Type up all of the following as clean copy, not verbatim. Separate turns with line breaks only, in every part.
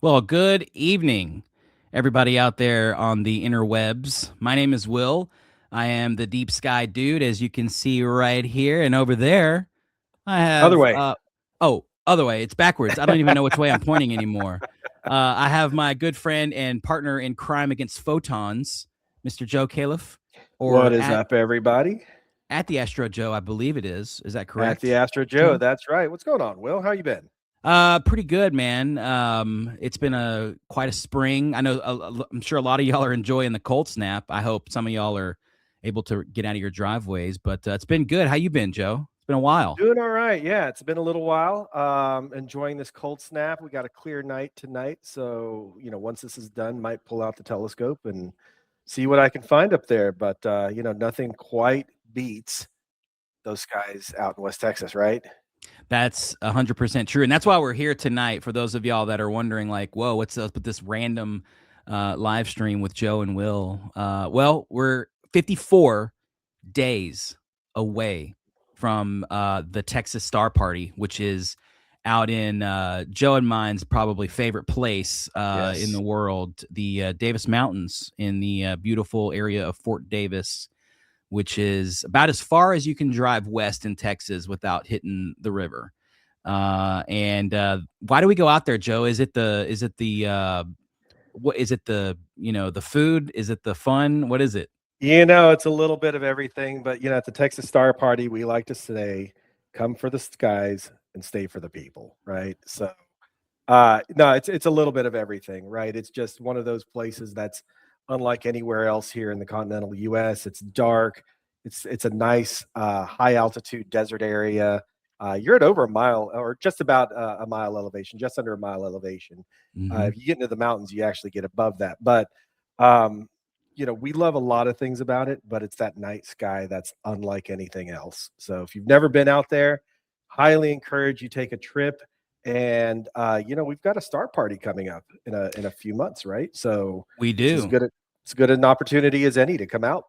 Well, good evening, everybody out there on the interwebs. My name is Will. I am the Deep Sky Dude, as you can see right here. And over there, I
Other
have,
way.
other way. It's backwards. I don't even know which way I'm pointing anymore. I have my good friend and partner in crime against photons, Mr. Joe Califf,
What
or
is up, everybody?
at the Astro Joe, I believe it is. Is that
At
correct?
the Astro Joe, that's right. What's going on, Will? How you been?
Pretty good, man. It's been quite a spring. I know. I'm sure a lot of y'all are enjoying the cold snap. I hope some of y'all are able to get out of your driveways. But it's been good. How you been, Joe? It's been a while.
Doing all right. Yeah, it's been a little while. Enjoying this cold snap. We got a clear night tonight, so once this is done, might pull out the telescope and see what I can find up there. But nothing quite beats those skies out in West Texas, right?
That's 100% true, and that's why we're here tonight. For those of y'all that are wondering, like, whoa, what's up with this random live stream with Joe and Will? Well, we're 54 days away from the Texas Star Party, which is out in Joe and mine's probably favorite place in the world, the Davis Mountains in the beautiful area of Fort Davis, which is about as far as you can drive west in Texas without hitting the river. And why do we go out there, Joe? Is it the what is it, the the food? Is it the fun? What is it?
It's a little bit of everything, but at the Texas Star Party, we like to say, "Come for the skies and stay for the people," right? So, no, it's a little bit of everything, right? It's just one of those places that's unlike anywhere else here in the continental U.S. It's dark. It's a nice high altitude desert area. You're at over a mile, or just about a mile elevation, just under a mile elevation. If you get into the mountains, you actually get above that. But um, we love a lot of things about it, but it's that night sky that's unlike anything else. So if you've never been out there, highly encourage you take a trip. And we've got a star party coming up in a few months, right? So
We
it's
do.
as good an opportunity as any to come out.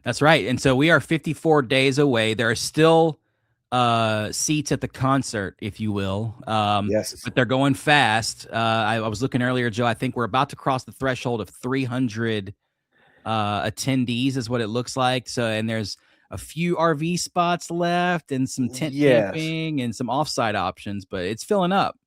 That's right. And so we are 54 days away. There are still seats at the concert, if you will.
Yes.
But they're going fast. I was looking earlier, Joe. I think we're about to cross the threshold of 300 attendees, is what it looks like. So, and there's a few RV spots left and some tent
Yes.
camping and some offsite options, but it's filling up.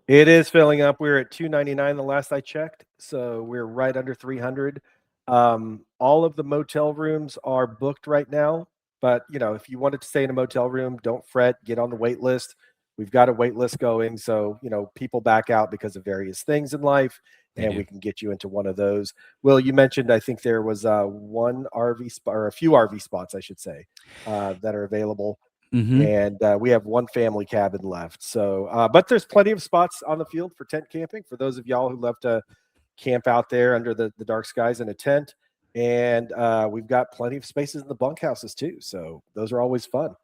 It is filling up. We're at 299 the last I checked, so we're right under 300. All of the motel rooms are booked right now, but if you wanted to stay in a motel room, don't fret. Get on the wait list. We've got a wait list going, so people back out because of various things in life,
They
and
do.
we can get you into one of those. Will, you mentioned I think there was one RV spot or a few RV spots, I should say, that are available,
Hmm.
and we have one family cabin left. So, but there's plenty of spots on the field for tent camping for those of y'all who love to camp out there under the dark skies in a tent. And we've got plenty of spaces in the bunkhouses too. So those are always fun.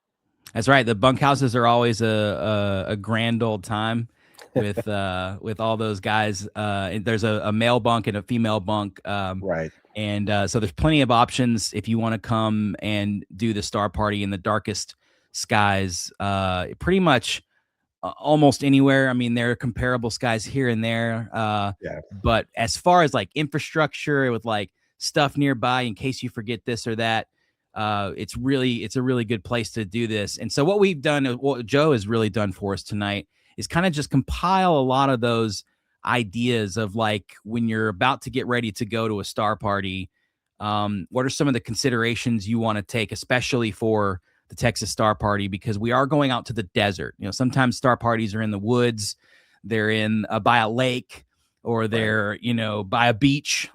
That's right. The bunkhouses are always a grand old time with all those guys. And there's a male bunk and a female bunk.
Right.
And so there's plenty of options if you want to come and do the star party in the darkest skies. Pretty much almost anywhere. I mean, there are comparable skies here and there.
Yeah.
But as far as like infrastructure with like stuff nearby in case you forget this or that, it's a really good place to do this. And so what we've done, what Joe has really done for us tonight, is kind of just compile a lot of those ideas of like when you're about to get ready to go to a star party. What are some of the considerations you want to take, especially for the Texas Star Party, because we are going out to the desert. Sometimes star parties are in the woods, they're in by a lake, or
Right.
they're by a beach.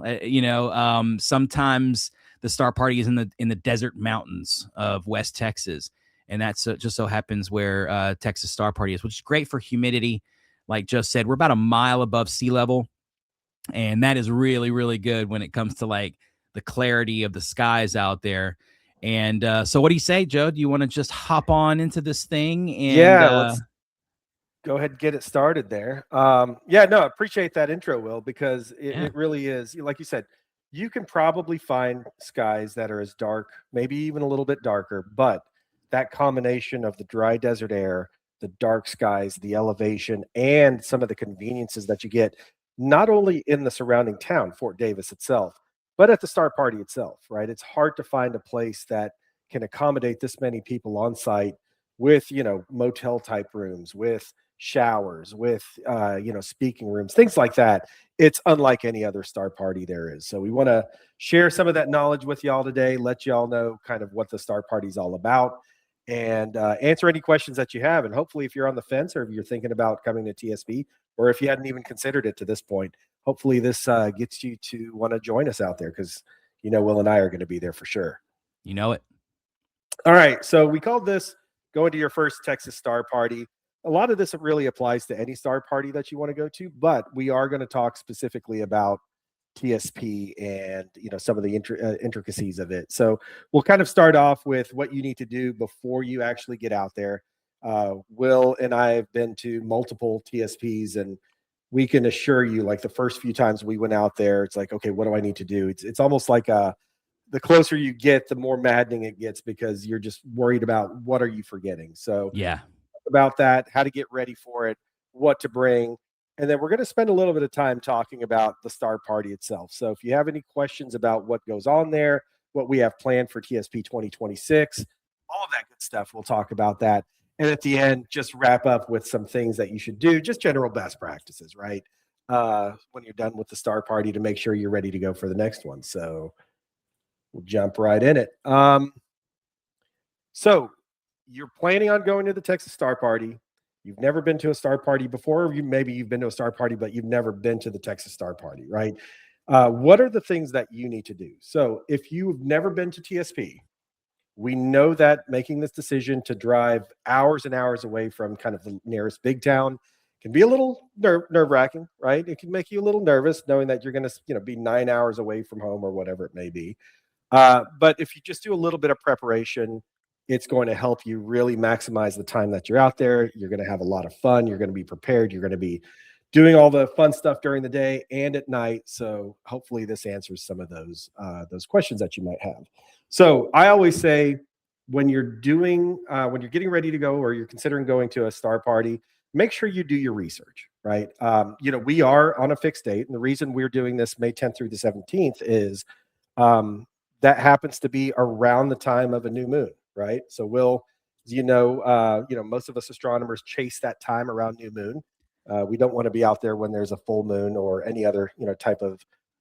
Sometimes the star party is in the desert mountains of West Texas, and that's just so happens where Texas Star Party is, which is great for humidity. Like Joe said, we're about a mile above sea level, and that is really really good when it comes to like the clarity of the skies out there. And so what do you say, Joe? Do you want to just hop on into this thing and
Yeah. Let's go ahead and get it started there. Yeah, no, I appreciate that intro, Will, because it,
yeah.
it really is, like you said, you can probably find skies that are as dark, maybe even a little bit darker, but that combination of the dry desert air, the dark skies, the elevation, and some of the conveniences that you get, not only in the surrounding town, Fort Davis itself, but at the Star Party itself, right? It's hard to find a place that can accommodate this many people on site with, motel type rooms, with showers, with speaking rooms, things like that. It's unlike any other star party there is. So we want to share some of that knowledge with y'all today, let y'all know kind of what the star party is all about, and answer any questions that you have. And hopefully, if you're on the fence or if you're thinking about coming to TSP, or if you hadn't even considered it to this point, hopefully this gets you to want to join us out there, because Will and I are going to be there for sure.
You know it.
All right. So we called this going to your first Texas Star Party. A lot of this really applies to any star party that you want to go to, but we are going to talk specifically about TSP and some of the intricacies of it. So we'll kind of start off with what you need to do before you actually get out there. Will and I have been to multiple TSPs, and we can assure you, like the first few times we went out there, it's like, okay, what do I need to do? It's almost like the closer you get, the more maddening it gets, because you're just worried about what are you forgetting. So
Yeah.
about that, how to get ready for it, what to bring. And then we're going to spend a little bit of time talking about the Star Party itself. So if you have any questions about what goes on there, what we have planned for TSP 2026, all of that good stuff, we'll talk about that. And at the end, just wrap up with some things that you should do, just general best practices, right? When you're done with the Star Party, to make sure you're ready to go for the next one. So we'll jump right in it. So you're planning on going to the Texas Star Party. You've never been to a Star Party before. Maybe you've been to a Star Party, but you've never been to the Texas Star Party, right? What are the things that you need to do? So if you've never been to TSP, we know that making this decision to drive hours and hours away from kind of the nearest big town can be a little nerve wracking, right? It can make you a little nervous knowing that you're going to, be 9 hours away from home or whatever it may be. But if you just do a little bit of preparation, it's going to help you really maximize the time that you're out there. You're going to have a lot of fun. You're going to be prepared. You're going to be doing all the fun stuff during the day and at night. So hopefully this answers some of those questions that you might have. So I always say, when you're getting ready to go, or you're considering going to a star party, make sure you do your research, right? We are on a fixed date, and the reason we're doing this May 10th through the 17th is um, that happens to be around the time of a new moon, right? So most of us astronomers chase that time around new moon. We don't want to be out there when there's a full moon or any other type of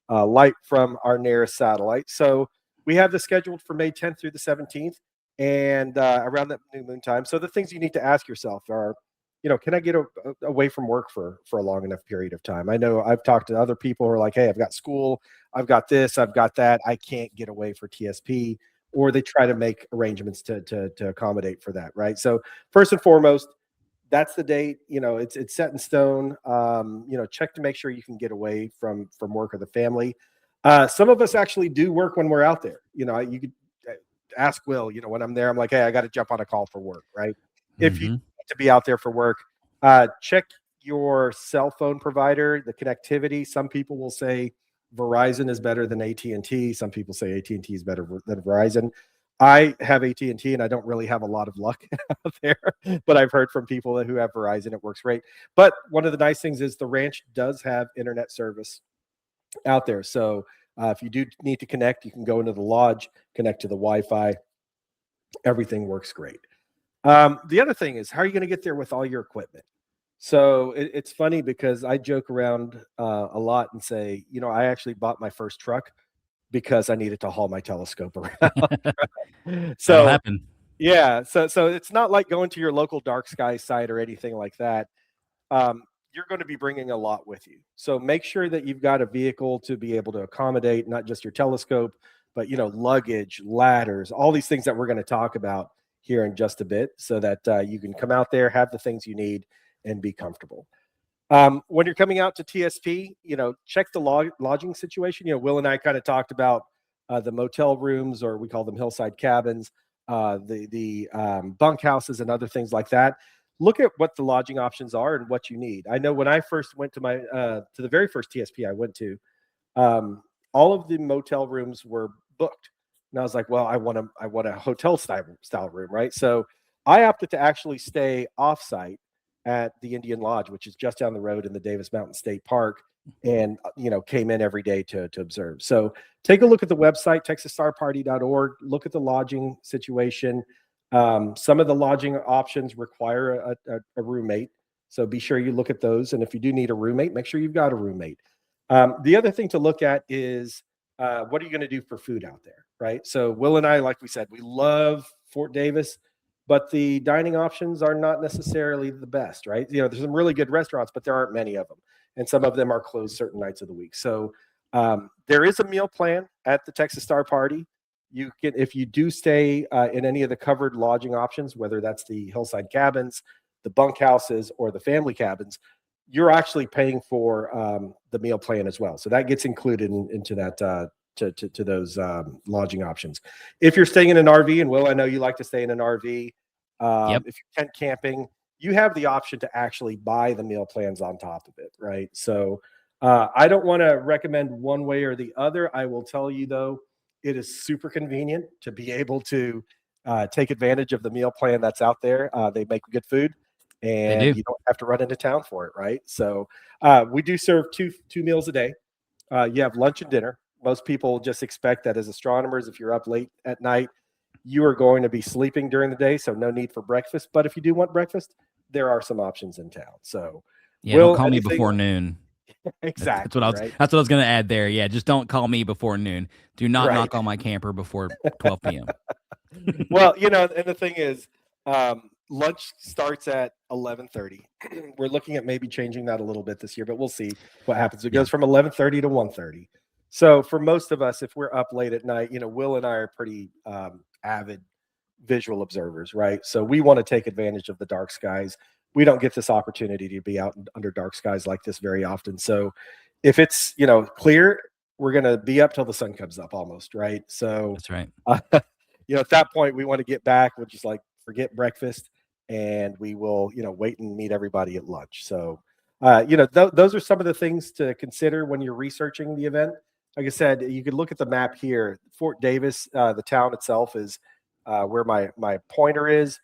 light from our nearest satellite. So we have this scheduled for May 10th through the 17th, and around that new moon time. So the things you need to ask yourself are, can I get away from work for a long enough period of time? I know I've talked to other people who are like, hey, I've got school, I've got this, I've got that, I can't get away for TSP, or they try to make arrangements to accommodate for that, right? So first and foremost, that's the date. It's set in stone. Check to make sure you can get away from work or the family. Some of us actually do work when we're out there. You could ask Will. When I'm there, I'm like, hey, I got to jump on a call for work, right? If you
Mm-hmm.
need to be out there for work, check your cell phone provider, the connectivity. Some people will say Verizon is better than AT&T. Some people say AT&T is better than Verizon. I have AT&T and I don't really have a lot of luck out there, but I've heard from people who have Verizon, it works great. But one of the nice things is the ranch does have internet service out there. So if you do need to connect, you can go into the lodge, connect to the Wi-Fi. Everything works great. The other thing is, how are you going to get there with all your equipment? So it's funny because I joke around a lot and say, I actually bought my first truck because I needed to haul my telescope around.
That'll
So
happen.
yeah, so it's not like going to your local dark sky site or anything like that. You're going to be bringing a lot with you. So make sure that you've got a vehicle to be able to accommodate not just your telescope, but luggage, ladders, all these things that we're going to talk about here in just a bit, so that you can come out there, have the things you need, and be comfortable. When you're coming out to TSP, check the lodging situation. Will and I kind of talked about the motel rooms, or we call them hillside cabins, the bunk houses, and other things like that. Look at what the lodging options are and what you need. I know when I first went to to the very first TSP I went to, all of the motel rooms were booked, and I was like, well, I want a hotel style room, right? So I opted to actually stay offsite at the Indian Lodge, which is just down the road in the Davis Mountain State Park, and came in every day to observe. So take a look at the website, texasstarparty.org. Look at the lodging situation. Some of the lodging options require a roommate, so be sure you look at those. And if you do need a roommate, make sure you've got a roommate. The other thing to look at is what are you going to do for food out there, right? So Will and I, like we said, we love Fort Davis, but the dining options are not necessarily the best, right? There's some really good restaurants, but there aren't many of them, and some of them are closed certain nights of the week. So there is a meal plan at the Texas Star Party. You can, if you do stay in any of the covered lodging options, whether that's the hillside cabins, the bunk houses, or the family cabins, you're actually paying for the meal plan as well. So that gets included into that to those lodging options. If you're staying in an RV, and Will, I know you like to stay in an RV.
Yep.
If you're tent camping, you have the option to actually buy the meal plans on top of it, right? So I don't want to recommend one way or the other. I will tell you though, it is super convenient to be able to take advantage of the meal plan that's out there. They make good food,
They
and
do.
you don't have to run into town for it, right? So we do serve two meals a day. You have lunch and dinner. Most people just expect that as astronomers, if you're up late at night, you are going to be sleeping during the day, so no need for breakfast. But if you do want breakfast, there are some options in town. So,
Yeah, don't
Will,
call me
anything?
before noon. That's what
Exactly,
I was.
right?
That's what I was gonna add there. Yeah, just don't call me before noon. Do not
Right.
knock on my camper before 12 p.m.
Well, and the thing is, lunch starts at 11:30. We're looking at maybe changing that a little bit this year, but we'll see what happens. It
Yeah,
goes from 11:30 to 1:30. So for most of us, if we're up late at night, Will and I are pretty avid visual observers, right? So we want to take advantage of the dark skies. We don't get this opportunity to be out under dark skies like this very often. So if it's clear, we're going to be up till the sun comes up almost, right? So
that's right.
uh, at that point we want to get back. We'll just like forget breakfast, and we will wait and meet everybody at lunch. So those are some of the things to consider when you're researching the event. Like I said, you could look at the map here. Fort Davis, the town itself, is where my pointer is.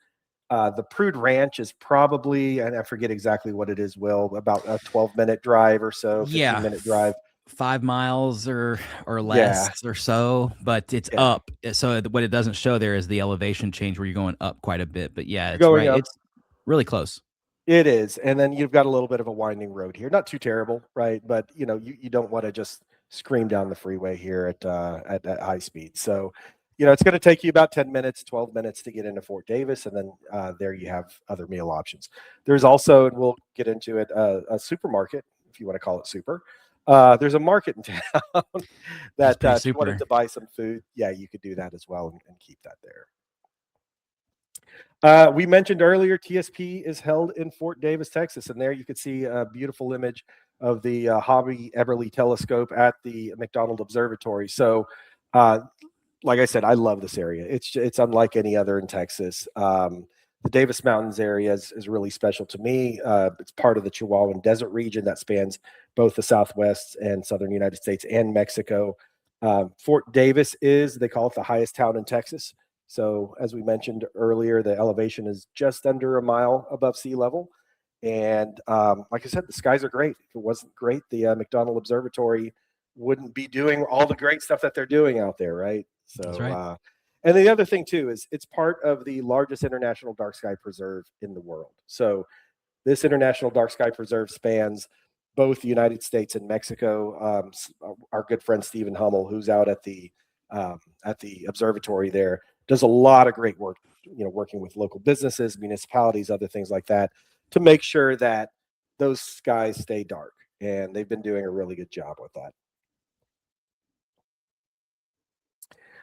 The Prude Ranch is probably, and I forget exactly what it is, Will, about a 12-minute drive or so,
Yeah,
15-minute drive.
5 miles or less
Yeah,
or so, but it's
yeah.
up. So what it doesn't show there is the elevation change where you're going up quite a bit. But yeah,
You're
it's
going
right.
up.
It's really close.
It is, and then you've got a little bit of a winding road here. Not too terrible, right? But you don't want to just scream down the freeway here at high speed. So, it's going to take you about 10 minutes, 12 minutes to get into Fort Davis, and then there you have other meal options. There's also, and we'll get into it, a supermarket, if you want to call it super. There's a market in town
That's
that
pretty
if you wanted
super.
to buy some food, yeah, you could do that as well and keep that there. We mentioned earlier TSP is held in Fort Davis, Texas, and there you could see a beautiful image of the Hobby Eberly telescope at the McDonald Observatory. So, uh, like I said, I love this area. It's unlike any other in Texas. The Davis Mountains area is really special to me. It's part of the Chihuahuan Desert region that spans both the Southwest and Southern United States and Mexico. Fort Davis they call it the highest town in Texas. So, as we mentioned earlier, the elevation is just under a mile above sea level. And like I said, the skies are great. If it wasn't great, the McDonald Observatory wouldn't be doing all the great stuff that they're doing out there, right?
That's
So,
right.
and the other thing too is it's part of the largest international dark sky preserve in the world. So, this International Dark Sky Preserve spans both the United States and Mexico. Our good friend Stephen Hummel, who's out at the observatory there, does a lot of great work. Working with local businesses, municipalities, other things like that, to make sure that those skies stay dark. And they've been doing a really good job with that.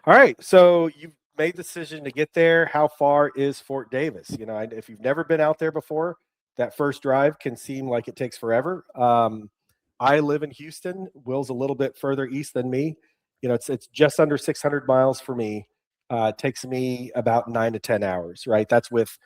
All right, so you've made the decision to get there. How far is Fort Davis? If you've never been out there before, that first drive can seem like it takes forever. I live in Houston. Will's a little bit further east than me. It's just under 600 miles for me. It takes me about 9 to 10 hours. Right, that's with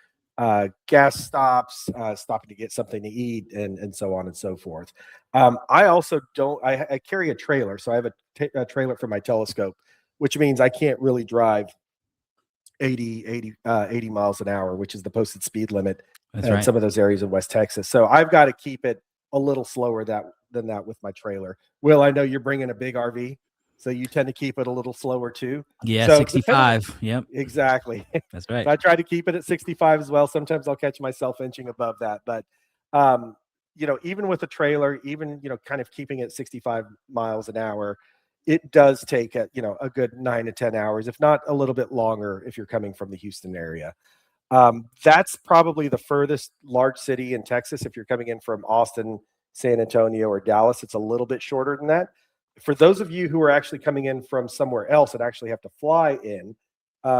gas stops, stopping to get something to eat, and so on and so forth. I also don't. I carry a trailer, so I have a trailer for my telescope, which means I can't really drive 80 miles an hour, which is the posted speed limit
That's
in
right.
some of those areas in West Texas. So I've got to keep it a little slower than that with my trailer. Will, I know you're bringing a big RV, so you tend to keep it a little slower too.
Yeah,
So depending,
65. Yep.
exactly.
That's
So
right.
I try to keep it at 65 as well. Sometimes I'll catch myself inching above that, but um, even with a trailer, even kind of keeping it 65 miles an hour, it does take a good 9 to 10 hours, if not a little bit longer, if you're coming from the Houston area. That's probably the furthest large city in Texas. If you're coming in from Austin, San Antonio, or Dallas, it's a little bit shorter than that. For those of you who are actually coming in from somewhere else and actually have to fly in,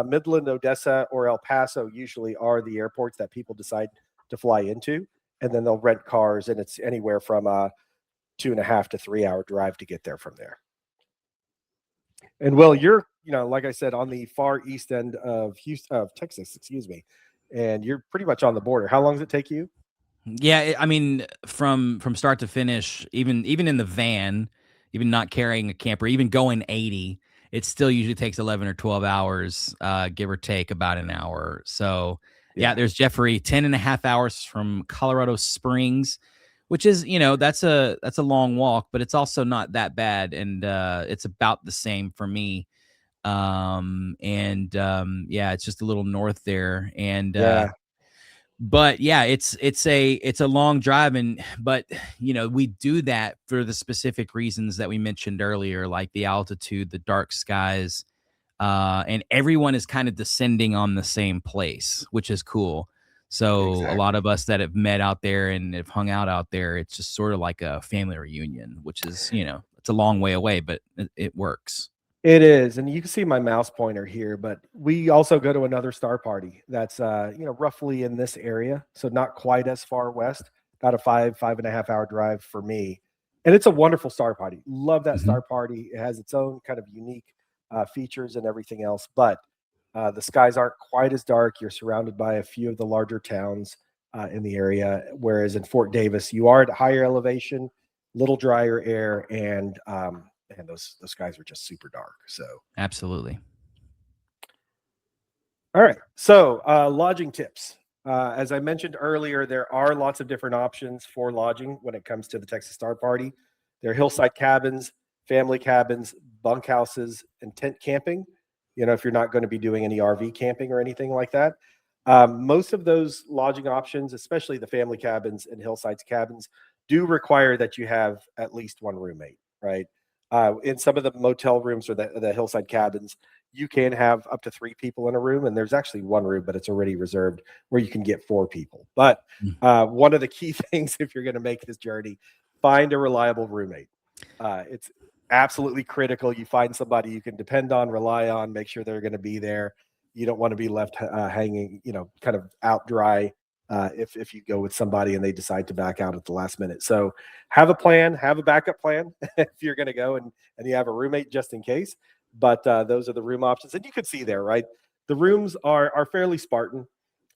Midland, Odessa, or El Paso usually are the airports that people decide to fly into, and then they'll rent cars, and it's anywhere from a 2.5 to 3 hour drive to get there from there. And Will, you're, like I said, on the far east end of Houston, of Texas, excuse me, and you're pretty much on the border. How long does it take you?
Yeah, I mean, from start to finish, even in the van, even not carrying a camper, even going 80, it still usually takes 11 or 12 hours, give or take about an hour. So yeah,
Yeah,
there's Jeffrey, 10 and a half hours from Colorado Springs, which is, that's a long walk, but it's also not that bad. And it's about the same for me. Yeah, it's just a little north there. And
yeah,
but yeah, it's a long drive, and but we do that for the specific reasons that we mentioned earlier, like the altitude, the dark skies, and everyone is kind of descending on the same place, which is cool. So a lot
exactly.
of us that have met out there and have hung out there, it's just sort of like a family reunion, which is, it's a long way away, but it works.
It is, and you can see my mouse pointer here, but we also go to another star party that's roughly in this area, so not quite as far west. About a 5.5 hour drive for me, and it's a wonderful star party. Love that
Mhm.
star party. It has its own kind of unique features and everything else, but the skies aren't quite as dark. You're surrounded by a few of the larger towns in the area, whereas in Fort Davis, you are at higher elevation, little drier air, and those skies are just super dark. So,
Absolutely.
all right. So, lodging tips. As I mentioned earlier, there are lots of different options for lodging when it comes to the Texas Star Party. There are hillside cabins, family cabins, bunkhouses, and tent camping. If you're not going to be doing any RV camping or anything like that. Most of those lodging options, especially the family cabins and hillsides cabins, do require that you have at least one roommate, right? In some of the motel rooms or the hillside cabins, you can have up to 3 people in a room, and there's actually one room, but it's already reserved where you can get 4 people. But
Mm.
one of the key things, if you're going to make this journey, find a reliable roommate. It's absolutely critical. You find somebody you can depend on, rely on, make sure they're going to be there. You don't want to be left hanging, kind of out dry if you go with somebody and they decide to back out at the last minute. So have a plan, have a backup plan if you're going to go and you have a roommate just in case. But those are the room options, and you could see there, right? The rooms are fairly Spartan,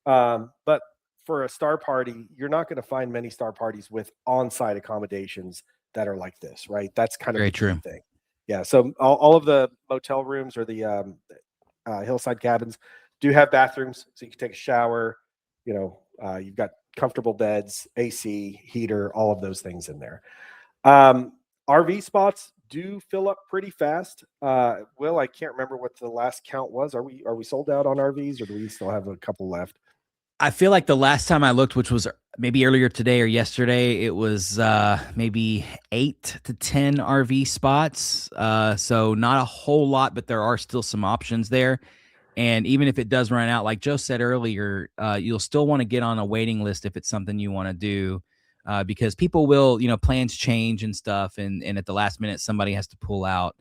but for a star party, you're not going to find many star parties with on-site accommodations that are like this, right? That's kind of
Very
the key
true.
thing. Yeah. So all of the motel rooms or the hillside cabins do have bathrooms, so you can take a shower. You've got comfortable beds, AC, heater, all of those things in there. Um, RV spots do fill up pretty fast. Will, I can't remember what the last count was. Are we sold out on RVs, or do we still have a couple left?
I feel like the last time I looked, which was maybe earlier today or yesterday, it was maybe 8 to 10 RV spots. So not a whole lot, but there are still some options there. And even if it does run out, like Joe said earlier, you'll still want to get on a waiting list if it's something you want to do, because people will, plans change and stuff, and at the last minute somebody has to pull out.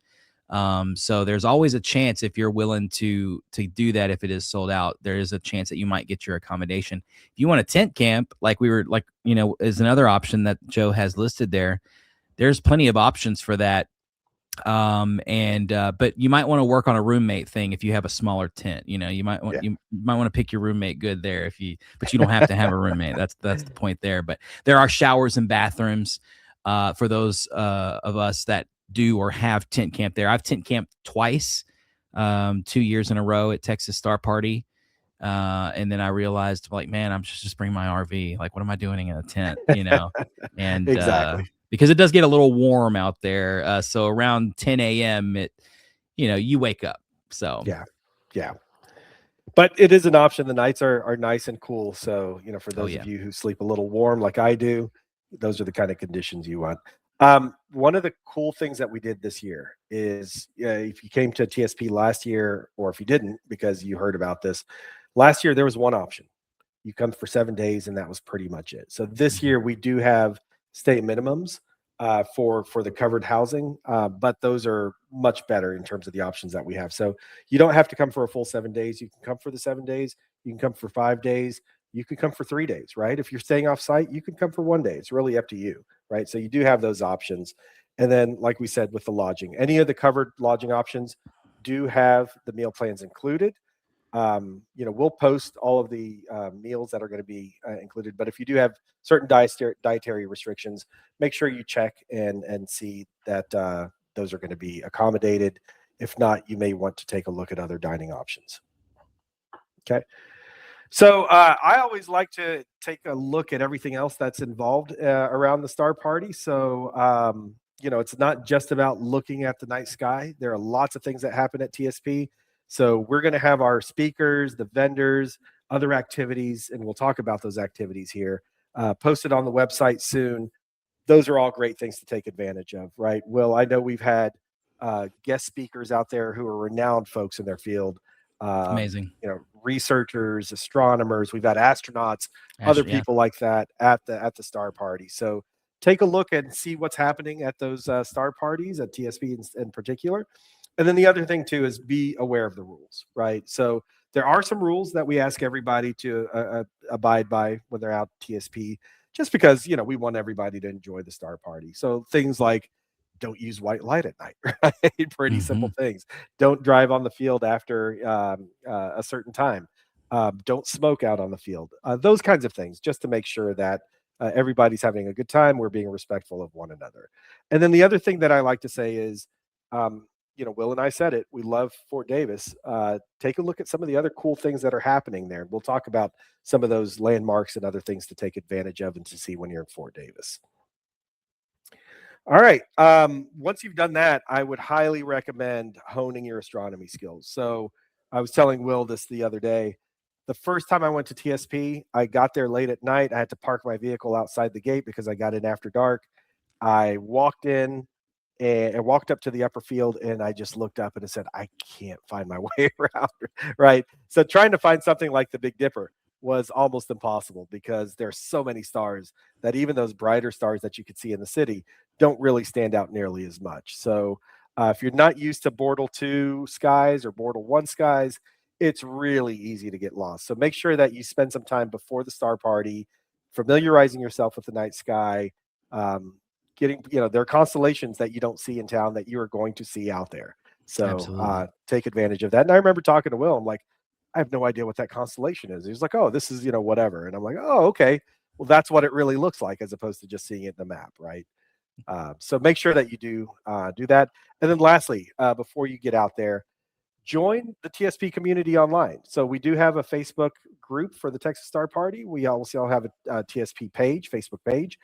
So there's always a chance if you're willing to do that. If it is sold out, there is a chance that you might get your accommodation. If you want a tent camp, is another option that Joe has listed there. There's plenty of options for that. And but you might want to work on a roommate thing if you have a smaller tent. You might want to pick your roommate good there, but you don't have to have a roommate. That's the point there. But there are showers and bathrooms for those of us that do or have tent camp there. I've tent camped twice, 2 years in a row at Texas Star Party. And then I realized, like, man, I'm just bring my RV. Like, what am I doing in a tent? And
Exactly.
because it does get a little warm out there. So around 10 a.m., you wake up. So,
Yeah. Yeah. But it is an option. The nights are nice and cool. So, for
oh
those of
yeah,
you who sleep a little warm like I do, those are the kind of conditions you want. One of the cool things that we did this year is, if you came to TSP last year, or if you didn't because you heard about this, last year there was one option. You come for 7 days, and that was pretty much it. So this
Mhm.
year we do have state minimums for the covered housing, but those are much better in terms of the options that we have. So you don't have to come for a full 7 days. You can come for the 7 days. You can come for 5 days. You can come for 3 days, right? If you're staying off site, you can come for one day. It's really up to you, right? So you do have those options. And then, like we said, with the lodging, any of the covered lodging options do have the meal plans included. We'll post all of the meals that are going to be included. But if you do have certain dietary restrictions, make sure you check and see that those are going to be accommodated. If not, you may want to take a look at other dining options. Okay. So I always like to take a look at everything else that's involved around the Star Party. So it's not just about looking at the night sky. There are lots of things that happen at TSP. So we're going to have our speakers, the vendors, other activities, and we'll talk about those activities here. Posted on the website soon. Those are all great things to take advantage of, right? Well, I know we've had guest speakers out there who are renowned folks in their field.
Amazing.
Researchers, astronomers. We've had astronauts, other
Yeah.
people like that at the Star Party. So take a look and see what's happening at those Star Parties at TSP in particular. And then the other thing too is be aware of the rules, right? So there are some rules that we ask everybody to abide by when they're out TSP, just because we want everybody to enjoy the Star Party. So things like don't use white light at night, right? Pretty simple
Hmm.
things. Don't drive on the field after a certain time. Don't smoke out on the field. Those kinds of things, just to make sure that everybody's having a good time. We're being respectful of one another. And then the other thing that I like to say is, Will and I said it. We love Fort Davis. Take a look at some of the other cool things that are happening there. We'll talk about some of those landmarks and other things to take advantage of and to see when you're in Fort Davis. All right. Once you've done that, I would highly recommend honing your astronomy skills. So I was telling Will this the other day. The first time I went to TSP, I got there late at night. I had to park my vehicle outside the gate because I got in after dark. I walked in and walked up to the upper field, and I just looked up and I said, I can't find my way around. Right. So trying to find something like the Big Dipper was almost impossible because there's so many stars that even those brighter stars that you could see in the city don't really stand out nearly as much. So if you're not used to Bortle 2 skies or Bortle 1 skies, it's really easy to get lost. So make sure that you spend some time before the star party, familiarizing yourself with the night sky, getting, there are constellations that you don't see in town that you are going to see out there. So
Absolutely.
take advantage of that. And I remember talking to Will. I'm like, I have no idea what that constellation is. He was like, oh, this is, whatever. And I'm like, oh, okay. Well, that's what it really looks like as opposed to just seeing it in the map, right? So make sure that you do that. And then lastly, before you get out there, join the TSP community online. So we do have a Facebook group for the Texas Star Party. We also have a TSP page, Facebook page.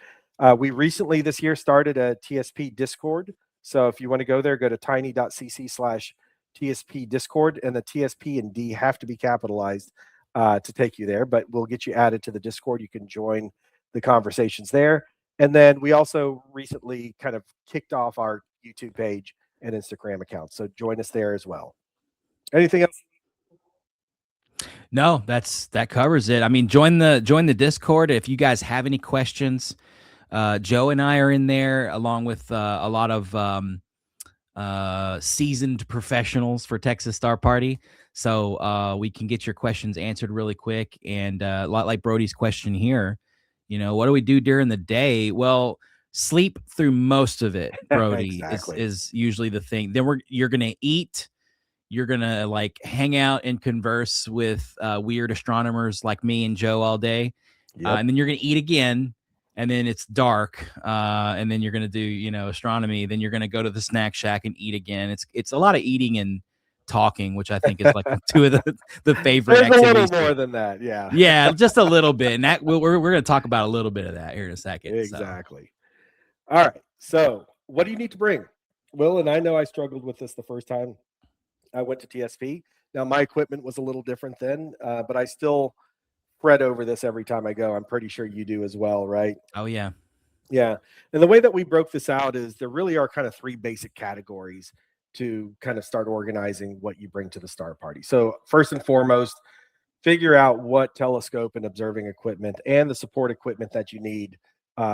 We recently this year started a TSP Discord. So if you want to go there, go to tiny.cc/TSP Discord, and the TSP and D have to be capitalized to take you there, but we'll get you added to the Discord. You can join the conversations there. And then we also recently kind of kicked off our YouTube page and Instagram account. So join us there as well. Anything else?
No, that covers it. I mean, join the Discord if you guys have any questions. Joe and I are in there along with a lot of seasoned professionals for Texas Star Party. So we can get your questions answered really quick. And a lot like Brody's question here, what do we do during the day? Well, sleep through most of it, Brody,
Exactly.
is usually the thing. Then you're gonna eat. You're gonna like hang out and converse with weird astronomers like me and Joe all day,
Yep.
and then you're gonna eat again, and then it's dark, and then you're gonna do astronomy. Then you're gonna go to the snack shack and eat again. It's a lot of eating and talking, which I think is like two of the favorite
There's a little
activities.
more than that. Yeah.
Yeah, just a little bit, and that we're gonna talk about a little bit of that here in a second. So
Exactly. All right. So, what do you need to bring? Will, and I know I struggled with this the first time I went to TSP. Now, my equipment was a little different then, but I still fret over this every time I go. I'm pretty sure you do as well, right?
oh yeah.
Yeah. And the way that we broke this out is there really are kind of three basic categories to kind of start organizing what you bring to the star party. So, first and foremost, figure out what telescope and observing equipment and the support equipment that you need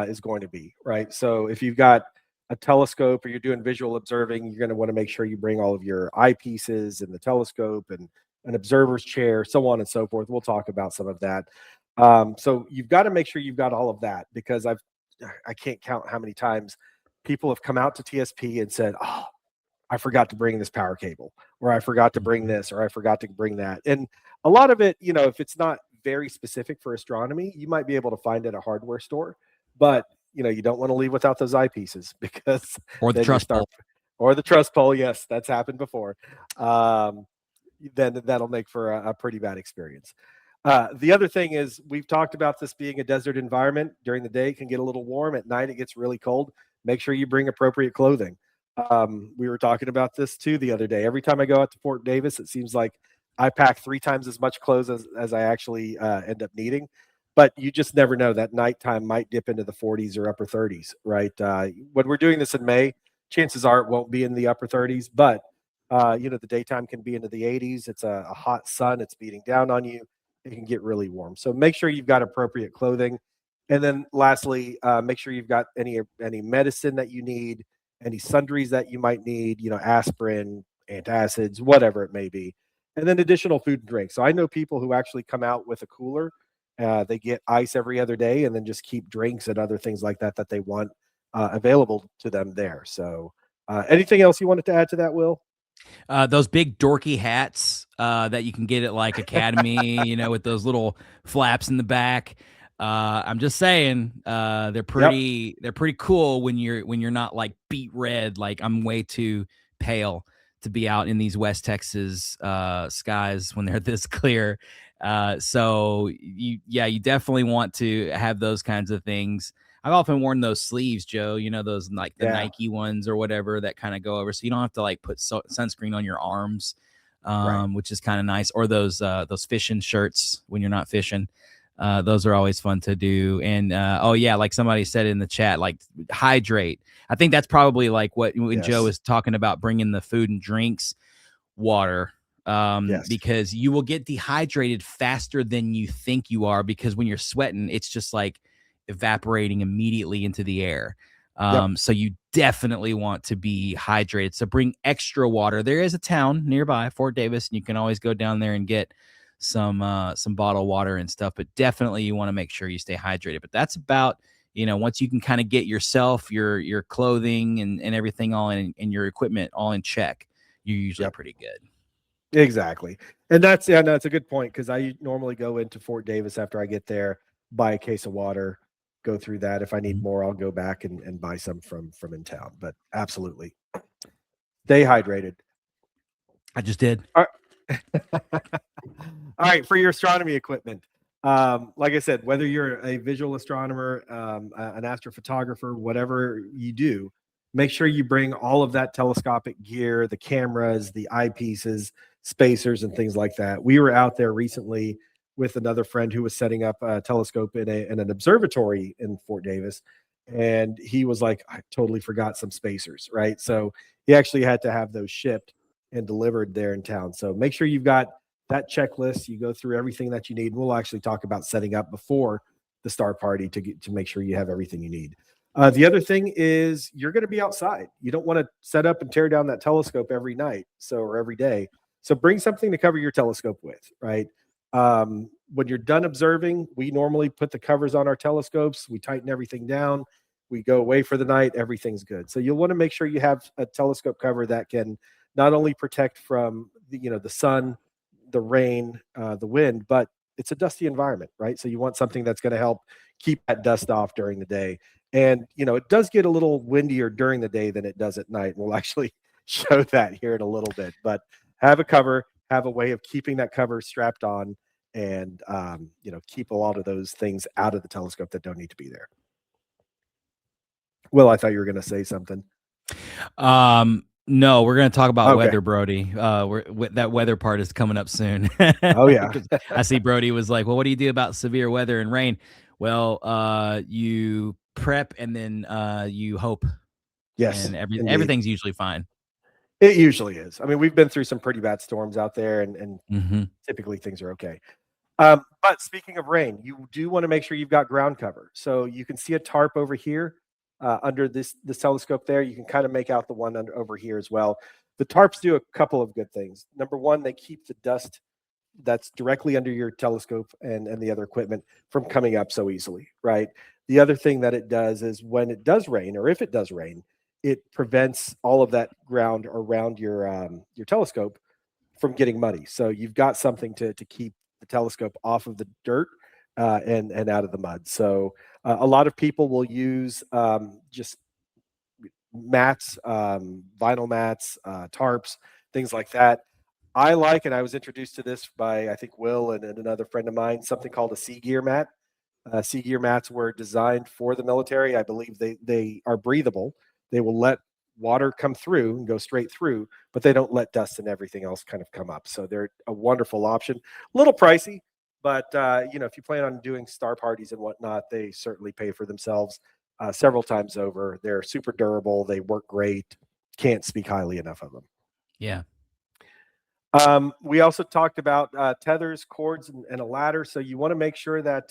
is going to be, right? So, if you've got a telescope or you're doing visual observing, you're going to want to make sure you bring all of your eyepieces and the telescope and an observer's chair, so on and so forth. We'll talk about some of that. So you've got to make sure you've got all of that because I can't count how many times people have come out to TSP and said, "Oh, I forgot to bring this power cable, or I forgot to bring
Mhm.
this, or I forgot to bring that." And a lot of it, if it's not very specific for astronomy, you might be able to find at a hardware store, but you don't want to leave without those eyepieces because
Or the
then your
trust
star
pole.
or the truss pole. Yes, that's happened before. Um, then that'll make for a pretty bad experience. The other thing is we've talked about this being a desert environment. During the day, it can get a little warm. At night, it gets really cold. Make sure you bring appropriate clothing. We were talking about this too the other day. Every time I go out to Fort Davis, it seems like I pack 3 times as much clothes as I actually end up needing. But you just never know. That nighttime might dip into the 40s or upper 30s, right? When we're doing this in May, chances are it won't be in the upper 30s, but the daytime can be into the 80s. It's a hot sun. It's beating down on you. It can get really warm. So make sure you've got appropriate clothing. And then lastly, make sure you've got any medicine that you need, any sundries that you might need, aspirin, antacids, whatever it may be. And then additional food and drink. So I know people who actually come out with a cooler. They get ice every other day and then just keep drinks and other things like that they want available to them there. So anything else you wanted to add to that, Will?
Those big dorky hats that you can get at like Academy, with those little flaps in the back. I'm just saying,
Yep.
they're pretty cool when you're not like beet red, like I'm way too pale to be out in these West Texas skies when they're this clear. So you definitely want to have those kinds of things. I've often worn those sleeves, Joe, those like the
Yeah.
Nike ones or whatever that kind of go over. So you don't have to like put sunscreen on your arms.
Right.
which is kind of nice. Or those fishing shirts when you're not fishing. Those are always fun to do. And oh yeah, like somebody said in the chat, like hydrate. I think that's probably like what when Joe
Yes.
was talking about bringing the food and drinks, water,
Yes.
because you will get dehydrated faster than you think you are, because when you're sweating, it's just like evaporating immediately into the air.
Yep.
So you definitely want to be hydrated. So bring extra water. There is a town nearby, Fort Davis, and you can always go down there and get some bottled water and stuff. But definitely you want to make sure you stay hydrated. But that's about, once you can kind of get yourself, your clothing and everything all in, and your equipment all in check, you're usually
Yep.
pretty good.
Exactly. And that's, yeah, no, it's a good point, because I normally go into Fort Davis after I get there, buy a case of water, go through that. If I need
Mhm.
more, I'll go back and buy some from in town. But absolutely, stay hydrated.
I just did.
All right. All right, for your astronomy equipment, like I said, whether you're a visual astronomer, an astrophotographer, whatever you do, make sure you bring all of that telescopic gear, the cameras, the eyepieces, spacers, and things like that. We were out there recently with another friend who was setting up a telescope in an observatory in Fort Davis. And he was like, I totally forgot some spacers, right? So he actually had to have those shipped and delivered there in town. So make sure you've got that checklist. You go through everything that you need. We'll actually talk about setting up before the star party to make sure you have everything you need. The other thing is you're going to be outside. You don't want to set up and tear down that telescope every night, or every day. So bring something to cover your telescope with, right? When you're done observing, we normally put the covers on our telescopes. We tighten everything down. We go away for the night. Everything's good. So you'll want to make sure you have a telescope cover that can not only protect from the sun, the rain, the wind, but it's a dusty environment, right? So you want something that's going to help keep that dust off during the day. And it does get a little windier during the day than it does at night. We'll actually show that here in a little bit. But have a cover, have a way of keeping that cover strapped on, and keep a lot of those things out of the telescope that don't need to be there. Well, I thought you were going to say something.
No, we're going to talk about
Okay.
weather, Brody. That weather part is coming up soon.
Oh yeah.
'Cause I see Brody was like, "Well, what do you do about severe weather and rain?" Well, you prep and then you hope,
Yes,
and
indeed.
everything's usually fine.
It usually is. I mean, we've been through some pretty bad storms out there, and
Hmm.
typically things are okay. But speaking of rain, you do want to make sure you've got ground cover. So you can see a tarp over here under this telescope there. You can kind of make out the one over here as well. The tarps do a couple of good things. Number one, they keep the dust that's directly under your telescope and the other equipment from coming up so easily, right? The other thing that it does is when it does rain, or if it does rain, it prevents all of that ground around your telescope from getting muddy. So you've got something to keep the telescope off of the dirt and out of the mud. So a lot of people will use just mats, vinyl mats, tarps, things like that. I like, and I was introduced to this by I think Will and another friend of mine, something called a sea gear mat. Sea gear mats were designed for the military. I believe they are breathable. They will let water come through and go straight through, but they don't let dust and everything else kind of come up. So they're a wonderful option. A little pricey, but if you plan on doing star parties and whatnot, they certainly pay for themselves several times over. They're super durable. They work great. Can't speak highly enough of them.
Yeah.
We also talked about tethers, cords, and a ladder. So you want to make sure that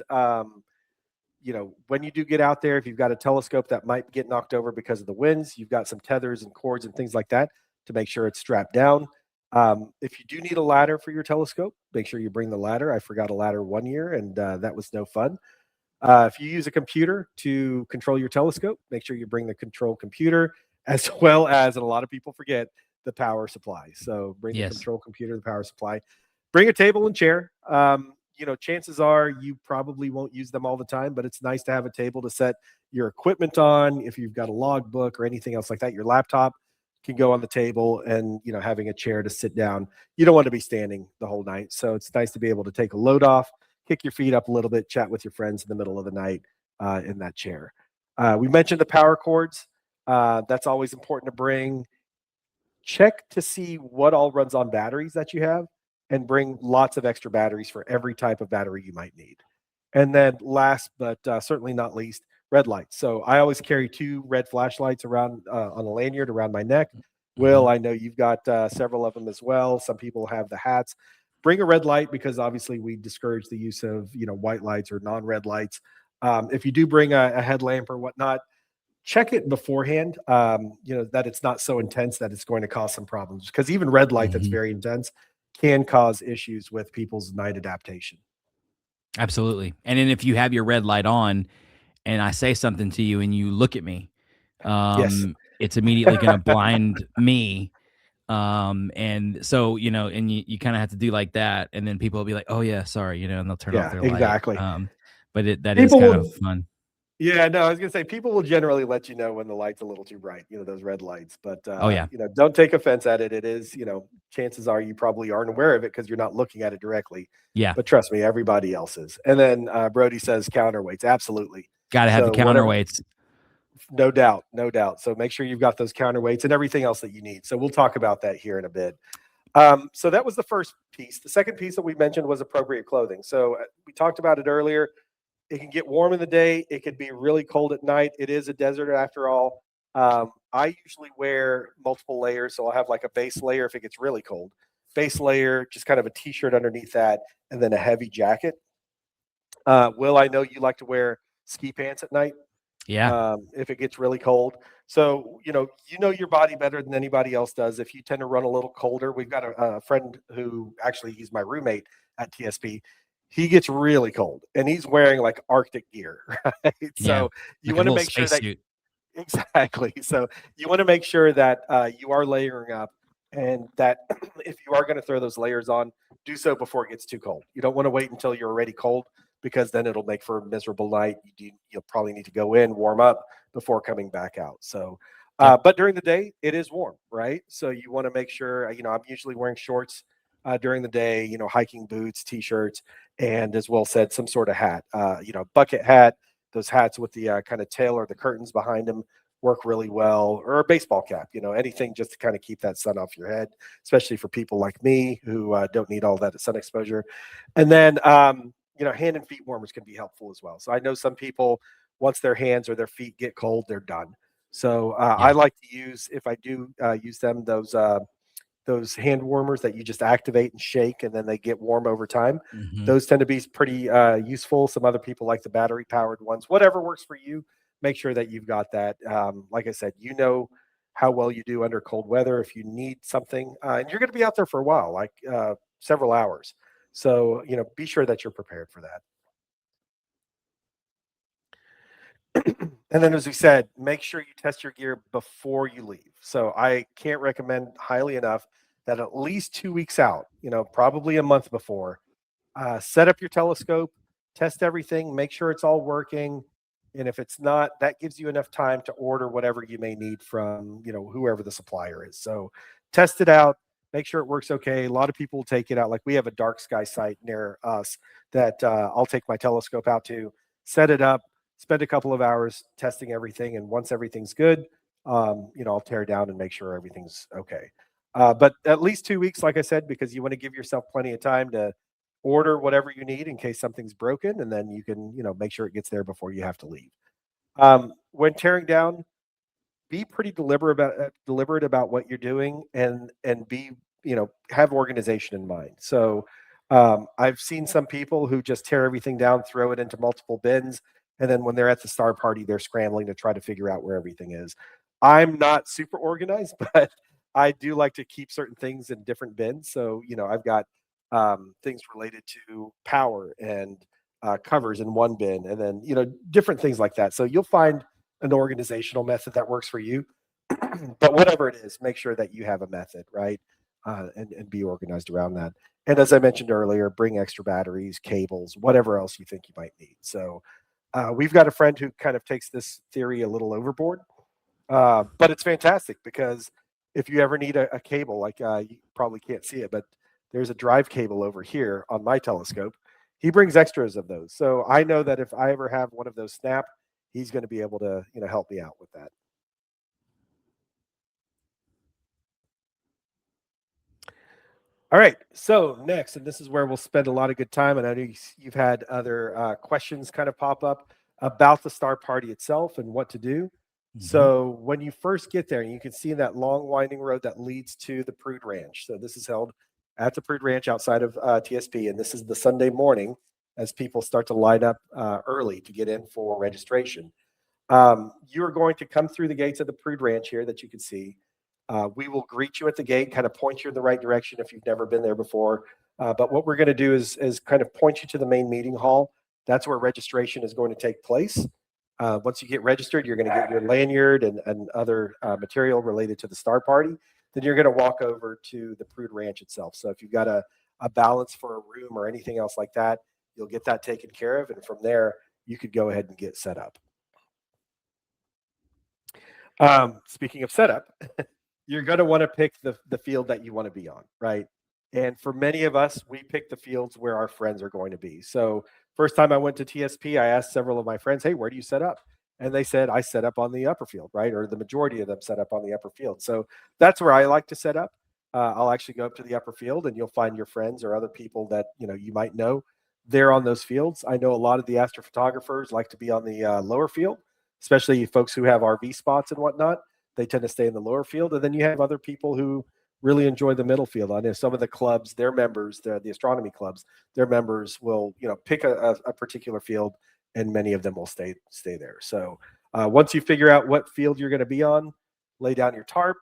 when you do get out there, if you've got a telescope that might get knocked over because of the winds, you've got some tethers and cords and things like that to make sure it's strapped down. If you do need a ladder for your telescope, make sure you bring the ladder. I forgot a ladder one year, and that was no fun. If you use a computer to control your telescope, make sure you bring the control computer, as well as, and a lot of people forget, the power supply. So bring the
Yes.
control computer, the power supply, bring a table and chair. Chances are you probably won't use them all the time, but it's nice to have a table to set your equipment on. If you've got a logbook or anything else like that, your laptop can go on the table, and having a chair to sit down. You don't want to be standing the whole night. So it's nice to be able to take a load off, kick your feet up a little bit, chat with your friends in the middle of the night in that chair. We mentioned the power cords. That's always important to bring. check to see what all runs on batteries that you have, and bring lots of extra batteries for every type of battery you might need. And then last, but certainly not least, red lights. So I always carry 2 red flashlights around on a lanyard around my neck. Will,
Mhm.
I know you've got several of them as well. Some people have the hats. Bring a red light because obviously we discourage the use of white lights or non-red lights. If you do bring a headlamp or whatnot, check it beforehand. That it's not so intense that it's going to cause some problems. Because even red light that's
Mhm.
very intense can cause issues with people's night adaptation.
Absolutely. And then if you have your red light on and I say something to you and you look at me,
Yes.
it's immediately gonna blind me. And so, and you kind of have to do like that. And then people will be like, oh yeah, sorry, and they'll turn off
Yeah,
their light.
exactly.
But that is
People
kind of
will
fun.
Yeah, no, I was gonna say people will generally let you know when the light's a little too bright, those red lights. But
Oh yeah.
don't take offense at it. It is, chances are you probably aren't aware of it because you're not looking at it directly.
Yeah.
But trust me, everybody else is. And then Brody says counterweights. Absolutely.
Gotta have the
So whatever,
counterweights.
no doubt, no doubt. So make sure you've got those counterweights and everything else that you need. So we'll talk about that here in a bit. So that was the first piece. The second piece that we mentioned was appropriate clothing. So we talked about it earlier. It can get warm in the day. It could be really cold at night. It is a desert after all. I usually wear multiple layers. So I'll have like a base layer if it gets really cold, base layer, just kind of a t-shirt underneath that, and then a heavy jacket. Will, I know you like to wear ski pants at night
Yeah.
if it gets really cold. So, you know your body better than anybody else does. If you tend to run a little colder, we've got a friend who actually he's my roommate at TSP. He gets really cold and he's wearing like Arctic gear, right?
Yeah.
So you
Like a
want to
little
make sure that
spacesuit.
exactly. So you want to make sure that you are layering up and that if you are going to throw those layers on, do so before it gets too cold. You don't want to wait until you're already cold because then it'll make for a miserable night. You'll probably need to go in, warm up before coming back out. So,
Yep.
but during the day, it is warm, right? So you want to make sure, I'm usually wearing shorts during the day, hiking boots, t shirts, and as well said, some sort of hat, bucket hat, those hats with the kind of tail or the curtains behind them work really well, or a baseball cap, anything just to kind of keep that sun off your head, especially for people like me who don't need all that sun exposure. And then, hand and feet warmers can be helpful as well. So I know some people, once their hands or their feet get cold, they're done. So I
Yeah.
like to use, if I do use them, those hand warmers that you just activate and shake and then they get warm over time.
Mhm.
Those tend to be pretty useful. Some other people like the battery powered ones. Whatever works for you, make sure that you've got that. Like I said, how well you do under cold weather. If you need something, and you're going to be out there for a while, like several hours. So, be sure that you're prepared for that. And then, as we said, make sure you test your gear before you leave. So I can't recommend highly enough that at least 2 weeks out, probably a month before, set up your telescope, test everything, make sure it's all working. And if it's not, that gives you enough time to order whatever you may need from, whoever the supplier is. So test it out, make sure it works okay. A lot of people will take it out. Like we have a dark sky site near us that I'll take my telescope out to, set it up, spend a couple of hours testing everything. And once everything's good, I'll tear it down and make sure everything's okay. But at least 2 weeks, like I said, because you want to give yourself plenty of time to order whatever you need in case something's broken, and then you can, make sure it gets there before you have to leave. When tearing down, be pretty deliberate about what you're doing, and be have organization in mind. So I've seen some people who just tear everything down, throw it into multiple bins, and then when they're at the star party they're scrambling to try to figure out where everything is. I'm not super organized but I do like to keep certain things in different bins. So I've got things related to power and covers in one bin, and then different things like that. So you'll find an organizational method that works for you. But whatever it is, make sure that you have a method, right? And be organized around that. And as I mentioned earlier, bring extra batteries, cables, whatever else you think you might need. So we've got a friend who kind of takes this theory a little overboard, but it's fantastic because if you ever need a cable, like you probably can't see it, but there's a drive cable over here on my telescope. He brings extras of those. So I know that if I ever have one of those snap, he's going to be able to, help me out with that. All right. So next, and this is where we'll spend a lot of good time. And I know you've had other questions kind of pop up about the Star Party itself and what to do.
Mhm.
So when you first get there, you can see that long winding road that leads to the Prude Ranch. So this is held at the Prude Ranch outside of TSP, and this is the Sunday morning as people start to line up early to get in for registration. You're going to come through the gates of the Prude Ranch here that you can see. We will greet you at the gate, kind of point you in the right direction if you've never been there before. But what we're going to do is kind of point you to the main meeting hall. That's where registration is going to take place. Once you get registered, you're going to get your lanyard and other material related to the Star Party. Then you're going to walk over to the Prude Ranch itself. So if you've got a balance for a room or anything else like that, you'll get that taken care of. And from there, you could go ahead and get set up. Speaking of setup, you're going to want to pick the field that you want to be on, right? And for many of us, we pick the fields where our friends are going to be. So, first time I went to TSP, I asked several of my friends, "Hey, where do you set up?" And they said, "I set up on the upper field," right? Or the majority of them set up on the upper field. So that's where I like to set up. I'll actually go up to the upper field, and you'll find your friends or other people that you might know. They're on those fields. I know a lot of the astrophotographers like to be on the lower field, especially folks who have RV spots and whatnot. They tend to stay in the lower field. And then you have other people who really enjoy the middle field. I know some of the clubs, their members, the astronomy clubs, their members will, pick a particular field, and many of them will stay there. So once you figure out what field you're going to be on, lay down your tarp.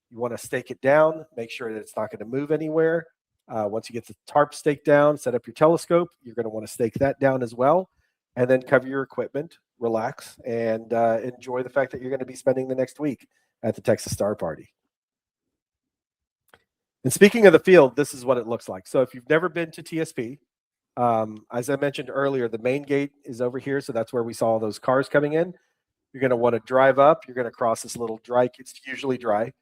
You want to stake it down, make sure that it's not going to move anywhere. Once you get the tarp staked down, set up your telescope. You're going to want to stake that down as well, and then cover your equipment, relax, and enjoy the fact that you're going to be spending the next week at the Texas Star Party. And speaking of the field, this is what it looks like. So if you've never been to TSP, as I mentioned earlier, the main gate is over here. So that's where we saw those cars coming in. You're going to want to drive up. You're going to cross this little it's usually dry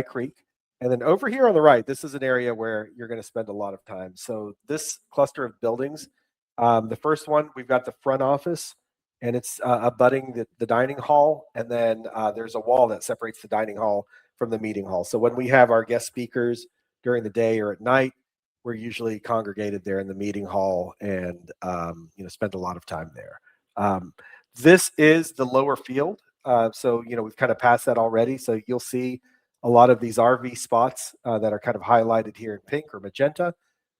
creek. And then over here on the right, this is an area where you're going to spend a lot of time. So this cluster of buildings, the first one, we've got the front office, and it's abutting the dining hall. And then there's a wall that separates the dining hall from the meeting hall. So when we have our guest speakers during the day or at night, we're usually congregated there in the meeting hall and spend a lot of time there. This is the lower field. So we've kind of passed that already. So you'll see a lot of these RV spots that are kind of highlighted here in pink or magenta.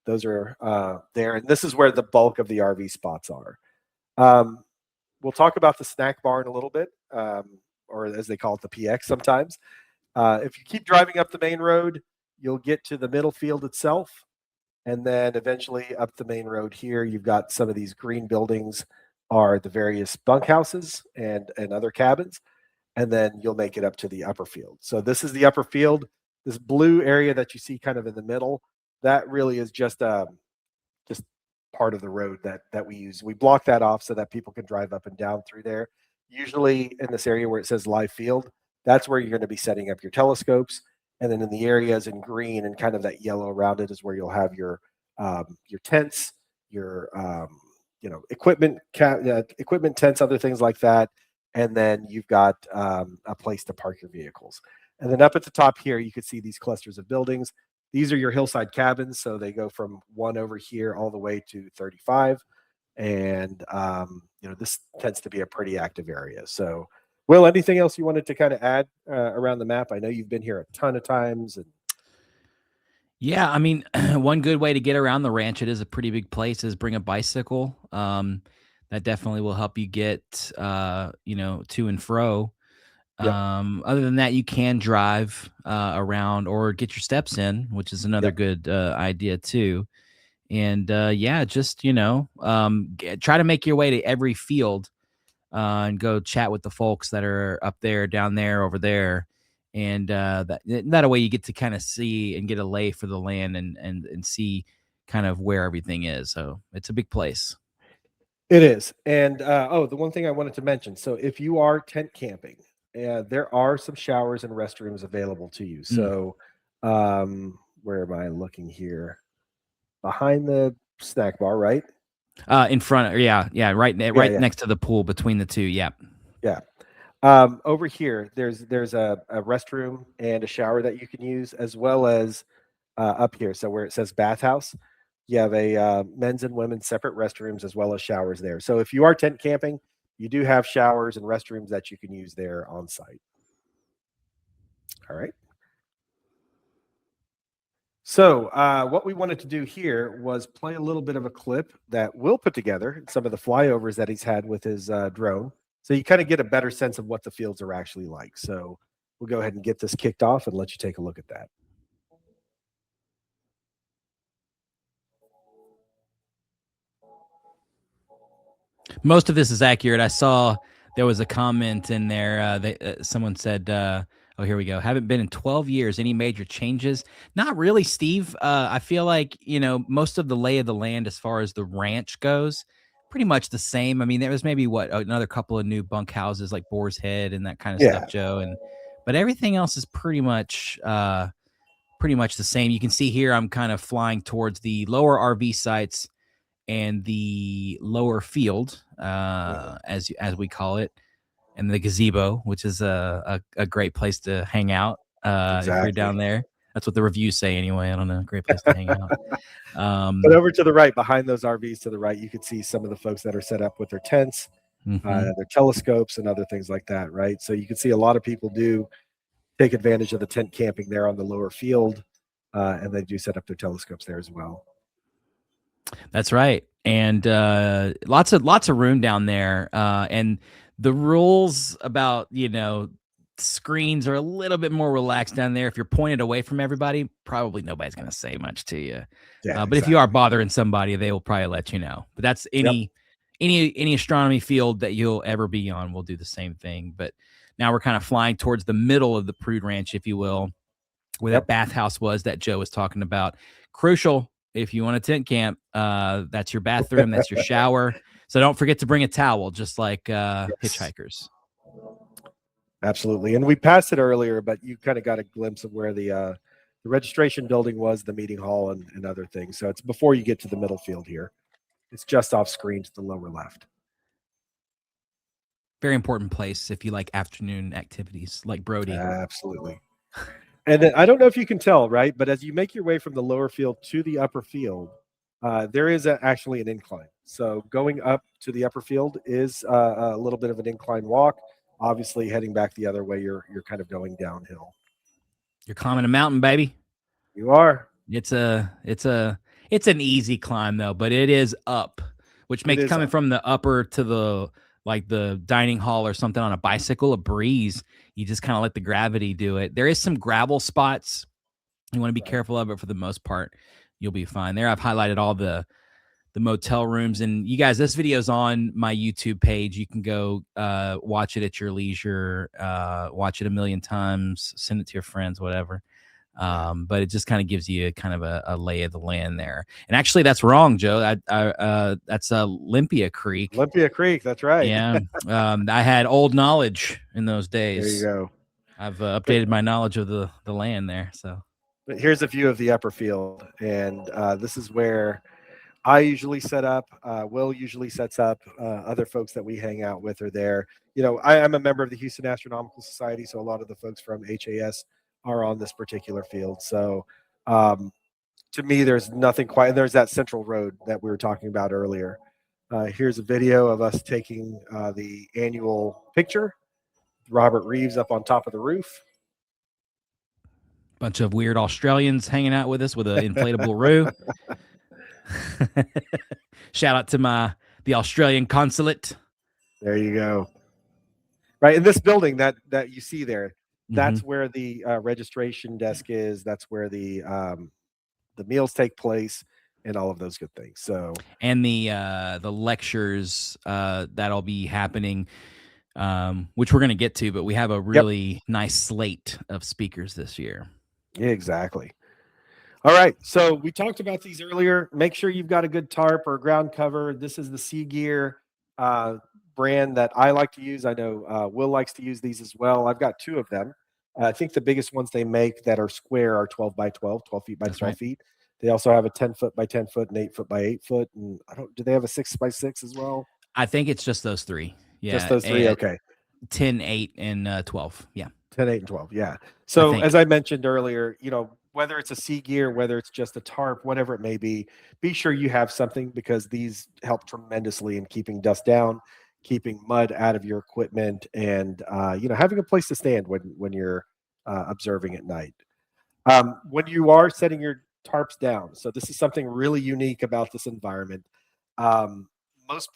Those are there. And this is where the bulk of the RV spots are. We'll talk about the snack bar in a little bit, or as they call it, the PX sometimes. If you keep driving up the main road, you'll get to the middle field itself. And then eventually up the main road here, you've got some of these green buildings are the various bunkhouses and other cabins. And then you'll make it up to the upper field. So this is the upper field. This blue area that you see kind of in the middle, that really is just part of the road that we use. We block that off so that people can drive up and down through there. Usually in this area where it says live field, that's where you're going to be setting up your telescopes. And then in the areas in green and kind of that yellow around it is where you'll have your tents, your equipment tents, other things like that. And then you've got a place to park your vehicles. And then up at the top here, you can see these clusters of buildings. These are your hillside cabins, so they go from one over here all the way to 35. And this tends to be a pretty active area. So, Will, anything else you wanted to kind of add around the map? I know you've been here a ton of times. And
Yeah, I mean, one good way to get around the ranch, it is a pretty big place, is bring a bicycle. That definitely will help you get, to and fro.
yep,
Other than that, you can drive around or get your steps in, which is another
yep.
good idea too. And yeah, just try to make your way to every field and go chat with the folks that are up there, down there, over there, and that way you get to kind of see and get a lay for the land and see kind of where everything is. So it's a big place.
It is. And the one thing I wanted to mention. So if you are tent camping, there are some showers and restrooms available to you.
Mm.
So where am I looking here? Behind the snack bar, right?
In front, yeah,
Yeah,
right
yeah,
next to the pool between the two. Yeah.
yeah. Over here, there's a restroom and a shower that you can use, as well as up here. So where it says bathhouse, you have a men's and women's separate restrooms as well as showers there. So if you are tent camping, you do have showers and restrooms that you can use there on site. All right. So what we wanted to do here was play a little bit of a clip that Will put together, some of the flyovers that he's had with his drone. So you kind of get a better sense of what the fields are actually like. So we'll go ahead and get this kicked off and let you take a look at that.
Most of this is accurate. I saw there was a comment in there. Someone said, "Oh, here we go. Haven't been in 12 years. Any major changes? Not really, Steve. I feel like most of the lay of the land as far as the ranch goes, pretty much the same. I mean, there was maybe another couple of new bunk houses like Boar's Head and that kind of stuff, Joe. But everything else is pretty much the same. You can see here I'm kind of flying towards the lower RV sites and the lower field, as we call it, and the gazebo, which is a great place to hang out. If you're down there, that's what the reviews say anyway. I don't know, great place to hang out.
But over to the right, behind those RVs to the right, you can see some of the folks that are set up with their tents, their telescopes, and other things like that. Right, so you can see a lot of people do take advantage of the tent camping there on the lower field, and they do set up their telescopes there as well.
That's right, and lots of room down there, and the rules about screens are a little bit more relaxed down there. If you're pointed away from everybody, probably nobody's going to say much to you.
Yeah,
but if you are bothering somebody, they will probably let you know. But that's any astronomy field that you'll ever be on will do the same thing. But now we're kind of flying towards the middle of the Prude Ranch, if you will, where that bathhouse was that Joe was talking about. Crucial if you want a tent camp. That's your bathroom, that's your shower. So don't forget to bring a towel, just like hitchhikers.
Absolutely. And we passed it earlier, but you kind of got a glimpse of where the registration building was, the meeting hall, and other things. So it's before you get to the middle field here. It's just off screen to the lower left.
Very important place if you like afternoon activities like Brody.
Absolutely. And then I don't know if you can tell, right? But as you make your way from the lower field to the upper field, there is actually an incline. So going up to the upper field is a little bit of an incline walk. Obviously, heading back the other way, you're kind of going downhill.
You're climbing a mountain, baby.
You are.
It's an easy climb though, but it is up, which makes coming from the upper to the dining hall or something on a bicycle a breeze. You just kind of let the gravity do it. There is some gravel spots. You want to be careful of it. For the most part, you'll be fine. There, I've highlighted all the motel rooms, and you guys, this video is on my YouTube page. You can go watch it at your leisure, watch it a million times, send it to your friends, whatever. But it just kind of gives you kind of a lay of the land there. And actually, that's wrong, Joe. That's Olympia Creek.
Olympia Creek, that's right.
Yeah. I had old knowledge in those days.
There you go.
I've updated my knowledge of the land there. So
but here's a view of the upper field, and this is where I usually set up. Will usually sets up. Other folks that we hang out with are there. I'm a member of the Houston Astronomical Society, so a lot of the folks from HAS are on this particular field. So to me, there's nothing quite. And there's that central road that we were talking about earlier. Here's a video of us taking the annual picture. Robert Reeves up on top of the roof.
Bunch of weird Australians hanging out with us with an inflatable roo. Shout out to the Australian consulate.
There you go. Right, in this building that you see there, that's where the registration desk is. That's where the meals take place, and all of those good things. So,
and the lectures that'll be happening, which we're going to get to, but we have a really nice slate of speakers this year.
Yeah, exactly. All right, so we talked about these earlier. Make sure you've got a good tarp or ground cover. This is the Sea Gear brand that I like to use. I know Will likes to use these as well. I've got two of them. I think the biggest ones they make that are square are 12 by 12, 12 feet by 12 feet. They also have a 10 foot by 10 foot and 8 foot by 8 foot. And do they have a 6 by 6 as well?
I think it's just those three. Yeah.
Just those three. Okay.
10, 8, and 12. Yeah.
10, 8, and 12. Yeah. So as I mentioned earlier, whether it's a sea gear, whether it's just a tarp, whatever it may be sure you have something, because these help tremendously in keeping dust down, keeping mud out of your equipment, and having a place to stand when you're observing at night. When you are setting your tarps down, so this is something really unique about this environment. Um, most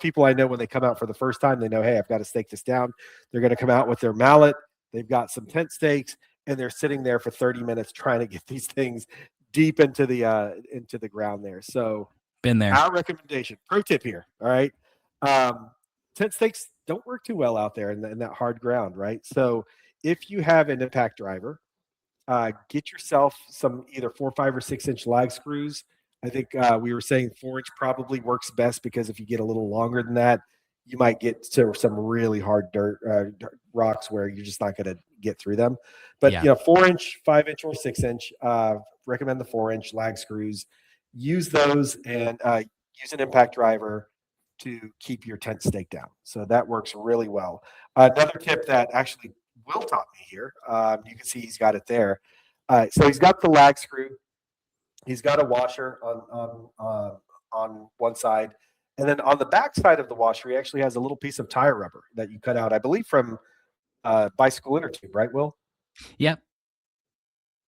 people I know, when they come out for the first time, they know, hey, I've got to stake this down. They're going to come out with their mallet. They've got some tent stakes, and they're sitting there for 30 minutes trying to get these things deep into the ground there. So,
Been there.
our recommendation, pro tip here, all right, um, tent stakes don't work too well out there in that hard ground, right? So, if you have an impact driver, get yourself some either 4, 5, or 6-inch lag screws. I think we were saying 4-inch probably works best, because if you get a little longer than that, you might get to some really hard rocks where you're just not going to get through them. But
Yeah.
4-inch, 5-inch, or 6-inch. Recommend the 4-inch lag screws. Use those, and use an impact driver to keep your tent staked down. So that works really well. Another tip that actually Will taught me here. You can see he's got it there. So he's got the lag screw. He's got a washer on one side, and then on the back side of the washer, he actually has a little piece of tire rubber that you cut out, I believe, from bicycle inner tube, right, Will?
Yep.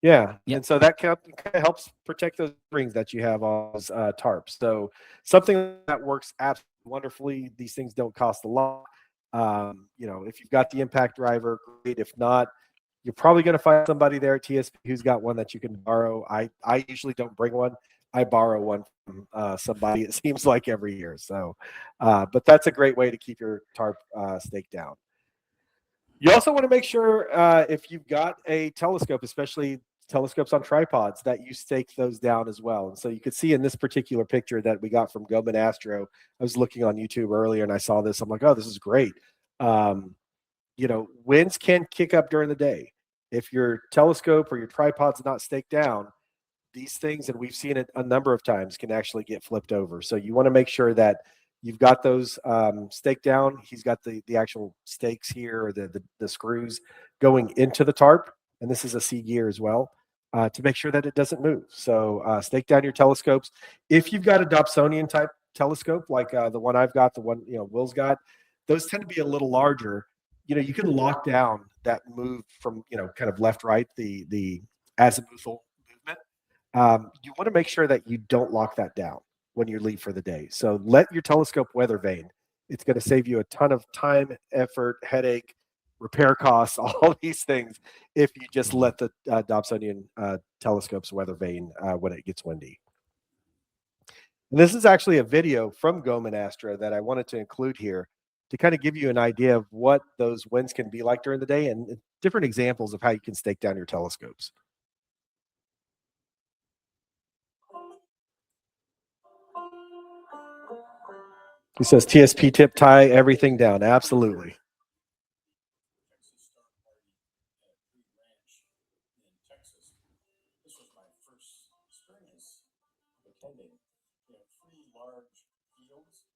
Yeah,
Yep.
and so that kind of helps protect those rings that you have on those tarps. So something that works absolutely wonderfully. These things don't cost a lot. If you've got the impact driver, great. If not, you're probably going to find somebody there at TSP who's got one that you can borrow. I usually don't bring one. I borrow one from somebody. It seems like every year. So, but that's a great way to keep your tarp staked down. You also want to make sure, if you've got a telescope, especially telescopes on tripods, that you stake those down as well. And so you could see in this particular picture that we got from Goman Astro, I was looking on YouTube earlier and I saw this. I'm like, oh, this is great. Winds can kick up during the day. If your telescope or your tripod's not staked down, these things, and we've seen it a number of times, can actually get flipped over. So you want to make sure that you've got those staked down. He's got the actual stakes here, or the screws going into the tarp, and this is a C gear as well, to make sure that it doesn't move. So stake down your telescopes. If you've got a Dobsonian type telescope, like the one I've got, the one Will's got, those tend to be a little larger. You can lock down that move from kind of left right, the azimuthal movement. You want to make sure that you don't lock that down when you leave for the day. So let your telescope weather vane. It's going to save you a ton of time, effort, headache, repair costs, all these things, if you just let the Dobsonian telescopes weather vane when it gets windy. And this is actually a video from Goman Astra that I wanted to include here to kind of give you an idea of what those winds can be like during the day, and different examples of how you can stake down your telescopes. He says TSP tip, tie everything down. Absolutely.
This was my first experience attending 3 large fields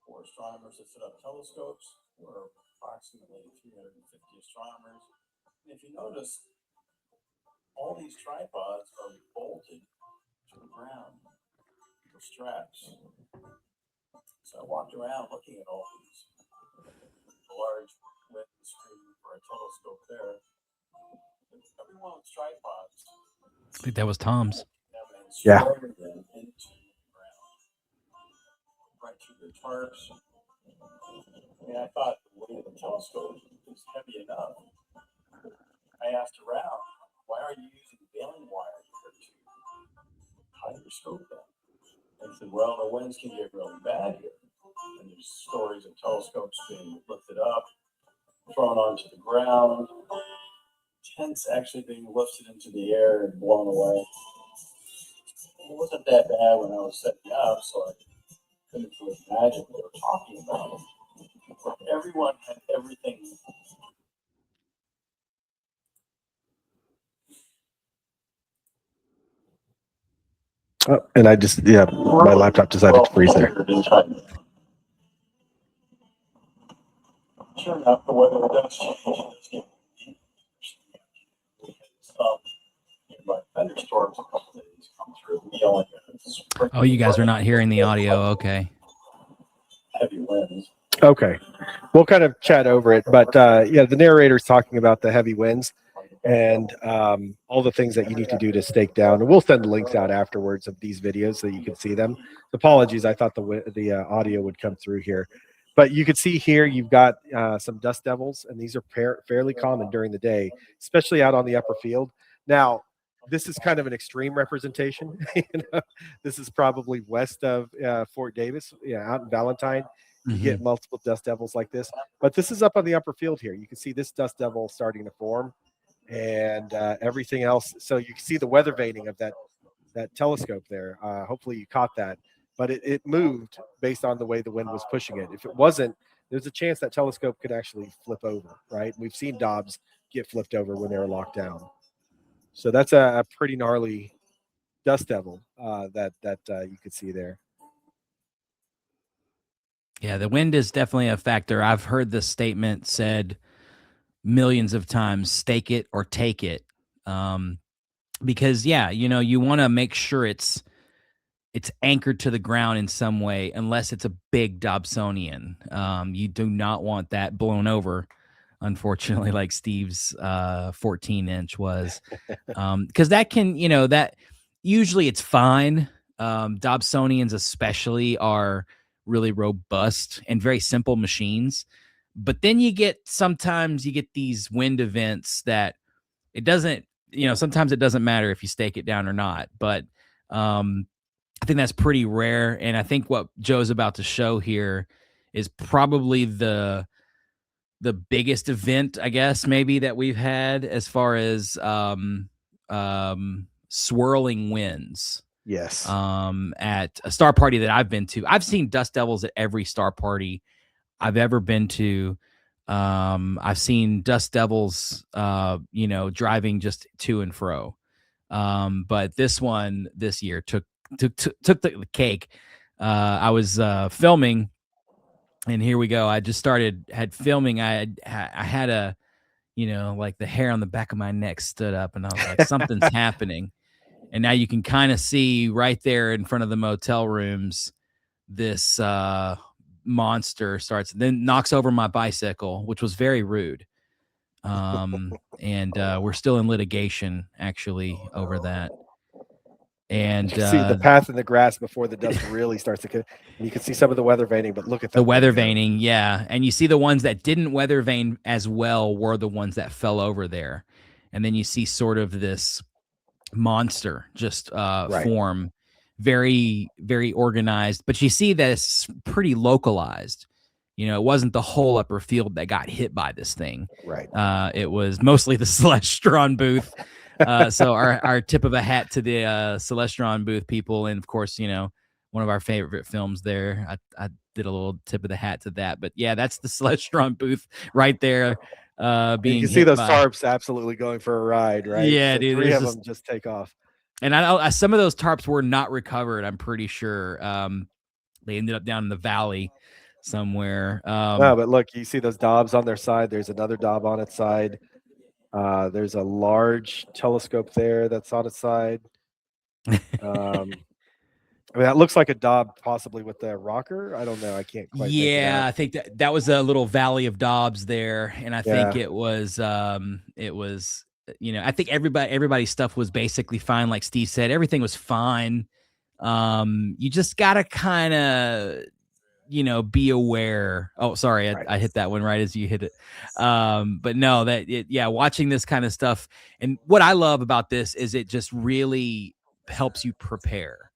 for astronomers that set up telescopes. There were approximately 350 astronomers. And if you notice, all these tripods are bolted to the ground with straps. So I walked around looking at all these, the large wind screen for a telescope there. Every one of the tripods,
I think that was Tom's.
Yeah.
them into the ground, right to the tarps. I thought the weight of the telescope is heavy enough. I asked around, why are you using baling wire here to tie your scope down? They said, well, the winds can get really bad here. And there's stories of telescopes being lifted up, thrown onto the ground, tents actually being lifted into the air and blown away. It wasn't that bad when I was setting up, so I couldn't really imagine what they were talking about. But everyone had everything.
Oh, and my laptop decided to freeze there.
Sure enough, the weather does change. thunderstorms a couple days come through. We only
Oh, you guys are not hearing the audio. Okay.
heavy winds.
Okay, we'll kind of chat over it, but yeah, the narrator's talking about the heavy winds and all the things that you need to do to stake down. And we'll send the links out afterwards of these videos so you can see them. Apologies, I thought the audio would come through here, but you can see here you've got some dust devils, and these are fairly common during the day, especially out on the upper field. Now, this is kind of an extreme representation. This is probably west of Fort Davis, out in Valentine. You get multiple dust devils like this, but this is up on the upper field here. You can see this dust devil starting to form, and everything else. So you can see the weather veining of that telescope there. Hopefully you caught that, but it moved based on the way the wind was pushing it. If it wasn't, there's a chance that telescope could actually flip over, right? We've seen Dobbs get flipped over when they were locked down. So that's a pretty gnarly dust devil that you could see there.
Yeah, the wind is definitely a factor. I've heard this statement said millions of times: stake it or take it. Because you want to make sure it's anchored to the ground in some way, unless it's a big Dobsonian. You do not want that blown over, unfortunately, like Steve's 14-inch was. Because that can, that usually it's fine. Dobsonians especially are really robust and very simple machines. But then sometimes you get these wind events that it doesn't, sometimes it doesn't matter if you stake it down or not. But I think that's pretty rare. And I think what Joe's about to show here is probably the biggest event, I guess, maybe that we've had as far as swirling winds.
Yes.
At a star party that I've been to. I've seen dust devils at every star party I've ever been to. I've seen dust devils, driving just to and fro. But this one this year took the cake. I was filming, and here we go. I just had filming. I had a, like the hair on the back of my neck stood up, and I was like, something's happening. And now you can kind of see right there in front of the motel rooms, this monster starts, then knocks over my bicycle, which was very rude. And we're still in litigation, actually, over that. And
you see the path in the grass before the dust really starts to and you can see some of the weather veining, but look at that.
The weather veining, yeah. And you see the ones that didn't weather vein as well were the ones that fell over there. And then you see sort of this monster just form, very, very organized. But you see that it's pretty localized. It wasn't the whole upper field that got hit by this thing.
Right.
It was mostly the Celestron booth. So our tip of a hat to the Celestron booth people. And of course, one of our favorite films there. I did a little tip of the hat to that. But yeah, that's the Celestron booth right there.
You can see those tarps absolutely going for a ride, right?
Yeah,
so
dude.
Three of them just take off.
And I some of those tarps were not recovered, I'm pretty sure. They ended up down in the valley somewhere.
No, but look, you see those Dobbs on their side. There's another Dobb on its side. There's a large telescope there that's on its side. I mean, that looks like a Dobb possibly with the rocker. I don't know. I can't quite.
Yeah, I think that was a little valley of Dobbs there, and I think it was. I think everybody's stuff was basically fine. Like Steve said, everything was fine. You just gotta kind of, be aware. Oh, sorry, I hit that one right as you hit it. But no, watching this kind of stuff, and what I love about this is it just really helps you prepare.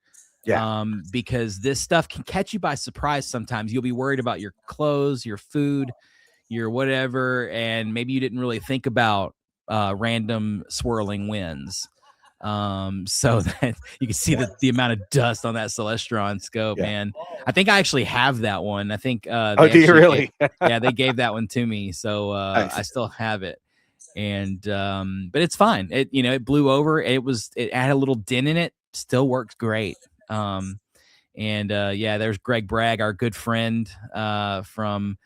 Yeah.
Because this stuff can catch you by surprise sometimes. You'll be worried about your clothes, your food, your whatever, and maybe you didn't really think about random swirling winds. So that you can see the amount of dust on that Celestron scope, man. I think I actually have that one. I think
do you really?
They gave that one to me, so nice. I still have it. And but it's fine. It blew over. It had a little dent in it. Still works great. There's Greg Bragg, our good friend from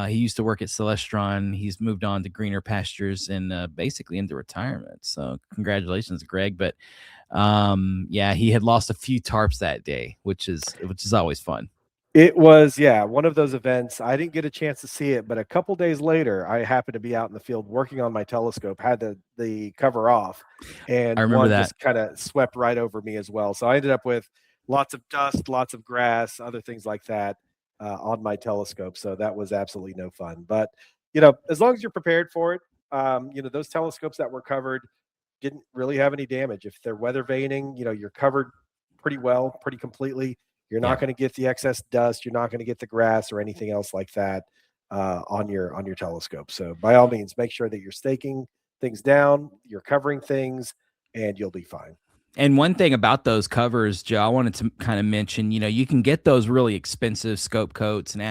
He used to work at Celestron. He's moved on to greener pastures and basically into retirement. So congratulations, Greg. But yeah, he had lost a few tarps that day, which is always fun.
It was, yeah, one of those events. I didn't get a chance to see it, but a couple days later, I happened to be out in the field working on my telescope, had the cover off, and
I remember
one
that.
just kind of swept right over me as well. So I ended up with lots of dust, lots of grass, other things like that on my telescope. So that was absolutely no fun. But as long as you're prepared for it, those telescopes that were covered didn't really have any damage. If they're weather vaning, you're covered pretty well, pretty completely. You're not going to get the excess dust. You're not going to get the grass or anything else like that on your telescope. So by all means, make sure that you're staking things down, you're covering things, and you'll be fine.
And one thing about those covers, Joe, I wanted to kind of mention, you can get those really expensive scope coats and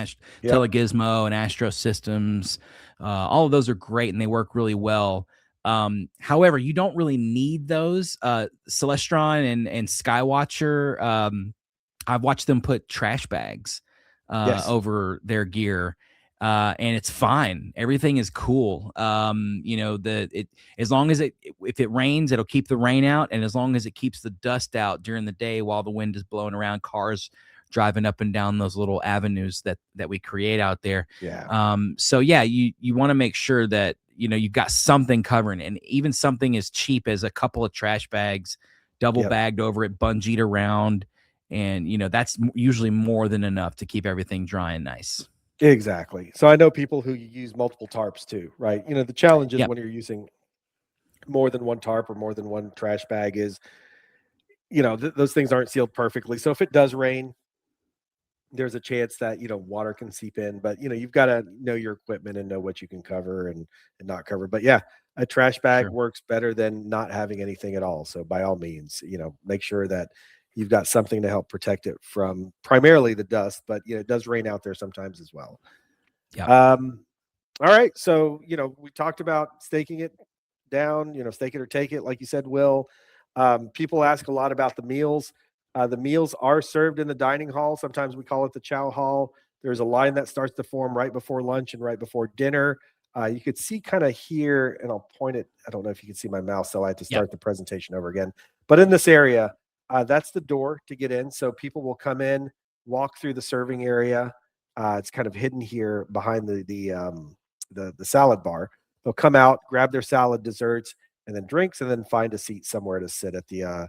Telegizmo and Astro Systems. All of those are great and they work really well. However, you don't really need those. Celestron and Skywatcher, I've watched them put trash bags over their gear. And it's fine. Everything is cool. As long as if it rains, it'll keep the rain out. And as long as it keeps the dust out during the day while the wind is blowing around cars driving up and down those little avenues that we create out there.
Yeah.
So yeah, you want to make sure that, you've got something covering, and even something as cheap as a couple of trash bags, double bagged over it, bungeed around. And, that's usually more than enough to keep everything dry and nice.
Exactly. So I know people who use multiple tarps too, right? The challenge is when you're using more than one tarp or more than one trash bag is, those things aren't sealed perfectly. So if it does rain, there's a chance that, water can seep in, but you've got to know your equipment and know what you can cover and not cover. But yeah, a trash bag works better than not having anything at all. So by all means, make sure that you've got something to help protect it from primarily the dust, but it does rain out there sometimes as well.
Yeah.
All right. So, we talked about staking it down, stake it or take it, like you said, Will. People ask a lot about the meals. The meals are served in the dining hall. Sometimes we call it the chow hall. There's a line that starts to form right before lunch and right before dinner. You could see kind of here, and I'll point it. I don't know if you can see my mouse, so I had to start the presentation over again. But in this area, that's the door to get in. So people will come in, walk through the serving area. It's kind of hidden here behind the salad bar. They'll come out, grab their salad, desserts, and then drinks, and then find a seat somewhere to sit at the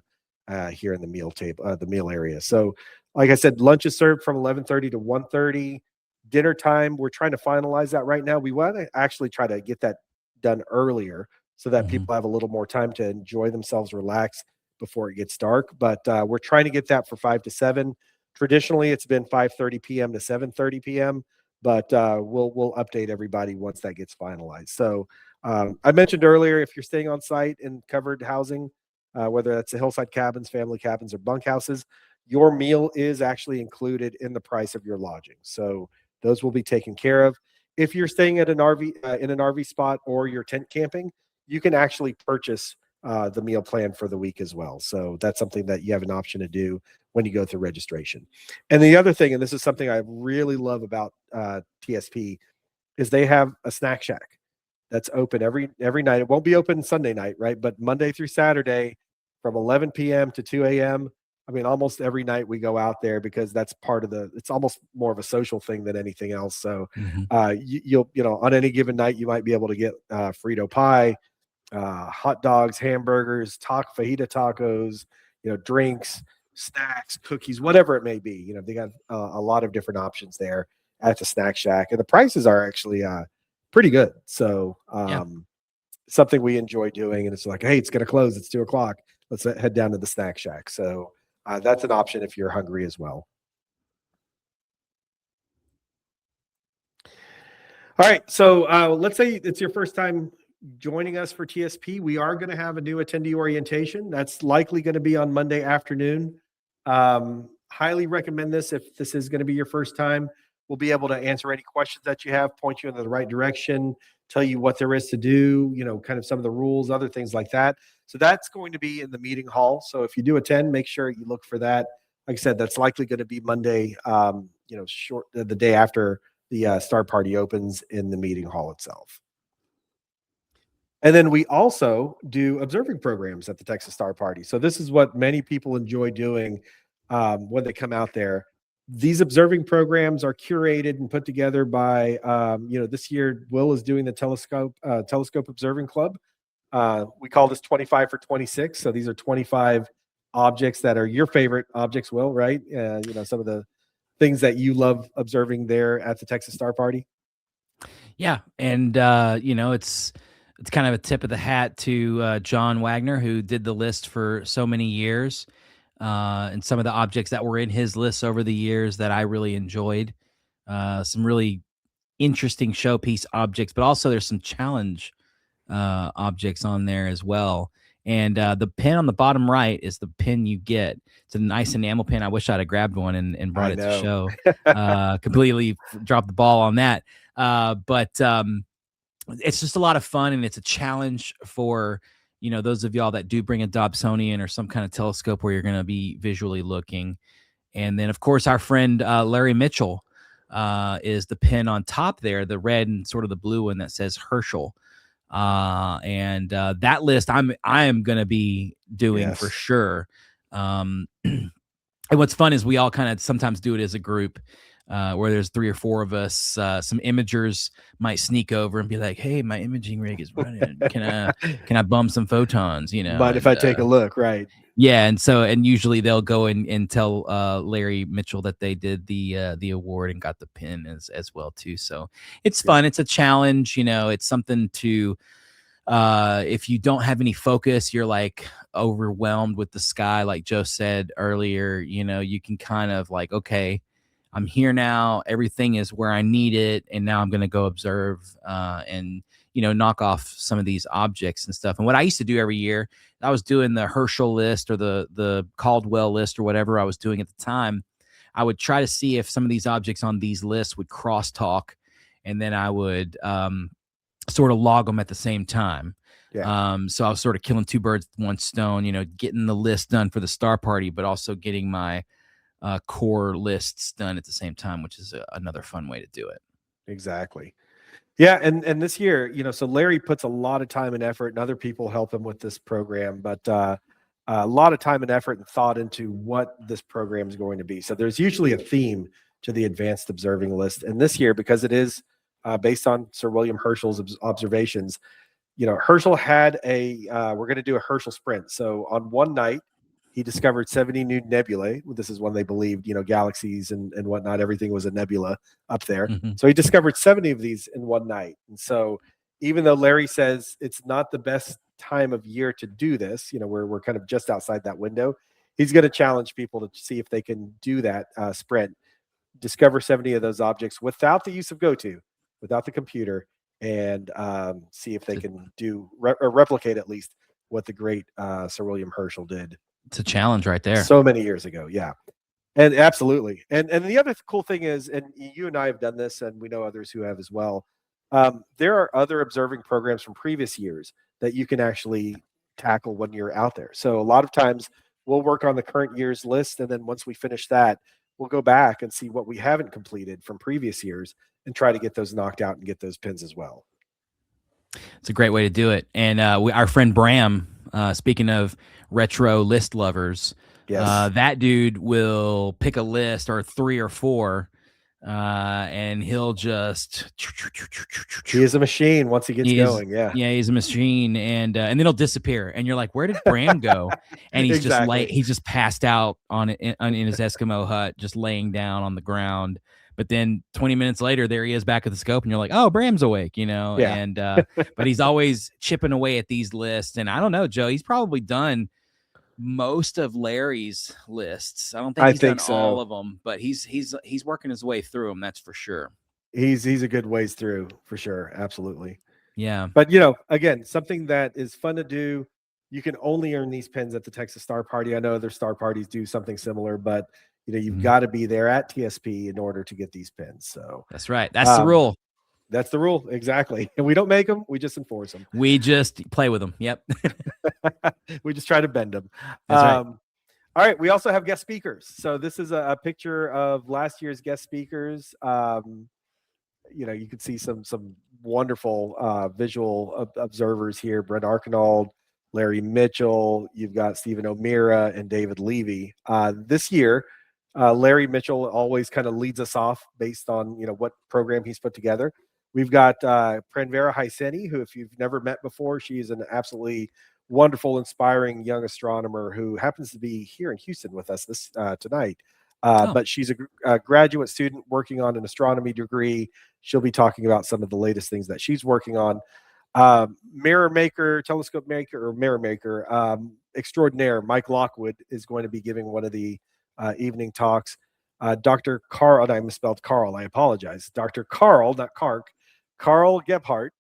here in the meal table, the meal area. So, like I said, lunch is served from 11:30 to 1:30. Dinner time, we're trying to finalize that right now. We want to actually try to get that done earlier so that people have a little more time to enjoy themselves, relax before it gets dark. But we're trying to get that for 5 to 7. Traditionally, it's been 5:30 p.m. to 7:30 p.m. But we'll update everybody once that gets finalized. So I mentioned earlier, if you're staying on site in covered housing, whether that's the hillside cabins, family cabins, or bunkhouses, your meal is actually included in the price of your lodging. So those will be taken care of. If you're staying at an RV in an RV spot or you're tent camping, you can actually purchase the meal plan for the week as well. So that's something that you have an option to do when you go through registration. And the other thing, and this is something I really love about TSP, is they have a snack shack that's open every night. It won't be open Sunday night, right? But Monday through Saturday from 11 p.m. to 2 a.m. I mean, almost every night we go out there because that's part of it's almost more of a social thing than anything else. So you'll, on any given night, you might be able to get Frito pie, hot dogs, hamburgers, fajita tacos, drinks, snacks, cookies, whatever it may be. They got a lot of different options there at the snack shack, and the prices are actually pretty good. So something we enjoy doing, and it's like, hey, it's going to close. It's 2:00. Let's head down to the snack shack. So that's an option if you're hungry as well. All right. So let's say it's your first time joining us for TSP. We are going to have a new attendee orientation. That's likely going to be on Monday afternoon. Highly recommend this if this is going to be your first time. We'll be able to answer any questions that you have, point you in the right direction, tell you what there is to do, kind of some of the rules, other things like that. So that's going to be in the meeting hall. So if you do attend, make sure you look for that. Like I said, that's likely going to be Monday, the day after the Star Party opens in the meeting hall itself. And then we also do observing programs at the Texas Star Party. So this is what many people enjoy doing when they come out there. These observing programs are curated and put together by, this year Will is doing the telescope observing club. We call this 25 for 26. So these are 25 objects that are your favorite objects, Will, right? Some of the things that you love observing there at the Texas Star Party.
Yeah, and it's kind of a tip of the hat to John Wagner, who did the list for so many years, and some of the objects that were in his lists over the years that I really enjoyed. Some really interesting showpiece objects, but also there's some challenge objects on there as well. And the pin on the bottom right is the pin you get. It's a nice enamel pin. I wish I'd have grabbed one and brought it to show. Completely dropped the ball on that. But it's just a lot of fun, and it's a challenge for those of y'all that do bring a Dobsonian or some kind of telescope where you're going to be visually looking. And then, of course, our friend Larry Mitchell is the pin on top there, the red and sort of the blue one that says Herschel. And that list I am going to be doing for sure. And what's fun is we all kind of sometimes do it as a group. Where there's 3 or 4 of us, some imagers might sneak over and be like, "Hey, my imaging rig is running. Can I bum some photons?
But if I take a look, right?
Yeah, and usually they'll go and tell Larry Mitchell that they did the award and got the pin as well too. So it's fun. It's a challenge. It's something to. If you don't have any focus, you're like overwhelmed with the sky, like Joe said earlier. You can kind of like, okay, I'm here now. Everything is where I need it. And now I'm going to go observe and, knock off some of these objects and stuff. And what I used to do every year, I was doing the Herschel list or the Caldwell list or whatever I was doing at the time. I would try to see if some of these objects on these lists would crosstalk. And then I would sort of log them at the same time. Yeah. So I was sort of killing 2 birds with 1 stone, getting the list done for the Star Party, but also getting my core lists done at the same time, which is another fun way to do it.
Exactly. Yeah. And this year, so Larry puts a lot of time and effort, and other people help him with this program, but a lot of time and effort and thought into what this program is going to be. So there's usually a theme to the advanced observing list. And this year, because it is based on Sir William Herschel's observations, Herschel had we're going to do a Herschel sprint. So on one night, he discovered 70 new nebulae. This is when they believed, galaxies and whatnot, everything was a nebula up there. Mm-hmm. So he discovered 70 of these in one night. And so even though Larry says it's not the best time of year to do this, we're kind of just outside that window, he's going to challenge people to see if they can do that sprint, discover 70 of those objects without the use of GoTo, without the computer, and see if they can do or replicate at least what the great Sir William Herschel did.
It's a challenge right there.
So many years ago. Yeah. And absolutely. And the other cool thing is, and you and I have done this, and we know others who have as well. There are other observing programs from previous years that you can actually tackle when you're out there. So a lot of times we'll work on the current year's list. And then once we finish that, we'll go back and see what we haven't completed from previous years and try to get those knocked out and get those pins as well.
It's a great way to do it. And our friend Bram, speaking of retro list lovers, that dude will pick a list or 3 or 4, and he'll just.
He is a machine once he gets going. Yeah,
he's a machine, and then he'll disappear, and you're like, "Where did Bram go?" And he's he's just passed out in his Eskimo hut, just laying down on the ground. But then 20 minutes later, there he is back at the scope, and you're like, "Oh, Bram's awake," Yeah. And but he's always chipping away at these lists, and I don't know, Joe. He's probably done most of Larry's lists. I don't think he's done all of them, but he's working his way through them. That's for sure.
He's a good ways through for sure. Absolutely.
Yeah.
But again, something that is fun to do. You can only earn these pins at the Texas Star Party. I know other Star Parties do something similar, but you've got to be there at TSP in order to get these pins. So
that's right. That's the rule.
That's the rule. Exactly. And we don't make them. We just enforce them.
We just play with them. Yep.
We just try to bend them.
That's right.
All right. We also have guest speakers. So this is a picture of last year's guest speakers. you can see some wonderful visual observers here. Brent Archinold, Larry Mitchell. You've got Stephen O'Meara and David Levy. This year, Larry Mitchell always kind of leads us off based on what program he's put together. We've got Pranvera Haiseni, who, if you've never met before, she is an absolutely wonderful, inspiring young astronomer who happens to be here in Houston with us this tonight. But she's a graduate student working on an astronomy degree. She'll be talking about some of the latest things that she's working on. Mirror maker, telescope maker, or mirror maker extraordinaire, Mike Lockwood, is going to be giving one of the evening talks. Dr. Carl, and I misspelled Carl, I apologize. Dr. Carl, not Kark, Carl Gebhardt,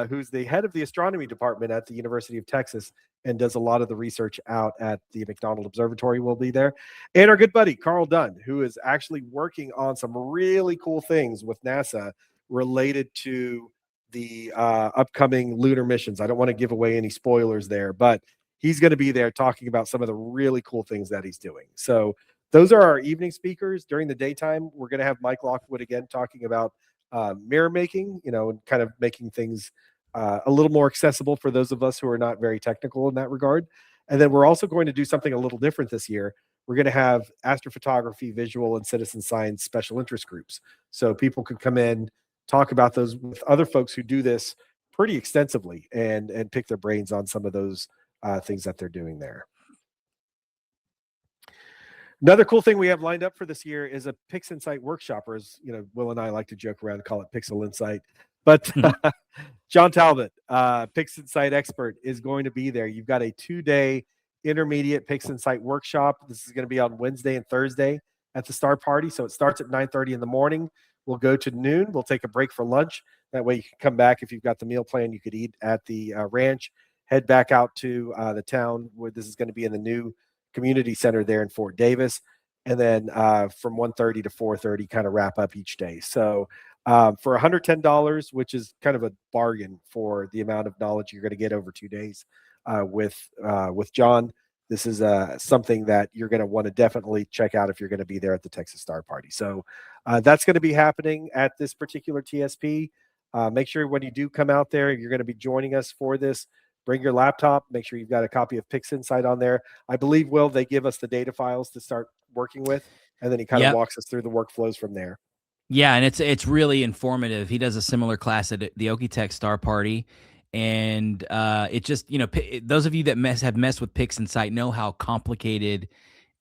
who's the head of the astronomy department at the University of Texas and does a lot of the research out at the McDonald Observatory, will be there. And our good buddy, Carl Dunn, who is actually working on some really cool things with NASA related to the upcoming lunar missions. I don't want to give away any spoilers there, but he's going to be there talking about some of the really cool things that he's doing. So those are our evening speakers. During the daytime, we're going to have Mike Lockwood again talking about mirror making, and kind of making things a little more accessible for those of us who are not very technical in that regard. And then we're also going to do something a little different this year. We're going to have astrophotography, visual, and citizen science special interest groups. So people could come in, talk about those with other folks who do this pretty extensively, and pick their brains on some of those things that they're doing there. Another cool thing we have lined up for this year is a Pix Insight workshop, or as Will and I like to joke around and call it Pixel Insight. But John Talbot, Pix Insight expert, is going to be there. You've got a 2-day intermediate Pix Insight workshop. This is going to be on Wednesday and Thursday at the Star Party. So it starts at 9:30 in the morning. We'll go to noon. We'll take a break for lunch. That way you can come back. If you've got the meal plan, you could eat at the ranch, head back out to the town where this is going to be in the new community center there in Fort Davis. And then from 1:30 to 4:30, kind of wrap up each day. So for $110, which is kind of a bargain for the amount of knowledge you're going to get over 2 days with John, this is something that you're going to want to definitely check out if you're going to be there at the Texas Star Party. So that's going to be happening at this particular TSP. Make sure when you do come out there, you're going to be joining us for this. Bring your laptop. Make sure you've got a copy of Pix Insight on there. I believe, Will, they give us the data files to start working with, and then he kind of walks us through the workflows from there.
Yeah, and it's really informative. He does a similar class at the Okie-Tex Star Party, and it just those of you that have messed with Pix Insight know how complicated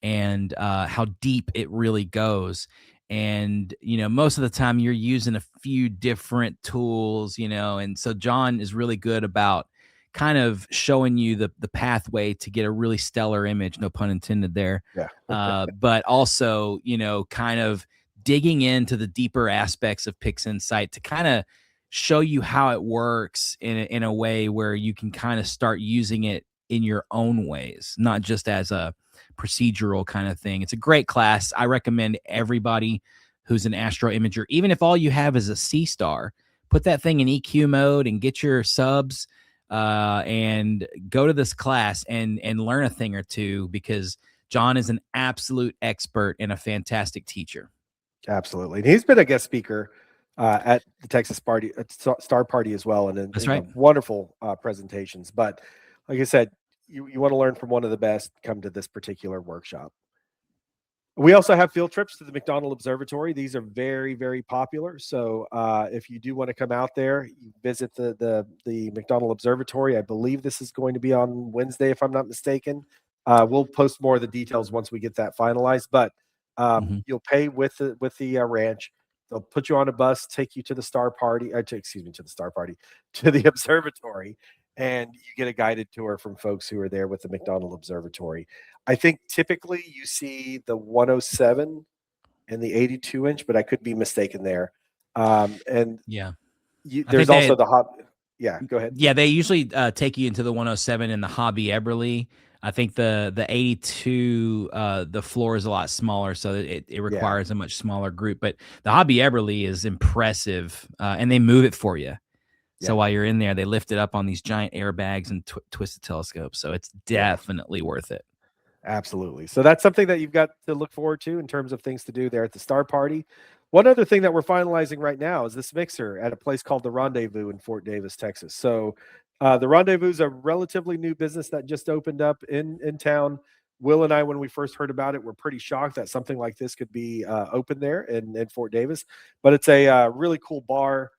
and how deep it really goes. And most of the time you're using a few different tools, and so John is really good about kind of showing you the pathway to get a really stellar image, no pun intended there.
Yeah.
But also, kind of digging into the deeper aspects of Pix Insight to kind of show you how it works in a way where you can kind of start using it in your own ways, not just as a procedural kind of thing. It's a great class. I recommend everybody who's an astro imager, even if all you have is a C-Star, put that thing in EQ mode and get your subs and go to this class and learn a thing or two, because John is an absolute expert and a fantastic teacher.
Absolutely. And he's been a guest speaker at the Texas Party, Star Party as well. And
That's right.
Wonderful presentations. But like I said, you want to learn from one of the best, come to this particular workshop. We also have field trips to the McDonald Observatory. These are very, very popular. So if you do want to come out there, you visit the McDonald Observatory. I believe this is going to be on Wednesday, if I'm not mistaken. We'll post more of the details once we get that finalized. But you'll pay with the ranch. They'll put you on a bus, take you to the Star Party, to the observatory, and you get a guided tour from folks who are there with the McDonald Observatory. I think typically you see the 107 and the 82-inch, but I could be mistaken there. And
yeah,
there's also the hobby. Yeah, go ahead.
Yeah, they usually take you into the 107 and the Hobby Eberly. I think the 82, the floor is a lot smaller, so it requires a much smaller group. But the Hobby Eberly is impressive, and they move it for you. So while you're in there, they lift it up on these giant airbags and twisted telescopes. So it's definitely worth it.
Absolutely. So that's something that you've got to look forward to in terms of things to do there at the Star Party. One other thing that we're finalizing right now is this mixer at a place called the Rendezvous in Fort Davis, Texas. So, the Rendezvous is a relatively new business that just opened up in town. Will and I, when we first heard about it, were pretty shocked that something like this could be open there in Fort Davis. But it's a really cool bar.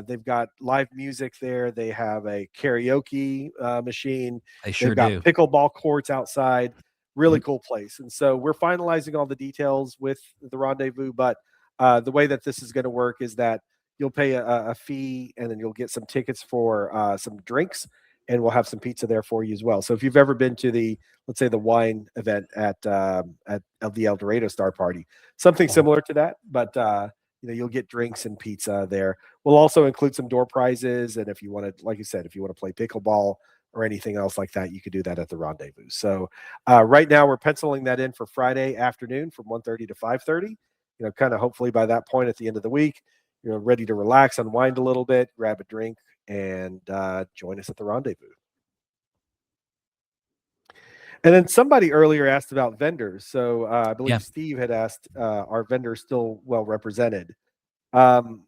They've got live music there. They have a karaoke machine.
They
They've
sure
got
do.
pickleball courts outside. Really
Yep.
cool place. And so we're finalizing all the details with the Rendezvous, but the way that this is going to work is that you'll pay a fee and then you'll get some tickets for some drinks, and we'll have some pizza there for you as well. So if you've ever been to the, let's say, the wine event at the El Dorado Star Party, something similar to that, but you'll get drinks and pizza there. We'll also include some door prizes, and if you want to, like you said, if you want to play pickleball or anything else like that, you could do that at the Rendezvous. So right now we're penciling that in for Friday afternoon from 1:30 to 5:30. Kind of hopefully by that point at the end of the week, you're ready to relax, unwind a little bit, grab a drink, and join us at the Rendezvous. And then somebody earlier asked about vendors. So I believe
Yeah.
Steve had asked, are vendors still well represented? Um,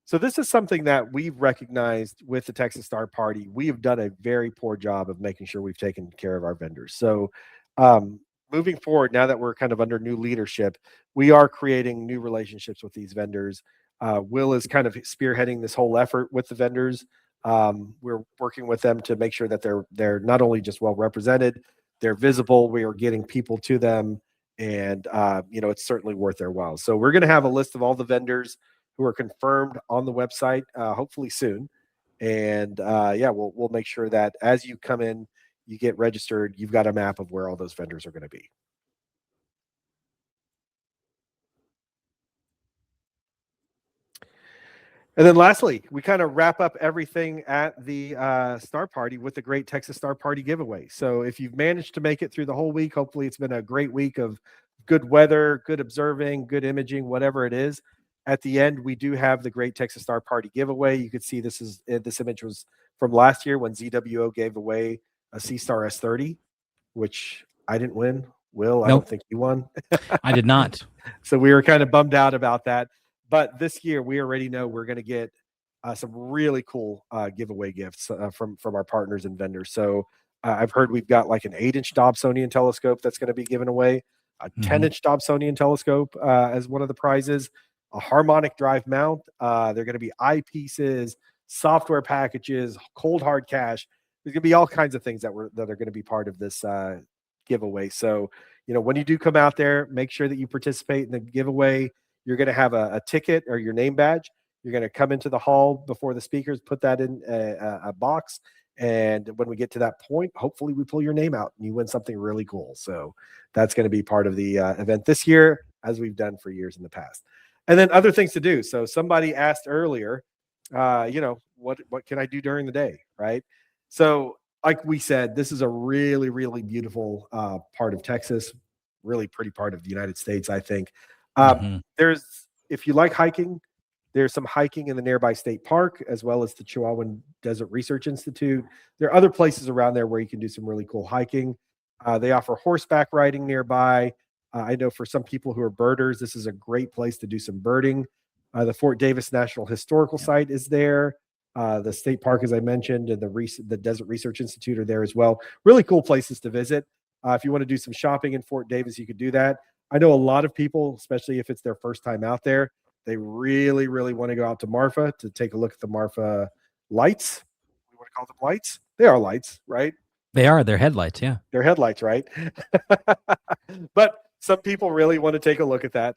so this is something that we've recognized with the Texas Star Party. We have done a very poor job of making sure we've taken care of our vendors. So um, moving forward, now that we're kind of under new leadership, we are creating new relationships with these vendors. Will is kind of spearheading this whole effort with the vendors. We're working with them to make sure that they're not only just well represented, they're visible. We are getting people to them, and it's certainly worth their while. So we're going to have a list of all the vendors who are confirmed on the website, hopefully soon. And we'll make sure that as you come in, you get registered, you've got a map of where all those vendors are going to be. And then lastly, we kind of wrap up everything at the Star Party with the Great Texas Star Party giveaway. So if you've managed to make it through the whole week, hopefully it's been a great week of good weather, good observing, good imaging, whatever it is. At the end, we do have the Great Texas Star Party giveaway. You could see this image was from last year when ZWO gave away a C-Star S30, which I didn't win. Will, I
Nope.
don't think you won.
I did not.
So we were kind of bummed out about that. But this year, we already know we're going to get some really cool giveaway gifts from our partners and vendors. So I've heard we've got like an 8-inch Dobsonian telescope that's going to be given away, a 10-inch Dobsonian telescope as one of the prizes, a harmonic drive mount. They're going to be eyepieces, software packages, cold hard cash. There's going to be all kinds of things that are going to be part of this giveaway. So when you do come out there, make sure that you participate in the giveaway. You're going to have a ticket or your name badge. You're going to come into the hall before the speakers, put that in a box. And when we get to that point, hopefully we pull your name out and you win something really cool. So that's going to be part of the event this year, as we've done for years in the past. And then other things to do. So somebody asked earlier, what can I do during the day, right? So like we said, this is a really, really beautiful part of Texas, really pretty part of the United States, I think. If you like hiking, there's some hiking in the nearby state park, as well as the Chihuahuan Desert Research Institute. There are other places around there where you can do some really cool hiking. They offer horseback riding nearby. I know for some people who are birders, this is a great place to do some birding. The Fort Davis National Historical Site is there. The state park, as I mentioned, and the Desert Research Institute are there as well. Really cool places to visit. If you want to do some shopping in Fort Davis, you could do that. I know a lot of people, especially if it's their first time out there, they really, really want to go out to Marfa to take a look at the Marfa lights. We want to call them lights. They are lights, right?
They are. They're headlights. Yeah.
They're headlights, right? But some people really want to take a look at that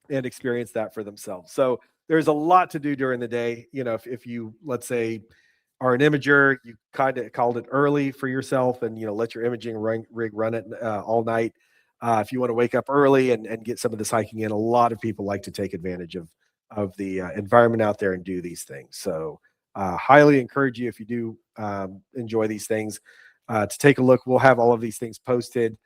and experience that for themselves. So there's a lot to do during the day. If you, let's say, are an imager, you kind of called it early for yourself and, let your imaging rig run it all night. If you want to wake up early and get some of this hiking in, a lot of people like to take advantage of the environment out there and do these things. So highly encourage you, if you do enjoy these things, to take a look. We'll have all of these things posted.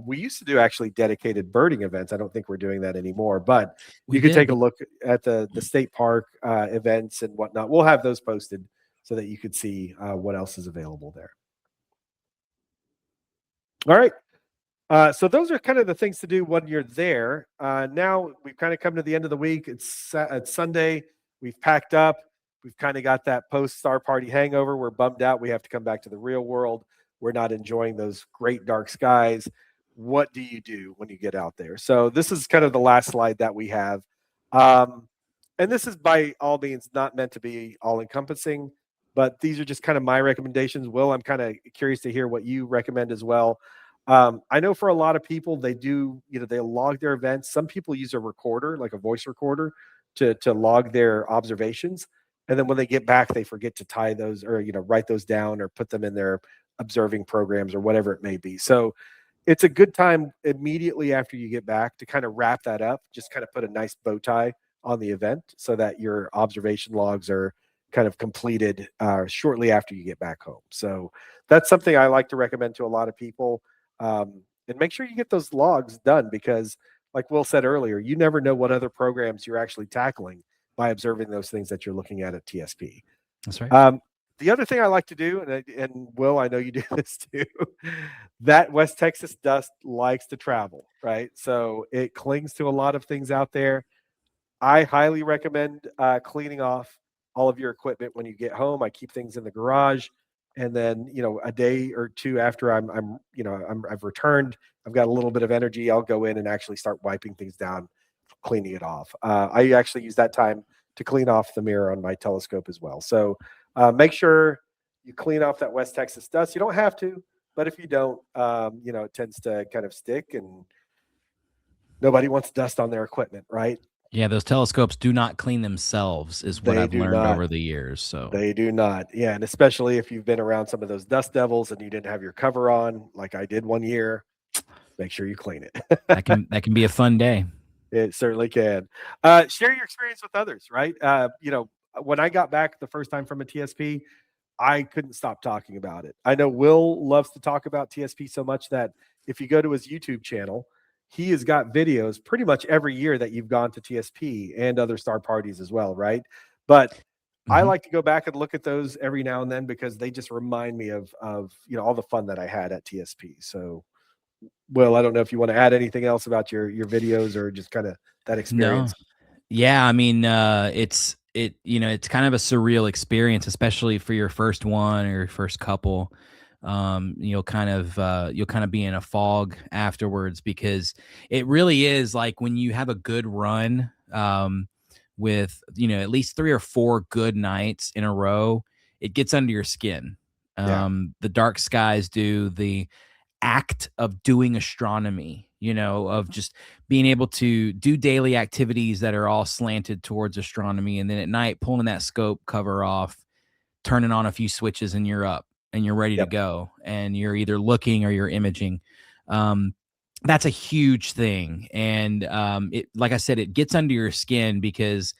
We used to do actually dedicated birding events. I don't think we're doing that anymore, but you could take a look at the state park events and whatnot. We'll have those posted so that you could see what else is available there. All right. So those are kind of the things to do when you're there. Now we've kind of come to the end of the week. It's Sunday. We've packed up. We've kind of got that post Star Party hangover. We're bummed out. We have to come back to the real world. We're not enjoying those great dark skies. What do you do when you get out there? So this is kind of the last slide that we have. And this is by all means not meant to be all encompassing, but these are just kind of my recommendations. Will, I'm kind of curious to hear what you recommend as well. I know for a lot of people, they do, they log their events. Some people use a recorder, like a voice recorder, to log their observations. And then when they get back, they forget to tie those or, write those down or put them in their observing programs or whatever it may be. So it's a good time immediately after you get back to kind of wrap that up, just kind of put a nice bow tie on the event so that your observation logs are kind of completed shortly after you get back home. So that's something I like to recommend to a lot of people. And make sure you get those logs done because, like Will said earlier, you never know what other programs you're actually tackling by observing those things that you're looking at TSP.
That's right.
The other thing I like to do, and Will, I know you do this too, that West Texas dust likes to travel, right? So it clings to a lot of things out there. I highly recommend cleaning off all of your equipment when you get home. I keep things in the garage, and then a day or two after I've returned, I've got a little bit of energy. I'll go in and actually start wiping things down, cleaning it off. I actually use that time to clean off the mirror on my telescope as well. So make sure you clean off that West Texas dust. You don't have to, but if you don't, it tends to kind of stick, and nobody wants dust on their equipment, right?
Yeah, those telescopes do not clean themselves, is what
They
I've
do
learned
not.
over the years. So
They do not. Yeah, and especially if you've been around some of those dust devils and you didn't have your cover on, like I did one year, make sure you clean it.
that can be a fun day.
It certainly can. Share your experience with others, right? When I got back the first time from a TSP, I couldn't stop talking about it. I know Will loves to talk about TSP so much that if you go to his YouTube channel, he has got videos pretty much every year that you've gone to TSP and other star parties as well, right? But I like to go back and look at those every now and then because they just remind me of all the fun that I had at TSP. So, Will, I don't know if you want to add anything else about your videos or just kind of that experience.
No. Yeah, I mean, it's kind of a surreal experience, especially for your first one or your first couple. You'll kind of be in a fog afterwards because it really is like when you have a good run, with at least 3 or 4 good nights in a row, it gets under your skin.
Yeah.
The dark skies do, the act of doing astronomy, of just being able to do daily activities that are all slanted towards astronomy. And then at night, pulling that scope cover off, turning on a few switches, and you're up and you're ready to
Yep.
go. And you're either looking or you're imaging. That's a huge thing. And it, like I said, it gets under your skin because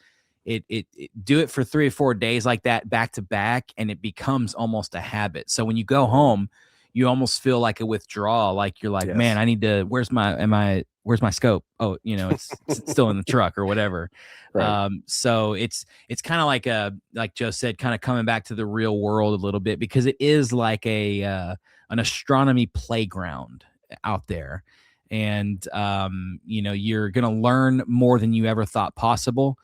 it do it for 3 or 4 days like that back to back, and it becomes almost a habit. So when you go home, you almost feel like a withdrawal. Like you're like, man,
Yes.
I need to. Where's my scope? Oh, it's still in the truck or whatever.
Right.
So it's kind of like Joe said, kind of coming back to the real world a little bit because it is like an astronomy playground out there. And you're gonna learn more than you ever thought possible.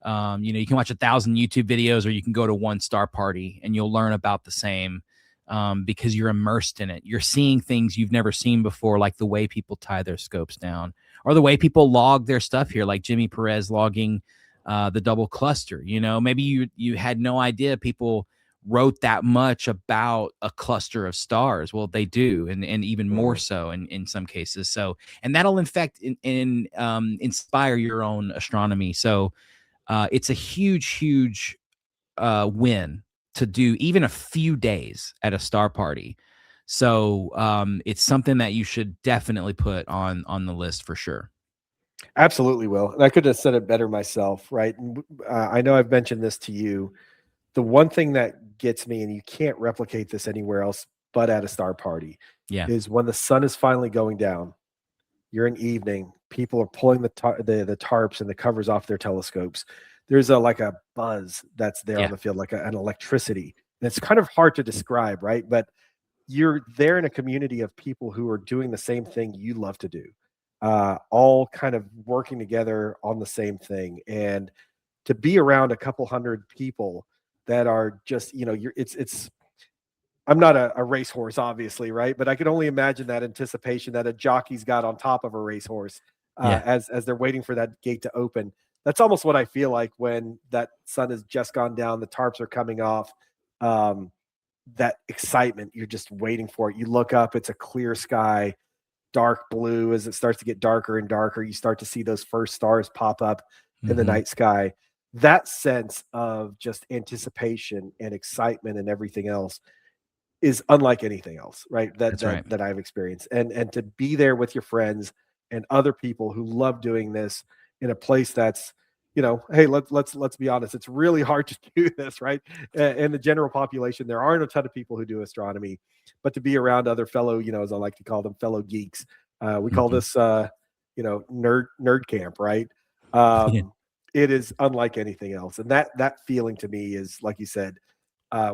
You can watch 1,000 YouTube videos or you can go to one star party and you'll learn about the same, because you're immersed in it. You're seeing things you've never seen before, like the way people tie their scopes down or the way people log their stuff here, like Jimmy Perez logging the double cluster. Maybe you had no idea people wrote that much about a cluster of stars. Well, they do, and even more so in some cases. So, and that'll inspire your own astronomy. So it's a huge win to do even a few days at a star party. So it's something that you should definitely put on the list for sure.
Absolutely, Will. And I could have said it better myself, right? And, I know I've mentioned this to you. The one thing that gets me, and you can't replicate this anywhere else but at a star party,
Yeah.
is when the sun is finally going down. You're in evening. People are pulling the tarps and the covers off their telescopes. There's like a buzz that's there
Yeah.
on the field, like an electricity. And it's kind of hard to describe, right? But you're there in a community of people who are doing the same thing you love to do, all kind of working together on the same thing. And to be around a couple hundred people that are just, it's I'm not a racehorse, obviously, right? But I can only imagine that anticipation that a jockey's got on top of a racehorse,
Yeah.
as they're waiting for that gate to open. That's almost what I feel like when that sun has just gone down, the tarps are coming off. Um, that excitement, you're just waiting for it. You look up, it's a clear sky, dark blue. As it starts to get darker and darker, you start to see those first stars pop up in the
Mhm.
night sky. That sense of just anticipation and excitement and everything else is unlike anything else, right? That
That's
that
right.
that I've experienced. And to be there with your friends and other people who love doing this in a place that's, hey, let's be honest, it's really hard to do this, right? In the general population, there aren't a ton of people who do astronomy, but to be around other fellow, as I like to call them, fellow geeks. We call
Mhm.
this nerd camp, right?
Yeah.
It is unlike anything else. And that feeling to me is, like you said,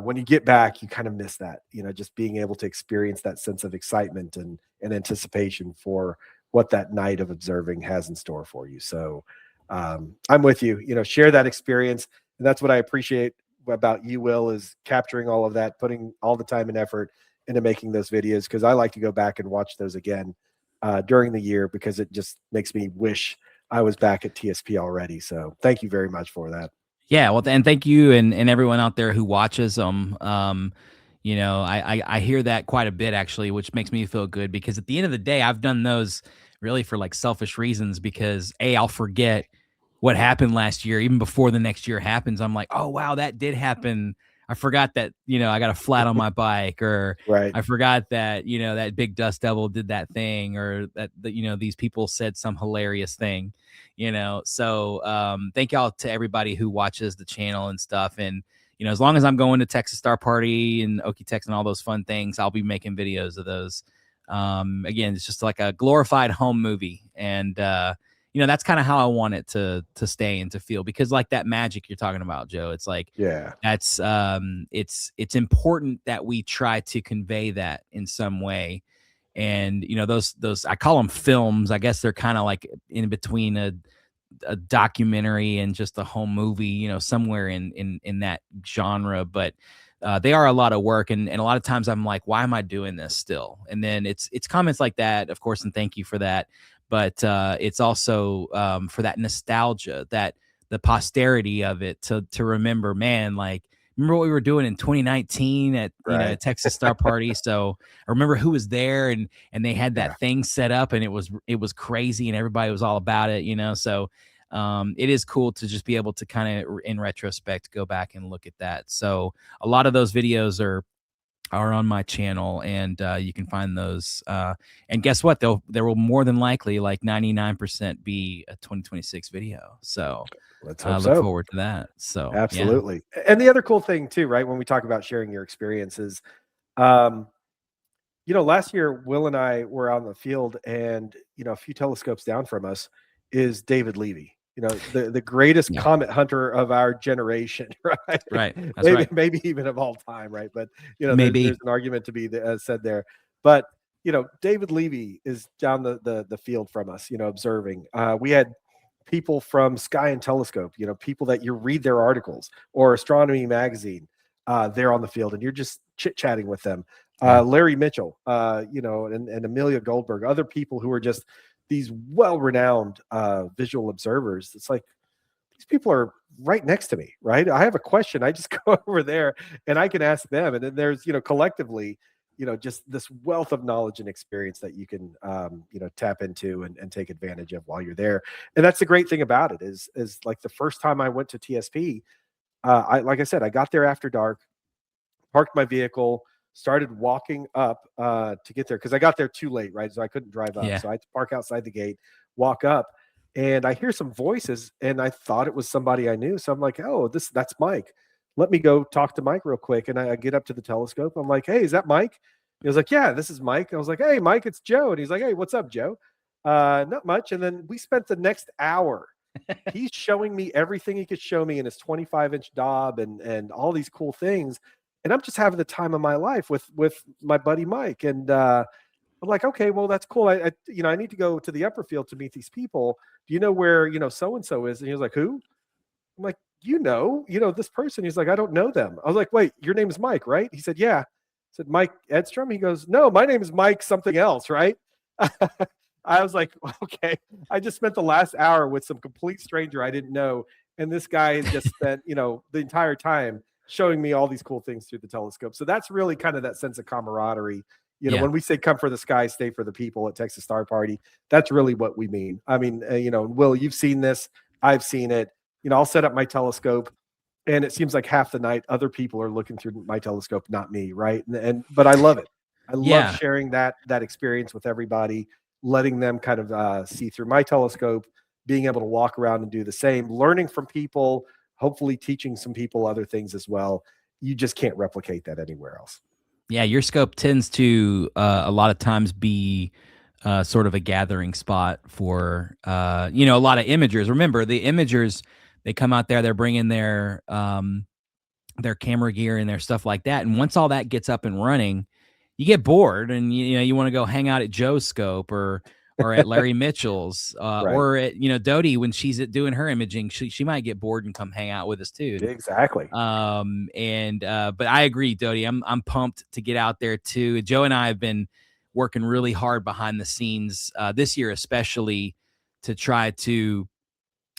when you get back, you kind of miss that, just being able to experience that sense of excitement and anticipation for what that night of observing has in store for you. So I'm with you, share that experience. And that's what I appreciate about you, Will, is capturing all of that, putting all the time and effort into making those videos. Cause I like to go back and watch those again during the year, because it just makes me wish I was back at TSP already. So thank you very much for that.
Yeah, well, and thank you and everyone out there who watches them. I hear that quite a bit actually, which makes me feel good because at the end of the day, I've done those really for like selfish reasons because I'll forget what happened last year even before the next year happens. I'm like, oh wow, that did happen. I forgot that I got a flat on my bike, or
Right.
I forgot that that big dust devil did that thing, or that these people said some hilarious thing. So thank y'all to everybody who watches the channel and stuff. And as long as I'm going to Texas Star Party and Okie-Tex and all those fun things, I'll be making videos of those. Again, it's just like a glorified home movie, and that's kind of how I want it to stay and to feel, because like that magic you're talking about, Joe, it's like
Yeah.
that's it's important that we try to convey that in some way. And those I call them films. I guess they're kind of like in between a documentary and just a home movie, somewhere in that genre. But they are a lot of work, and a lot of times I'm like, why am I doing this still? And then it's comments like that, of course, and thank you for that. But it's also for that nostalgia, that the posterity of it, to remember, man, like remember what we were doing in 2019 at
Right.
Texas Star Party. So I remember who was there, and they had
Yeah.
that thing set up, and it was crazy, and everybody was all about it. So it is cool to just be able to kind of in retrospect go back and look at that. So a lot of those videos are on my channel, and you can find those. And guess what? There will more than likely, like 99%, be a 2026 video. So
Let's
I
hope
look
so.
forward to that. So yeah.
Absolutely. And the other cool thing too, right, when we talk about sharing your experiences, um, last year Will and I were out in the field, and a few telescopes down from us is David Levy. The greatest
Yeah.
comet hunter of our generation, right?
Right. That's
maybe
right.
maybe even of all time, right? But there's
Maybe.
an argument to be said there. But David Levy is down the field from us, observing. We had people from Sky and Telescope, people that you read their articles, or Astronomy Magazine, they're on the field, and you're just chit chatting with them.
Yeah.
Larry Mitchell, and Amelia Goldberg, other people who are just these well-renowned visual observers. It's like these people are right next to me, right? I have a question, I just go over there and I can ask them, and then there's collectively, just this wealth of knowledge and experience that you can tap into and take advantage of while you're there. And that's the great thing about it is like the first time I went to TSP, like I said, I got there after dark, parked my vehicle, started walking up to get there, because I got there too late, right? So I couldn't drive up.
Yeah.
So I had to park outside the gate, walk up, and I hear some voices, and I thought it was somebody I knew. So I'm like, oh, that's Mike. Let me go talk to Mike real quick. And I get up to the telescope. I'm like, hey, is that Mike? He was like, yeah, this is Mike. I was like, hey, Mike, it's Joe. And he's like, hey, what's up, Joe? Not much. And then we spent the next hour. He's showing me everything he could show me in his 25-inch Dob and all these cool things. and I'm just having the time of my life with my buddy Mike. And I'm like, okay, well, that's cool. I need to go to the upper field to meet these people. Do you know where, so and so is? And he was like, who? I'm like, this person. He's like, I don't know them. I was like, wait, your name is Mike, right? He said, yeah. I said, Mike Edstrom. He goes, no, my name is Mike something else, right? I was like, okay. I just spent the last hour with some complete stranger I didn't know, and this guy has just spent, the entire time showing me all these cool things through the telescope. So that's really kind of that sense of camaraderie. When we say come for the sky, stay for the people at Texas Star Party, that's really what we mean. I mean, Will, you've seen this. I've seen it. I'll set up my telescope, and it seems like half the night other people are looking through my telescope, not me, right? But I love it. I love sharing that experience with everybody, letting them kind of see through my telescope, being able to walk around and do the same, learning from people, hopefully teaching some people other things as well. You just can't replicate that anywhere else.
Yeah, your scope tends to a lot of times be sort of a gathering spot for a lot of imagers. Remember, the imagers, they come out there, they're bringing their camera gear and their stuff like that, and once all that gets up and running, you get bored, and you want to go hang out at Joe's scope or at Larry Mitchell's
Right.
or at Dodie when she's doing her imaging. She might get bored and come hang out with us too.
Exactly.
But I agree, Dodie. I'm pumped to get out there too. Joe and I have been working really hard behind the scenes this year, especially to try to.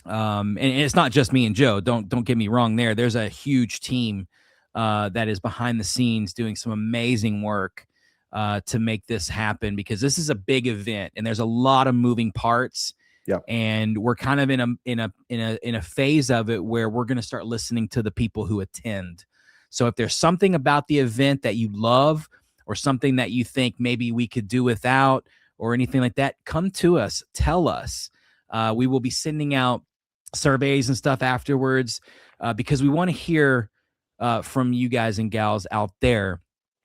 And it's not just me and Joe. Don't get me wrong. There's a huge team that is behind the scenes doing some amazing work to make this happen, because this is a big event and there's a lot of moving parts.
Yep.
And we're kind of in a phase of it where we're going to start listening to the people who attend. So if there's something about the event that you love, or something that you think maybe we could do without, or anything like that, come to us, tell us. We will be sending out surveys and stuff afterwards, because we want to hear from you guys and gals out there.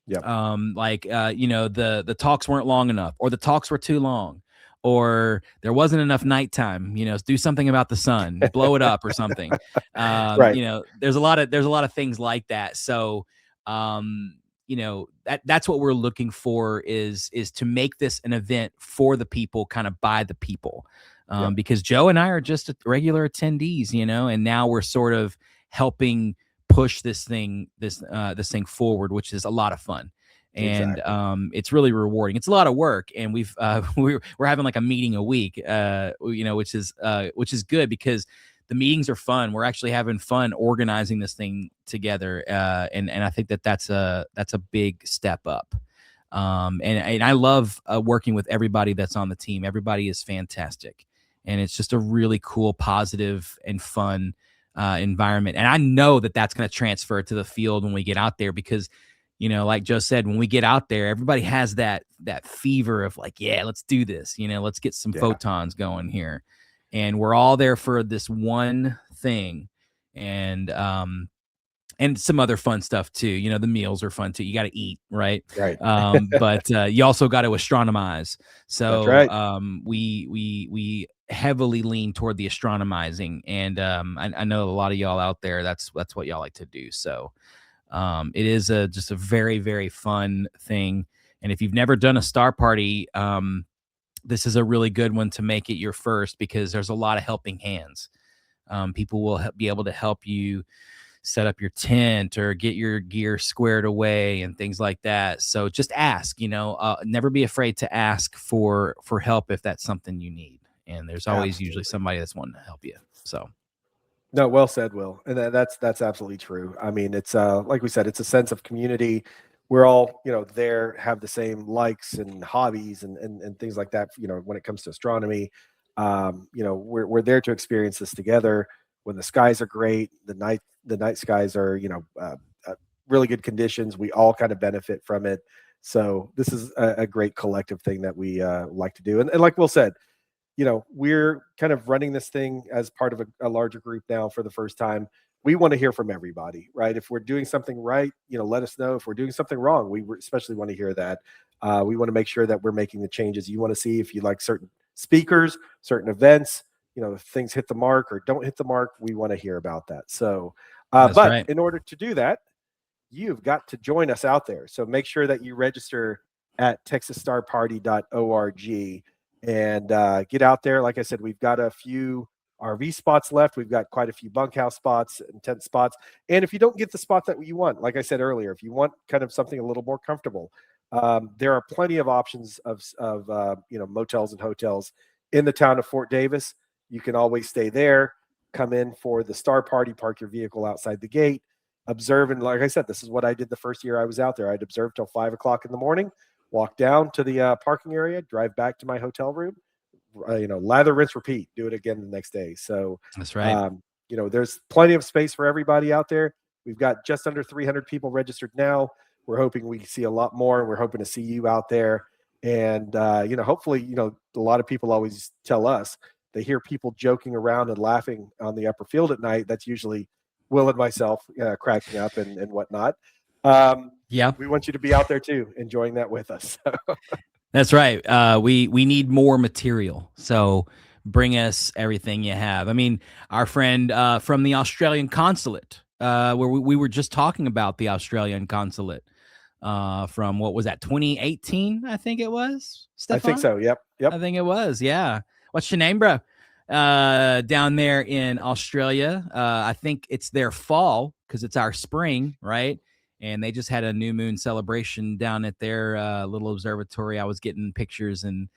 Yep.
The talks weren't long enough, or the talks were too long, or there wasn't enough nighttime. Do something about the sun, blow it up or something.
Right.
There's a lot of things like that. So that's what we're looking for, is to make this an event for the people, kind of by the people. Because Joe and I are just regular attendees, and now we're sort of helping push this thing forward, which is a lot of fun. And it's really rewarding. It's a lot of work, and we're having like a meeting a week, which is good, because the meetings are fun. We're actually having fun organizing this thing together, and I think that's a big step up. And I love working with everybody that's on the team. Everybody is fantastic, and it's just a really cool, positive, and fun environment. And I know that that's going to transfer to the field when we get out there, because like Joe said, when we get out there, everybody has that fever of like, yeah, let's do this. Let's get some photons going here. And we're all there for this one thing. And some other fun stuff too. The meals are fun too. You got to eat, right?
Right.
But you also got to astronomize. So
that's right.
We heavily lean toward the astronomizing. And I know a lot of y'all out there, that's what y'all like to do. So it is just a very, very fun thing. And if you've never done a star party, this is a really good one to make it your first, because there's a lot of helping hands. People will be able to help you set up your tent or get your gear squared away and things like that. So just ask, never be afraid to ask for help if that's something you need. And there's always usually somebody that's wanting to help you. So.
No, well said, Will. And that's absolutely true. I mean, it's like we said, it's a sense of community. We're all, there, have the same likes and hobbies and things like that. When it comes to astronomy, we're there to experience this together. When the skies are great, the night skies are, really good conditions, we all kind of benefit from it. So this is a great collective thing that we like to do. And like Will said, we're kind of running this thing as part of a larger group now for the first time. We want to hear from everybody, right? If we're doing something right, let us know. If we're doing something wrong, we especially want to hear that. We want to make sure that we're making the changes you want to see. If you like certain speakers, certain events, if things hit the mark or don't hit the mark, we want to hear about that. So, but right. In order to do that, you've got to join us out there. So make sure that you register at texasstarparty.org and get out there. Like I said, we've got a few RV spots left. We've got quite a few bunkhouse spots and tent spots. And if you don't get the spot that you want, like I said earlier, if you want kind of something a little more comfortable, there are plenty of options of motels and hotels in the town of Fort Davis. You can always stay there, come in for the Star Party, park your vehicle outside the gate, observe. And like I said, this is what I did the first year I was out there. I'd observe till 5 o'clock in the morning, walk down to the parking area, drive back to my hotel room, lather, rinse, repeat, do it again the next day. So
That's right.
there's plenty of space for everybody out there. We've got just under 300 people registered now. We're hoping we see a lot more. We're hoping to see you out there. And, hopefully, a lot of people always tell us they hear people joking around and laughing on the upper field at night. That's usually Will and myself cracking up and whatnot.
Yeah.
We want you to be out there too, enjoying that with us.
That's right. We need more material. So bring us everything you have. I mean, our friend from the Australian consulate, where we were just talking about the Australian consulate from, what was that, 2018? I think it was, Stefan?
I think so. Yep.
I think it was. Yeah. What's your name, bro? Down there in Australia. I think it's their fall because it's our spring, right? And they just had a new moon celebration down at their little observatory. I was getting pictures and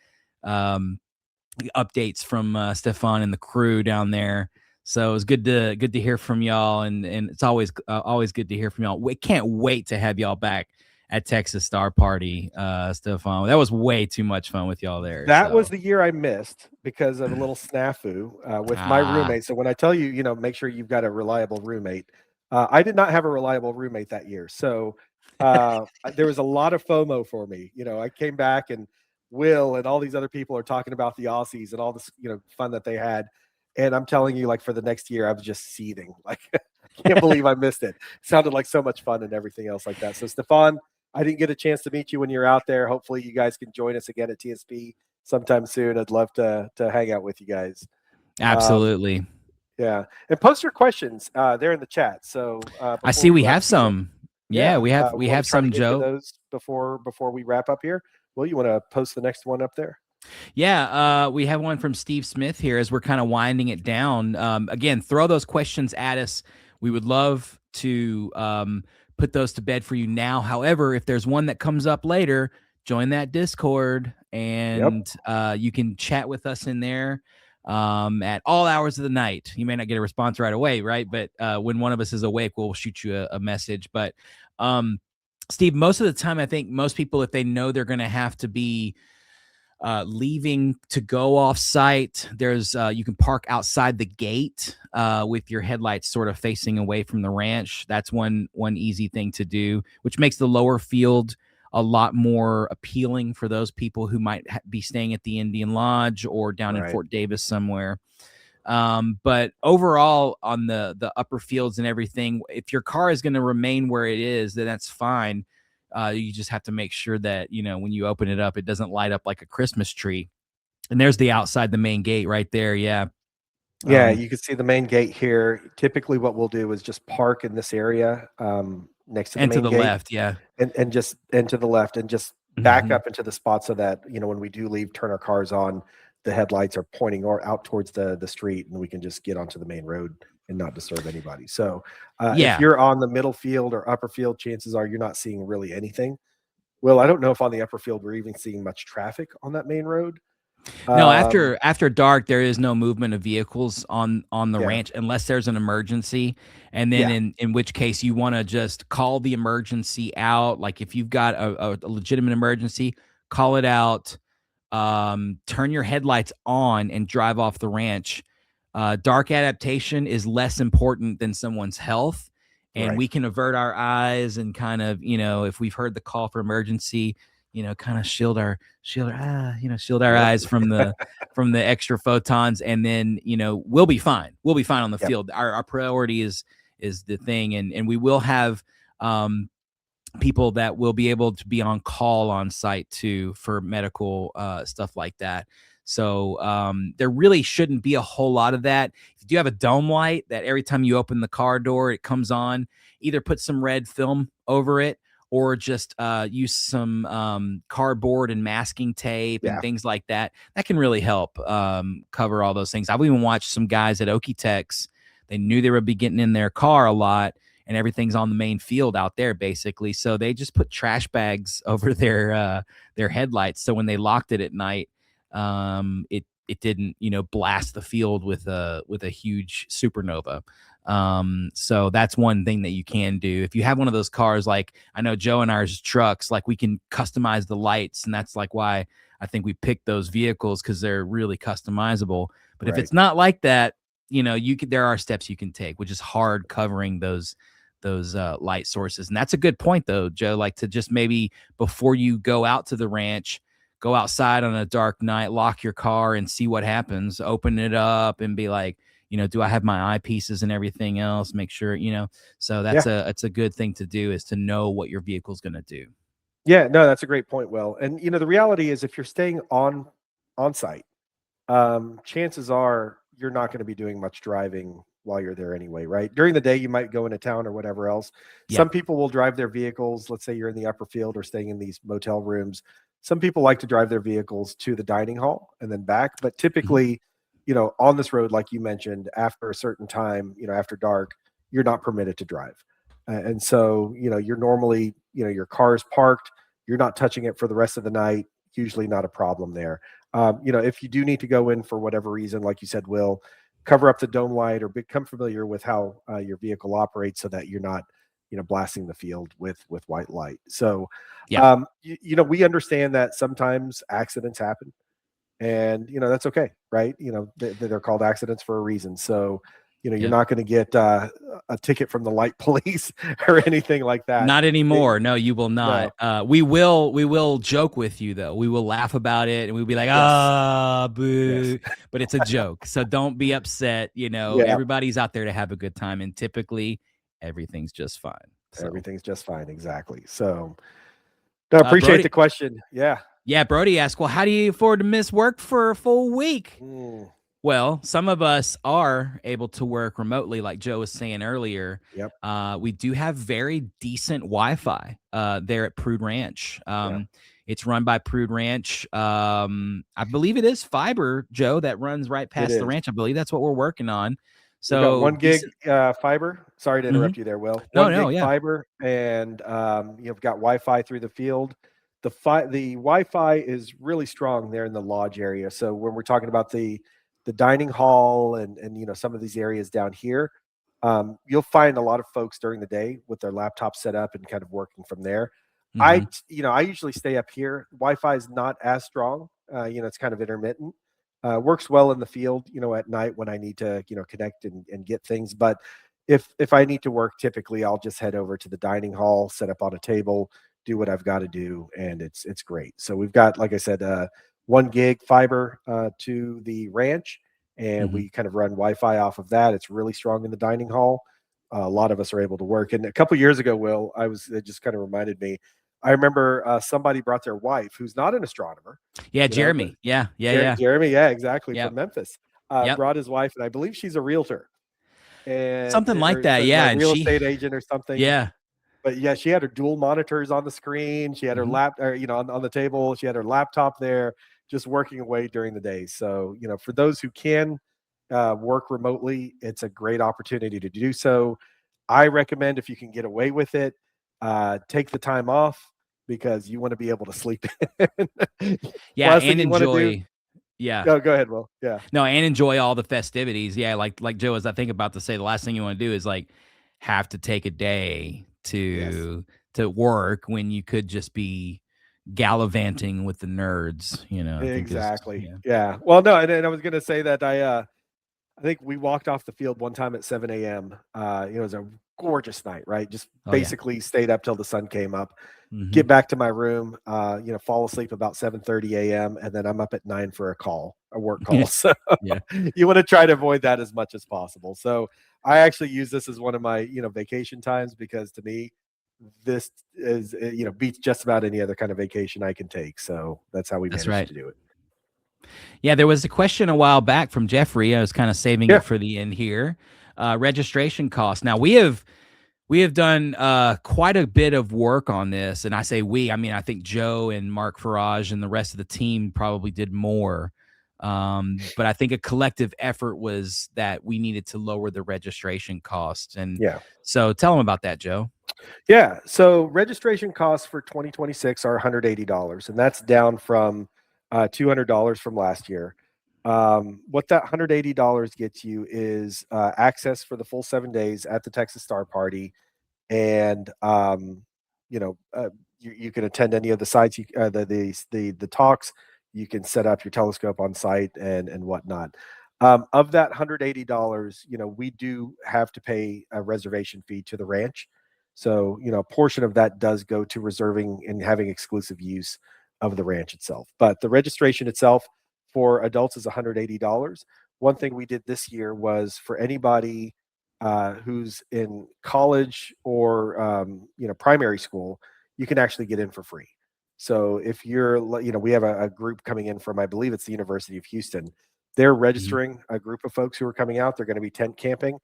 updates from Stefan and the crew down there. So it was good to hear from y'all, and it's always good to hear from y'all. We can't wait to have y'all back at Texas Star Party, Stefan. That was way too much fun with y'all there.
That was the year I missed because of a little snafu with my roommate. So when I tell you, make sure you've got a reliable roommate. I did not have a reliable roommate that year. So there was a lot of FOMO for me. I came back and Will and all these other people are talking about the Aussies and all this, fun that they had. And I'm telling you, like, for the next year, I was just seething. Like, I can't believe I missed it. Sounded like so much fun and everything else like that. So Stefan, I didn't get a chance to meet you when you're out there. Hopefully you guys can join us again at TSP sometime soon. I'd love to hang out with you guys.
Absolutely.
Yeah. And post your questions there in the chat. So
I see we have some. Yeah, we have some, Joe.
Those before we wrap up here. Well, you want to post the next one up there?
Yeah, we have one from Steve Smith here as we're kind of winding it down. Again, throw those questions at us. We would love to put those to bed for you now. However, if there's one that comes up later, join that Discord and you can chat with us in there at all hours of the night. You may not get a response right away, right? But when one of us is awake, we'll shoot you a message. But Steve, most of the time, I think most people, if they know they're going to have to be leaving to go off site, there's you can park outside the gate with your headlights sort of facing away from the ranch. That's one easy thing to do, which makes the lower field a lot more appealing for those people who might be staying at the Indian Lodge or down in Fort Davis somewhere. But overall, on the upper fields and everything, if your car is going to remain where it is, then that's fine. You just have to make sure that, when you open it up, it doesn't light up like a Christmas tree. And there's the outside the main gate right there. Yeah.
Yeah. You can see the main gate here. Typically what we'll do is just park in this area next to the main gate.
And to the left. Yeah.
And just to the left and just back up into the spot so that, when we do leave, turn our cars on, the headlights are pointing out towards the street and we can just get onto the main road and not disturb anybody. So if you're on the middle field or upper field, chances are you're not seeing really anything. Well, I don't know if on the upper field we're even seeing much traffic on that main road.
No, after dark, there is no movement of vehicles on the ranch unless there's an emergency. And then in which case you want to just call the emergency out. Like if you've got a legitimate emergency, call it out, turn your headlights on and drive off the ranch. Dark adaptation is less important than someone's health. And we can avert our eyes and kind of, if we've heard the call for emergency, kind of shield our eyes from the extra photons, and then we'll be fine. We'll be fine on the field. Our priority is the thing, and we will have people that will be able to be on call on site too for medical stuff like that. So there really shouldn't be a whole lot of that. If you do have a dome light that every time you open the car door, it comes on, either put some red film over it or just use some cardboard and masking tape and things like that. That can really help cover all those things. I've even watched some guys at Okie-Tex. They knew they would be getting in their car a lot, and everything's on the main field out there, basically. So they just put trash bags over their headlights. So when they locked it at night, it didn't, blast the field with a huge supernova. So that's one thing that you can do. If you have one of those cars, like I know Joe and ours trucks, like we can customize the lights, and that's like why I think we picked those vehicles, because they're really customizable. But if it's not like that, there are steps you can take, which is hard covering those light sources. And that's a good point though, Joe, like to just maybe before you go out to the ranch, go outside on a dark night, lock your car and see what happens, open it up and be like, do I have my eyepieces and everything else? Make sure, so that's a good thing to do, is to know what your vehicle's going to do.
Yeah, no, that's a great point, Will. And the reality is, if you're staying on site, chances are you're not going to be doing much driving while you're there anyway, right? During the day, you might go into town or whatever else. Some people will drive their vehicles. Let's say you're in the upper field or staying in these motel rooms. Some people like to drive their vehicles to the dining hall and then back. But typically, on this road, like you mentioned, after a certain time, after dark, you're not permitted to drive. And so, you're normally, your car's parked, you're not touching it for the rest of the night. Usually not a problem there. If you do need to go in for whatever reason, like you said, Will, cover up the dome light or become familiar with how your vehicle operates so that you're not, blasting the field with white light. So, we understand that sometimes accidents happen, and that's okay, right? They're called accidents for a reason. So, you're not going to get a ticket from the light police or anything like that.
Not anymore. No, you will not.
No.
We will joke with you though. We will laugh about it and we'll be like, boo. But it's a joke. So don't be upset. Everybody's out there to have a good time. And typically everything's just fine. So.
Everything's just fine. Exactly. So no, appreciate
Brody,
the question. Yeah.
Yeah. Brody asked, well, how do you afford to miss work for a full week? Well, some of us are able to work remotely, like Joe was saying earlier. We do have very decent Wi-Fi there at Prude Ranch. It's run by Prude Ranch. I believe it is fiber, Joe, that runs right past the ranch. I believe that's what we're working on. So
got 1 gig fiber. Sorry to interrupt you there, Will. 1 gig fiber, and you've got Wi-Fi through the field. The Wi-Fi is really strong there in the lodge area. So when we're talking about the dining hall and some of these areas down here, you'll find a lot of folks during the day with their laptops set up and kind of working from there. I usually stay up here. Wi-Fi is not as strong. It's kind of intermittent. Works well in the field, at night when I need to, connect and get things. But if I need to work, typically I'll just head over to the dining hall, set up on a table, do what I've got to do, and it's great. So we've got, like I said, 1 gig fiber to the ranch, and we kind of run Wi-Fi off of that. It's really strong in the dining hall. A lot of us are able to work. And a couple years ago, Will, it just kind of reminded me. I remember somebody brought their wife, who's not an astronomer.
Yeah, Jeremy.
Jeremy. Yeah, exactly. From Memphis. Brought his wife, and I believe she's a realtor. And
something like that. Yeah.
Like real estate agent or something.
Yeah.
But yeah, she had her dual monitors on the screen. She had her on the table. She had her laptop there, just working away during the day. So, for those who can work remotely, it's a great opportunity to do so. I recommend, if you can get away with it, take the time off, because you want to be able to sleep.
Yeah, and enjoy.
Go ahead, Will. Yeah.
No, and enjoy all the festivities. Yeah, like Joe, as I think about to say, the last thing you want to do is like have to take a day to work when you could just be gallivanting with the nerds.
Exactly. Yeah. Well, no, and I was going to say that I think we walked off the field one time at 7 a.m. It was a gorgeous night, right? Just basically stayed up till the sun came up, get back to my room, fall asleep about 7:30 a.m. And then I'm up at 9 for a work call. So you want to try to avoid that as much as possible. So I actually use this as one of my, vacation times, because to me, this is, beats just about any other kind of vacation I can take. So that's how we manage to do it.
Yeah, there was a question a while back from Jeffrey. I was kind of saving
Yeah.
it for the end here. Registration costs. Now we have done quite a bit of work on this, and I say we. I mean, I think Joe and Mark Farage and the rest of the team probably did more. But I think a collective effort was that we needed to lower the registration costs. And
Yeah.
so tell them about that, Joe.
Yeah. So registration costs for 2026 are $180, and that's down from $200 from last year. What that $180 gets you is access for the full 7 days at the Texas Star Party, and you know, you can attend any of the sites, the talks. You can set up your telescope on site and whatnot. Of that $180, we do have to pay a reservation fee to the ranch. So, a portion of that does go to reserving and having exclusive use of the ranch itself. But the registration itself for adults is $180. One thing we did this year was for anybody who's in college or primary school, you can actually get in for free. So if we have a group coming in from, I believe it's the University of Houston. They're registering a group of folks who are coming out. They're going to be tent camping.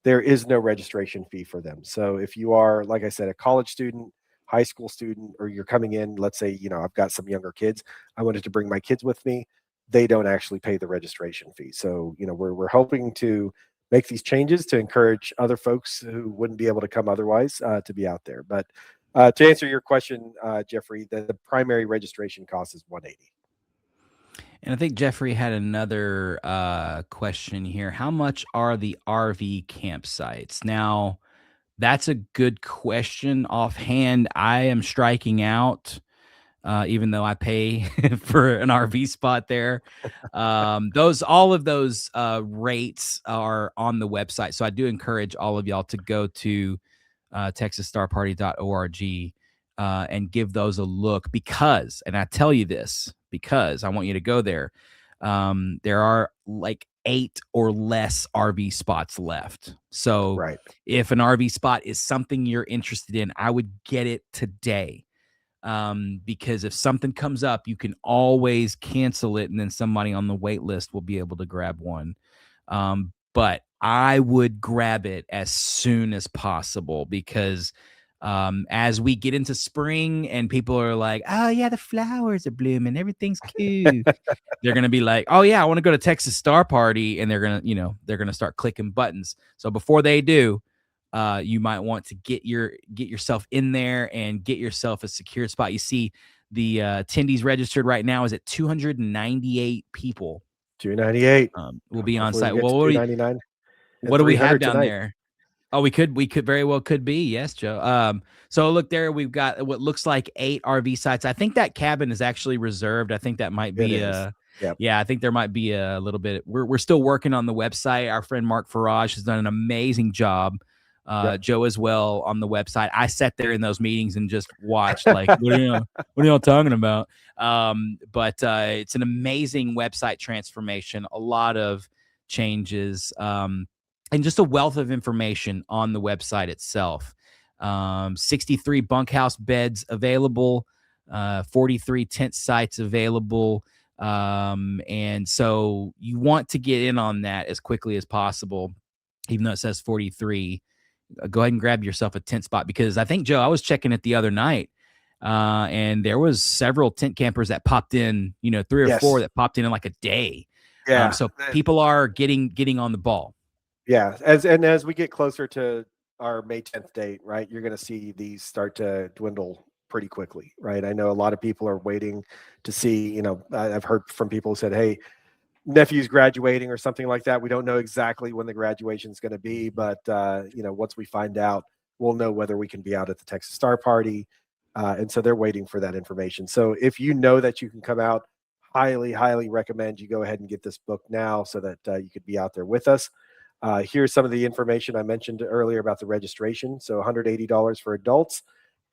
There is no registration fee for them. So if you are, like I said, a college student, high school student, or you're coming in, let's say, I've got some younger kids. I wanted to bring my kids with me. They don't actually pay the registration fee. So, we're hoping to make these changes to encourage other folks who wouldn't be able to come otherwise to be out there. But to answer your question, Jeffrey, the primary registration cost is $180.
And I think Jeffrey had another question here. How much are the RV campsites? Now, that's a good question. Offhand, I am striking out, even though I pay for an RV spot there. All of those rates are on the website. So I do encourage all of y'all to go to texasstarparty.org and give those a look and I tell you this because I want you to go there. There are like 8 or less RV spots left. So
Right.
if an RV spot is something you're interested in, I would get it today. Because if something comes up, you can always cancel it, and then somebody on the wait list will be able to grab one. But I would grab it as soon as possible because as we get into spring and people are like, oh, yeah, the flowers are blooming, everything's cute. They're going to be like, oh, yeah, I want to go to Texas Star Party. And they're going to start clicking buttons. So before they do, you might want to get yourself in there and get yourself a secure spot. You see, the attendees registered right now is at 298 people.
298.
Will be on
Hopefully
site.
we get
Well,
to 299
what
and
do we have
300
down
tonight.
there? Oh, we could very well could be. Yes, Joe. So look there, we've got what looks like 8 RV sites. I think that cabin is actually reserved. I think that might
It
be
is. Yep.
yeah, I think there might be a little bit. We're still working on the website. Our friend Mark Farage has done an amazing job.
Yep.
Joe as well on the website. I sat there in those meetings and just watched like, what are y'all talking about? But it's an amazing website transformation, a lot of changes. And just a wealth of information on the website itself. 63 bunkhouse beds available, 43 tent sites available. And so you want to get in on that as quickly as possible, even though it says 43. Go ahead and grab yourself a tent spot because I think, Joe, I was checking it the other night. And there was several tent campers that popped in, 3 or 4 that popped in like a day.
Yeah.
So people are getting on the ball.
Yeah. As we get closer to our May 10th date, right, you're going to see these start to dwindle pretty quickly, right? I know a lot of people are waiting to see, I've heard from people who said, hey, nephew's graduating or something like that. We don't know exactly when the graduation is going to be, but once we find out, we'll know whether we can be out at the Texas Star Party. And so they're waiting for that information. So if you know that you can come out, highly recommend you go ahead and get this book now so that you could be out there with us. Here's some of the information I mentioned earlier about the registration. So $180 for adults,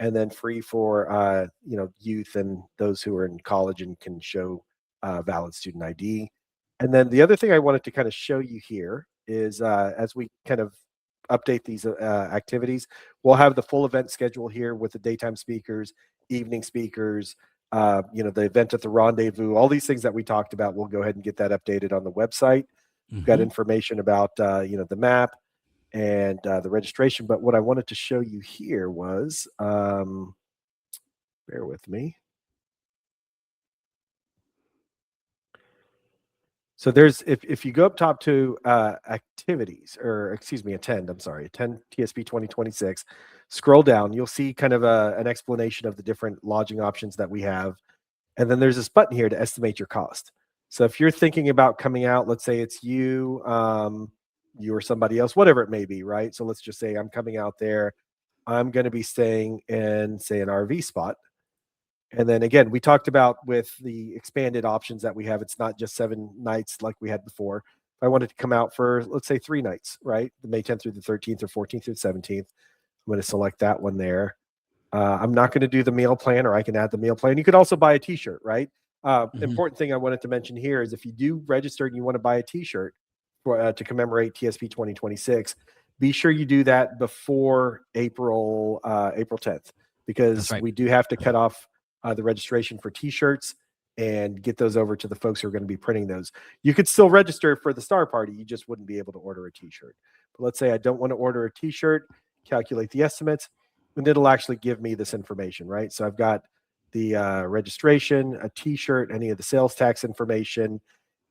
and then free for youth and those who are in college and can show valid student ID. And then the other thing I wanted to kind of show you here is as we kind of update these activities, we'll have the full event schedule here with the daytime speakers, evening speakers, the event at the rendezvous, all these things that we talked about, we'll go ahead and get that updated on the website. We've got information about, the map and the registration. But what I wanted to show you here was, bear with me. So there's, if you go up top to activities, or excuse me, attend TSP 2026, scroll down, you'll see kind of an explanation of the different lodging options that we have. And then there's this button here to estimate your cost. So if you're thinking about coming out, let's say it's you, you or somebody else, whatever it may be, right? So let's just say I'm coming out there. I'm going to be staying in, say, an RV spot. And then again, we talked about with the expanded options that we have, it's not just 7 nights like we had before. If I wanted to come out for, let's say, 3 nights, right? The May 10th through the 13th or 14th through the 17th. I'm going to select that one there. I'm not going to do the meal plan, or I can add the meal plan. You could also buy a t-shirt, right? Important thing I wanted to mention here is if you do register and you want to buy a t-shirt for, to commemorate TSP 2026, be sure you do that before April 10th, because we do have to cut off the registration for t-shirts and get those over to the folks who are going to be printing those. You could still register for the star party. You just wouldn't be able to order a t-shirt. But let's say I don't want to order a t-shirt, calculate the estimates, and it'll actually give me this information, right? So I've got the registration, a t-shirt, any of the sales tax information,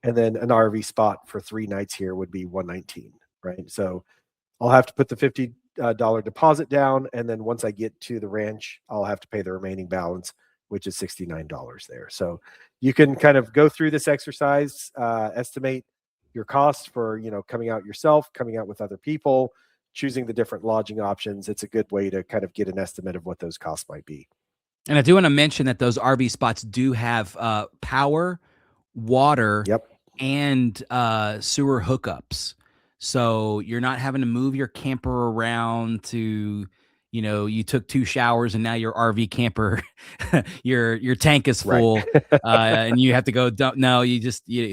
and then an RV spot for 3 nights here would be $119, right? So I'll have to put the $50 deposit down, and then once I get to the ranch, I'll have to pay the remaining balance, which is $69 there. So you can kind of go through this exercise, estimate your costs for, coming out yourself, coming out with other people, choosing the different lodging options. It's a good way to kind of get an estimate of what those costs might be.
And I do want to mention that those RV spots do have power, water, and sewer hookups. So you're not having to move your camper around to, you took 2 showers and now your RV camper, your tank is full, and you have to go dump. No, you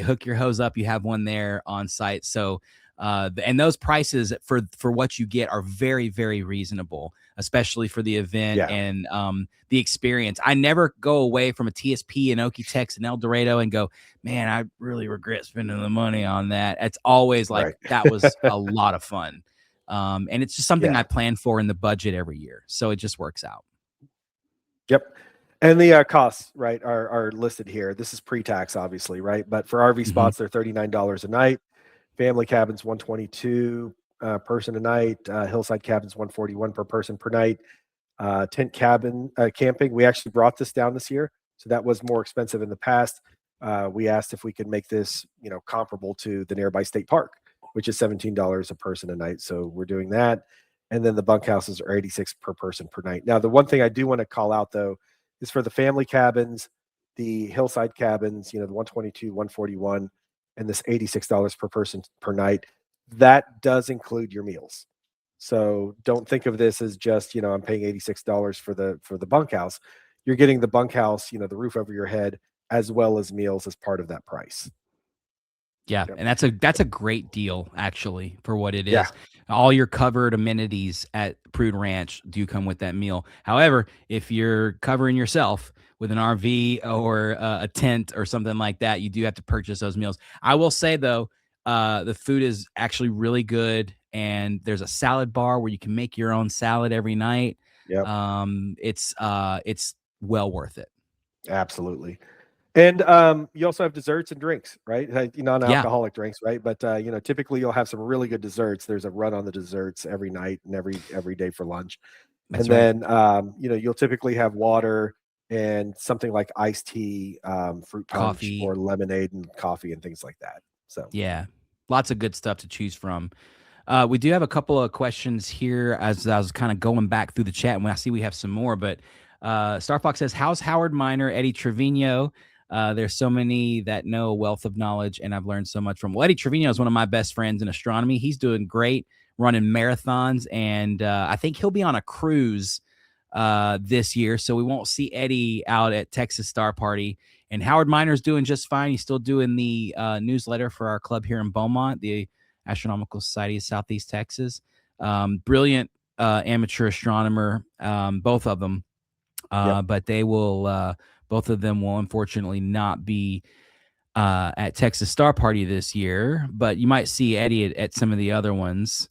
hook your hose up. You have one there on site. So, and those prices for what you get are very, very reasonable, especially for the event and the experience. I never go away from a TSP in Okie-Tex and El Dorado and go, man, I really regret spending the money on that. It's always like, that was a lot of fun. And it's just something I plan for in the budget every year. So it just works out.
Yep. And the costs, right, are listed here. This is pre-tax, obviously, right? But for RV spots, they're $39 a night. Family cabins, $122 person a night. Hillside cabins, $141 per person per night. Tent cabin camping, we actually brought this down this year, so that was more expensive in the past. We asked if we could make this, comparable to the nearby state park, which is $17 a person a night. So we're doing that. And then the bunkhouses are $86 per person per night. Now, the one thing I do want to call out, though, is for the family cabins, the hillside cabins, the 122, 141, and this $86 per person per night, that does include your meals. So don't think of this as just, I'm paying $86 for the bunkhouse. You're getting the bunkhouse, the roof over your head, as well as meals as part of that price.
Yeah, and that's a great deal, actually, for what it is. All your covered amenities at Prude Ranch do come with that meal. However, if you're covering yourself with an RV or a tent or something like that, you do have to purchase those meals. I will say, though, the food is actually really good, and there's a salad bar where you can make your own salad every night. It's well worth it.
Absolutely. And you also have desserts and drinks, right? Non-alcoholic drinks, right? But typically you'll have some really good desserts. There's a run on the desserts every night and every day for lunch. That's then you'll typically have water and something like iced tea, fruit punch, coffee, or lemonade and coffee and things like that. So
lots of good stuff to choose from. We do have a couple of questions here as I was kind of going back through the chat, and I see we have some more. But Star Fox says, how's Howard Miner, Eddie Trevino? There's so many that know a wealth of knowledge, and I've learned so much from. Well, Eddie Trevino is one of my best friends in astronomy. He's doing great, running marathons, and I think he'll be on a cruise this year, so we won't see Eddie out at Texas Star Party. And Howard Miner's doing just fine. He's still doing the newsletter for our club here in Beaumont, the Astronomical Society of Southeast Texas. Brilliant amateur astronomer, both of them. But they will Both of them will unfortunately not be at Texas Star Party this year, but you might see Eddie at some of the other ones.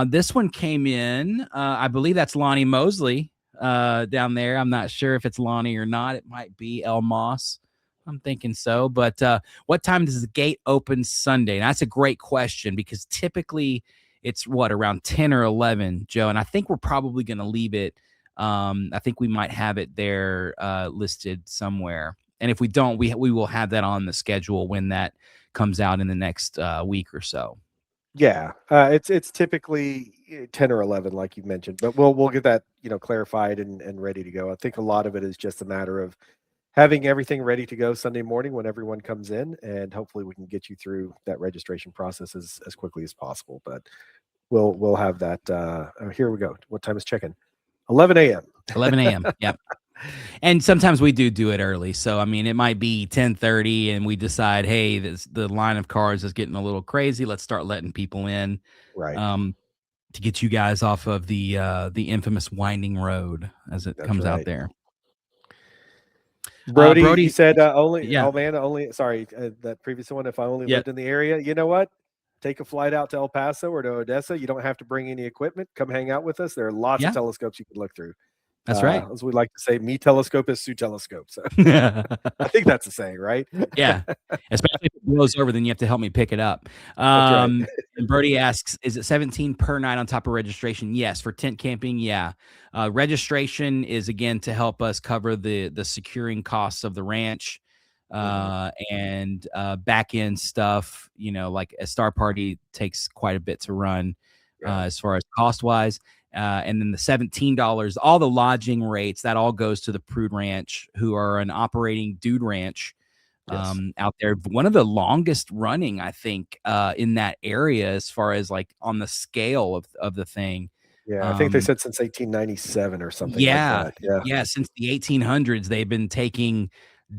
This one came in. I believe that's Lonnie Mosley down there. I'm not sure if it's Lonnie or not. It might be El Moss. I'm thinking so. But what time does the gate open Sunday? And that's a great question, because typically it's around 10 or 11, Joe. And I think we're probably going to leave it. I think we might have it there listed somewhere. And if we don't, we will have that on the schedule when that comes out in the next week or so.
Yeah, it's typically 10 or 11, like you mentioned, but we'll get that clarified and ready to go. I think a lot of it is just a matter of having everything ready to go Sunday morning when everyone comes in, and hopefully we can get you through that registration process as quickly as possible. But we'll have that. Here we go. What time is check-in? 11 a.m.
11 a.m. Yep. And sometimes we do it early. So, I mean, it might be 10:30 and we decide, hey, the line of cars is getting a little crazy. Let's start letting people in,
Right.
to get you guys off of the infamous winding road as it comes out there.
Brody, you said only.
Yeah.
Oh man, sorry, that previous one. If I only lived in the area, you know what? Take a flight out to El Paso or to Odessa. You don't have to bring any equipment. Come hang out with us. There are lots of telescopes you can look through.
That's right.
As we like to say, me telescope is Sue telescope. So I think that's the saying, right?
Yeah. Especially if it blows over, then you have to help me pick it up.
That's right.
And Brody asks, is it $17 per night on top of registration? Yes. For tent camping, yeah. Registration is, again, to help us cover the securing costs of the ranch and back end stuff. Like a Star Party takes quite a bit to run as far as cost wise. And then the $17, all the lodging rates, that all goes to the Prude Ranch, who are an operating dude ranch out there. One of the longest running, I think, in that area as far as like on the scale of the thing.
Yeah, I think they said since 1897 or something like that.
Yeah, since the 1800s, they've been taking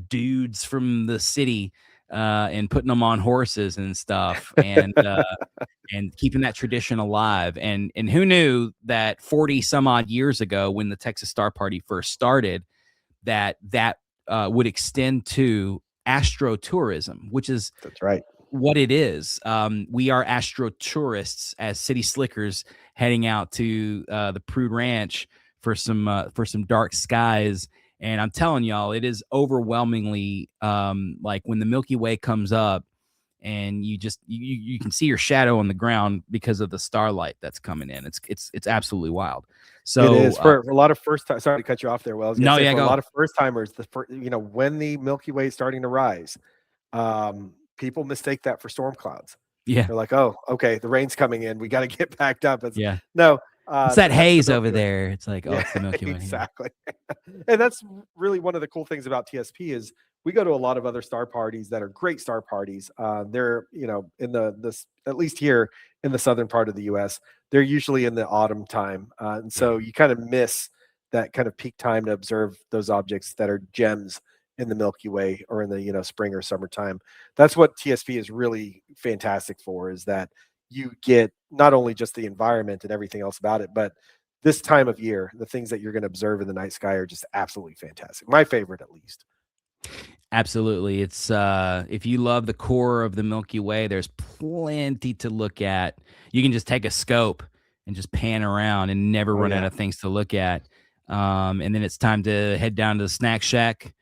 dudes from the city and putting them on horses and stuff. And keeping that tradition alive. And who knew that 40 some odd years ago, when the Texas Star Party first started, that would extend to astrotourism, which is what it is. We are astrotourists as city slickers heading out to the Prude Ranch for some dark skies. And I'm telling y'all, it is overwhelmingly like when the Milky Way comes up, and you can see your shadow on the ground because of the starlight that's coming in. It's absolutely wild. So
it is for a lot of first time. Sorry to cut you off there, Wells.
For
a lot of first timers, when the Milky Way is starting to rise, people mistake that for storm clouds.
Yeah,
they're like, oh, okay, the rain's coming in. We got to get backed up. It's
it's that haze over there. It's like, it's the Milky Way.
Exactly. And that's really one of the cool things about TSP is we go to a lot of other star parties that are great star parties. They're, in this, at least here in the southern part of the US, they're usually in the autumn time. And so you kind of miss that kind of peak time to observe those objects that are gems in the Milky Way or in the, spring or summertime. That's what TSP is really fantastic for, is that you get not only just the environment and everything else about it, but this time of year, the things that you're going to observe in the night sky are just absolutely fantastic. My favorite, at least.
Absolutely. It's if you love the core of the Milky Way, there's plenty to look at. You can just take a scope and just pan around and never run out of things to look at. And then it's time to head down to the snack shack,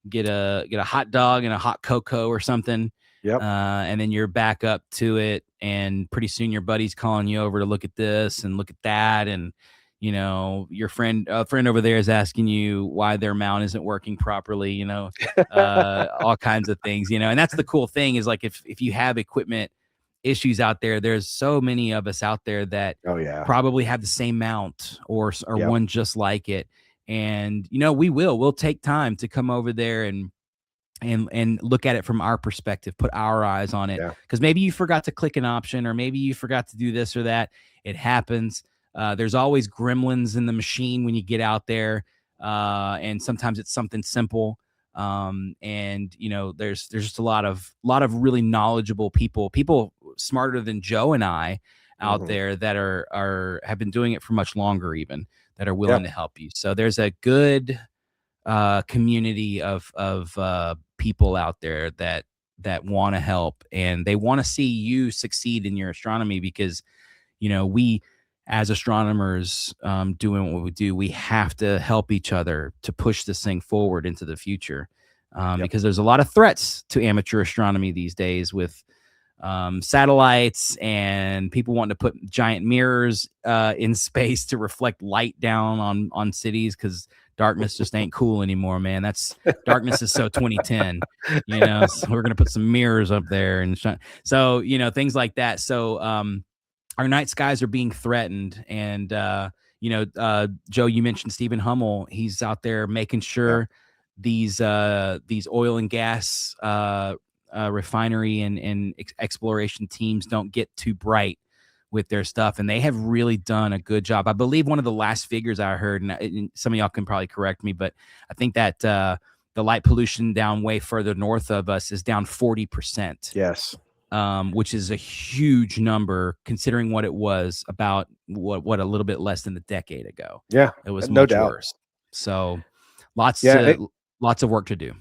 get a hot dog and a hot cocoa or something.
Yep.
And then you're back up to it, and pretty soon your buddy's calling you over to look at this and look at that, and your friend over there is asking you why their mount isn't working properly, all kinds of things, and that's the cool thing is, like, if you have equipment issues out there, there's so many of us out there that probably have the same mount or one just like it. And, we'll take time to come over there and look at it from our perspective, put our eyes on it. Because maybe you forgot to click an option, or maybe you forgot to do this or that. It happens. There's always gremlins in the machine when you get out there. And sometimes it's something simple. And there's just a lot of really knowledgeable people smarter than Joe and I out there that have been doing it for much longer, even, that are willing to help you. So there's a good community of people out there that want to help, and they want to see you succeed in your astronomy, because we as astronomers, doing what we do, we have to help each other to push this thing forward into the future,
Yep.
because there's a lot of threats to amateur astronomy these days with satellites and people wanting to put giant mirrors in space to reflect light down on cities, because darkness just ain't cool anymore, man. Darkness is so 2010, so we're gonna put some mirrors up there and so things like that. So our night skies are being threatened, and Joe, you mentioned Stephen Hummel. He's out there making sure these oil and gas refinery and exploration teams don't get too bright with their stuff, and they have really done a good job. I believe one of the last figures I heard, and some of y'all can probably correct me, but I think that the light pollution down way further north of us is down 40%.
Yes.
Which is a huge number considering what it was about what a little bit less than a decade ago.
Yeah,
It was
no
much
doubt.
worse. So lots of work to do.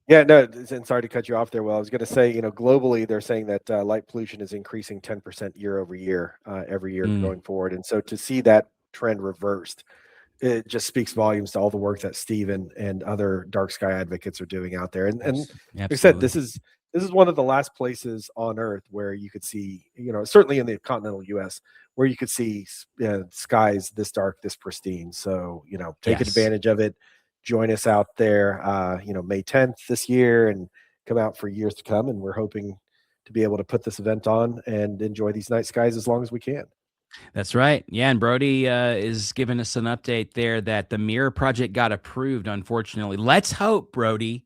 Yeah, no, and sorry to cut you off there. Well, I was going to say, globally, they're saying that light pollution is increasing 10% year over year, every year going forward. And so to see that trend reversed, it just speaks volumes to all the work that Stephen and other dark sky advocates are doing out there. And like I said, this is one of the last places on Earth where you could see, certainly in the continental U.S., where you could see skies this dark, this pristine. So, take advantage of it. Join us out there, May 10th this year, and come out for years to come. And we're hoping to be able to put this event on and enjoy these night skies as long as we can.
That's right. Yeah, and Brody is giving us an update there that the Mirror project got approved, unfortunately. Let's hope, Brody,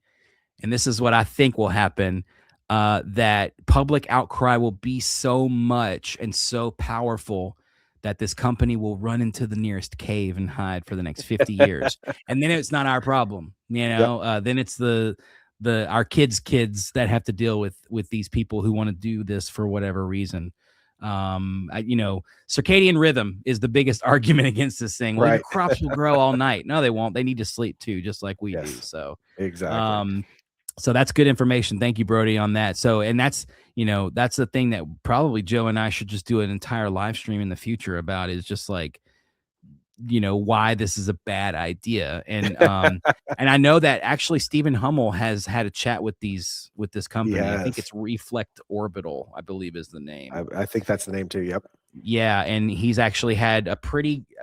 and this is what I think will happen, that public outcry will be so much and so powerful that this company will run into the nearest cave and hide for the next 50 years. And then it's not our problem, then it's our kids that have to deal with these people who want to do this for whatever reason. Circadian rhythm is the biggest argument against this thing. Well,
Right.
your crops will grow all night. No, they won't. They need to sleep too, just like we do. So
exactly.
So that's good information. Thank you, Brody, on that. So, and that's the thing that probably Joe and I should just do an entire live stream in the future about, is just like, why this is a bad idea. And and I know that actually Stephen Hummel has had a chat with this company. I think it's Reflect Orbital, I believe is the name.
I think that's the name too. Yep.
Yeah, and he's actually had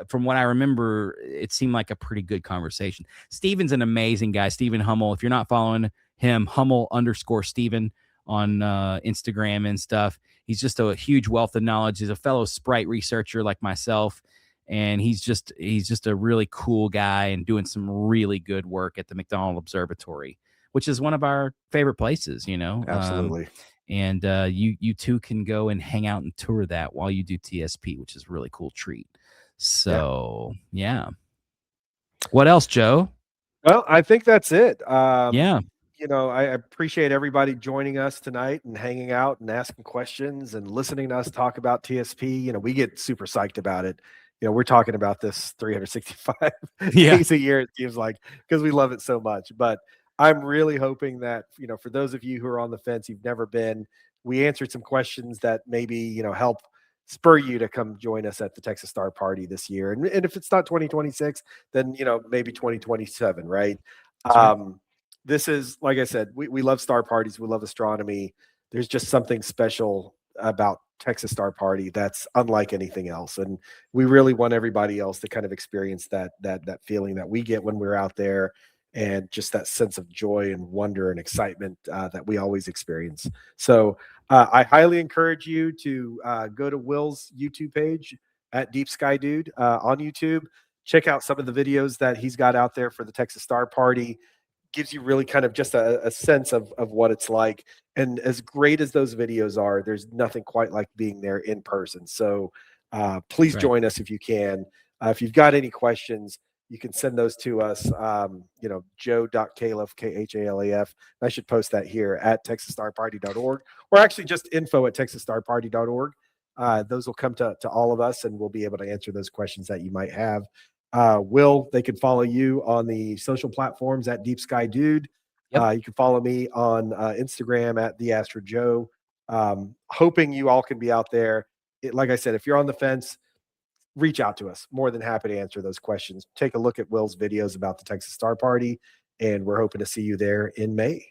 from what I remember, it seemed like a pretty good conversation. Stephen's an amazing guy. Stephen Hummel. If you're not following him, Hummel_Stephen on Instagram and stuff. He's just a huge wealth of knowledge. He's a fellow Sprite researcher like myself, and he's just a really cool guy and doing some really good work at the McDonald Observatory, which is one of our favorite places.
Absolutely.
And you too can go and hang out and tour that while you do TSP, which is a really cool treat. So yeah. What else, Joe?
Well, I think that's it.
Yeah.
I appreciate everybody joining us tonight and hanging out and asking questions and listening to us talk about TSP. We get super psyched about it. We're talking about this 365 days a year, it seems like, because we love it so much. But I'm really hoping that, for those of you who are on the fence, you've never been, we answered some questions that maybe, help spur you to come join us at the Texas Star Party this year. And if it's not 2026, then, maybe 2027, right? This is, like I said, we love star parties. We love astronomy. There's just something special about Texas Star Party that's unlike anything else. And we really want everybody else to kind of experience that feeling that we get when we're out there, and just that sense of joy and wonder and excitement that we always experience. So I highly encourage you to go to Will's YouTube page at Deep Sky Dude on YouTube. Check out some of the videos that he's got out there for the Texas Star Party. Gives you really kind of just a sense of what it's like. And as great as those videos are, there's nothing quite like being there in person. So please join us if you can. If you've got any questions, you can send those to us, joe.calef, KHALAF. I should post that here at texasstarparty.org, or actually just info@texasstarparty.org. Those will come to all of us, and we'll be able to answer those questions that you might have. Will, they can follow you on the social platforms at Deep Sky Dude.
Yep.
You can follow me on Instagram at the Astro Joe. Hoping you all can be out there. Like I said, if you're on the fence, reach out to us. More than happy to answer those questions. Take a look at Will's videos about the Texas Star Party, and we're hoping to see you there in May.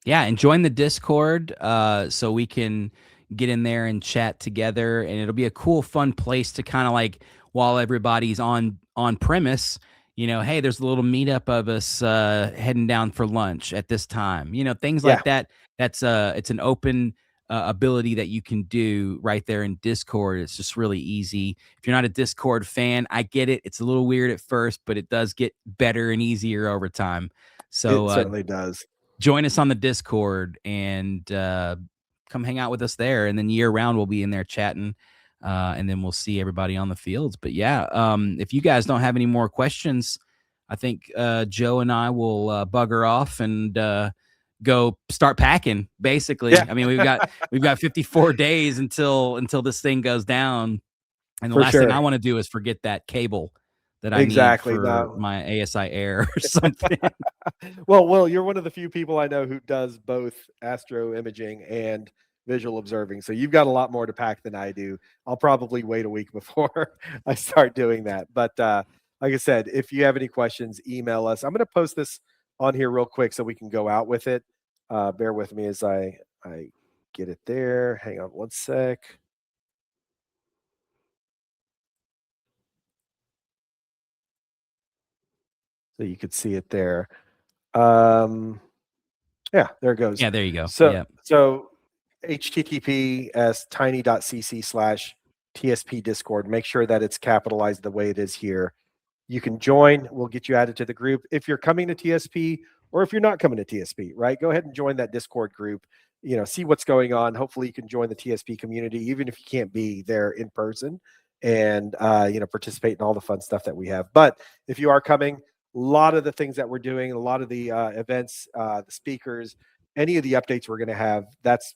Yeah, and join the Discord so we can get in there and chat together, and it'll be a cool, fun place to kind of like while everybody's on premise. Hey, there's a little meetup of us heading down for lunch at this time. Things like that. That's it's an open ability that you can do right there in Discord. It's just really easy. If you're not a Discord fan, I get it. It's a little weird at first, but it does get better and easier over time. So
it certainly does.
Join us on the Discord and come hang out with us there. And then year round, we'll be in there chatting. And then we'll see everybody on the fields. But yeah, if you guys don't have any more questions, I think Joe and I will bugger off and go start packing. Basically,
Yeah.
I mean, we've got 54 days until this thing goes down. And the last thing I want to do is forget that cable that I need for my ASI Air or something.
Well, Will, you're one of the few people I know who does both astro imaging and visual observing. So you've got a lot more to pack than I do. I'll probably wait a week before I start doing that. But like I said, if you have any questions, email us. I'm going to post this on here real quick so we can go out with it. Bear with me as I get it there. Hang on one sec. So you could see it there. Yeah, there it goes.
Yeah, there you go.
So https tiny.cc/TSP Discord. Make sure that it's capitalized the way it is here. You can join. We'll get you added to the group. If you're coming to TSP or if you're not coming to TSP, right? Go ahead and join that Discord group. See what's going on. Hopefully you can join the TSP community, even if you can't be there in person and, participate in all the fun stuff that we have. But if you are coming, a lot of the things that we're doing, a lot of the events, the speakers, any of the updates we're going to have, that's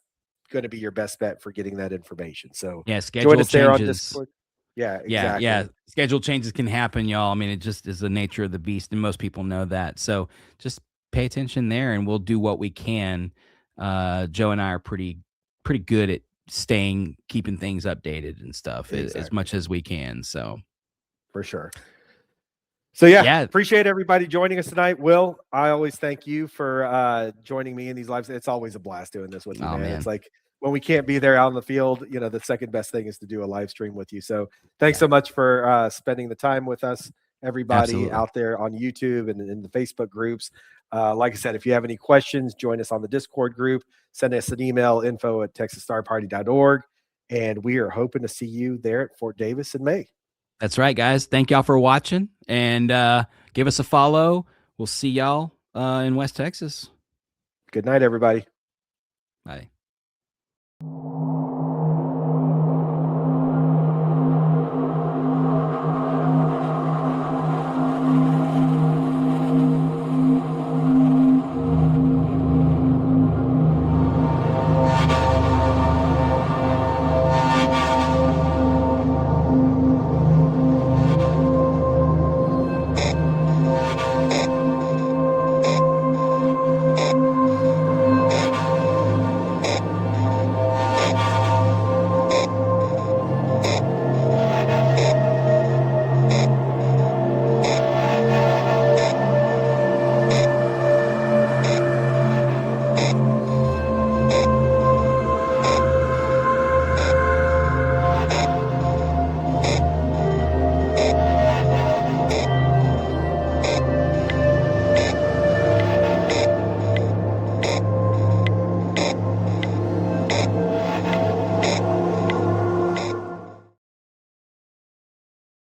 going to be your best bet for getting that information. So
yeah, schedule
join us there on
changes.
Discord. Yeah, exactly.
Yeah. Schedule changes can happen, y'all. I mean, it just is the nature of the beast, and most people know that. So just pay attention there, and we'll do what we can. Joe and I are pretty good at keeping things updated and stuff as much as we can. So
for sure. So yeah, appreciate everybody joining us tonight. Will, I always thank you for joining me in these lives. It's always a blast doing this with you, man. It's like when we can't be there out in the field, the second best thing is to do a live stream with you. So thanks so much for spending the time with us, everybody out there on YouTube and in the Facebook groups. Like I said, if you have any questions, join us on the Discord group. Send us an email, info@texasstarparty.org. And we are hoping to see you there at Fort Davis in May.
That's right, guys. Thank y'all for watching, and give us a follow. We'll see y'all in West Texas.
Good night, everybody.
Bye.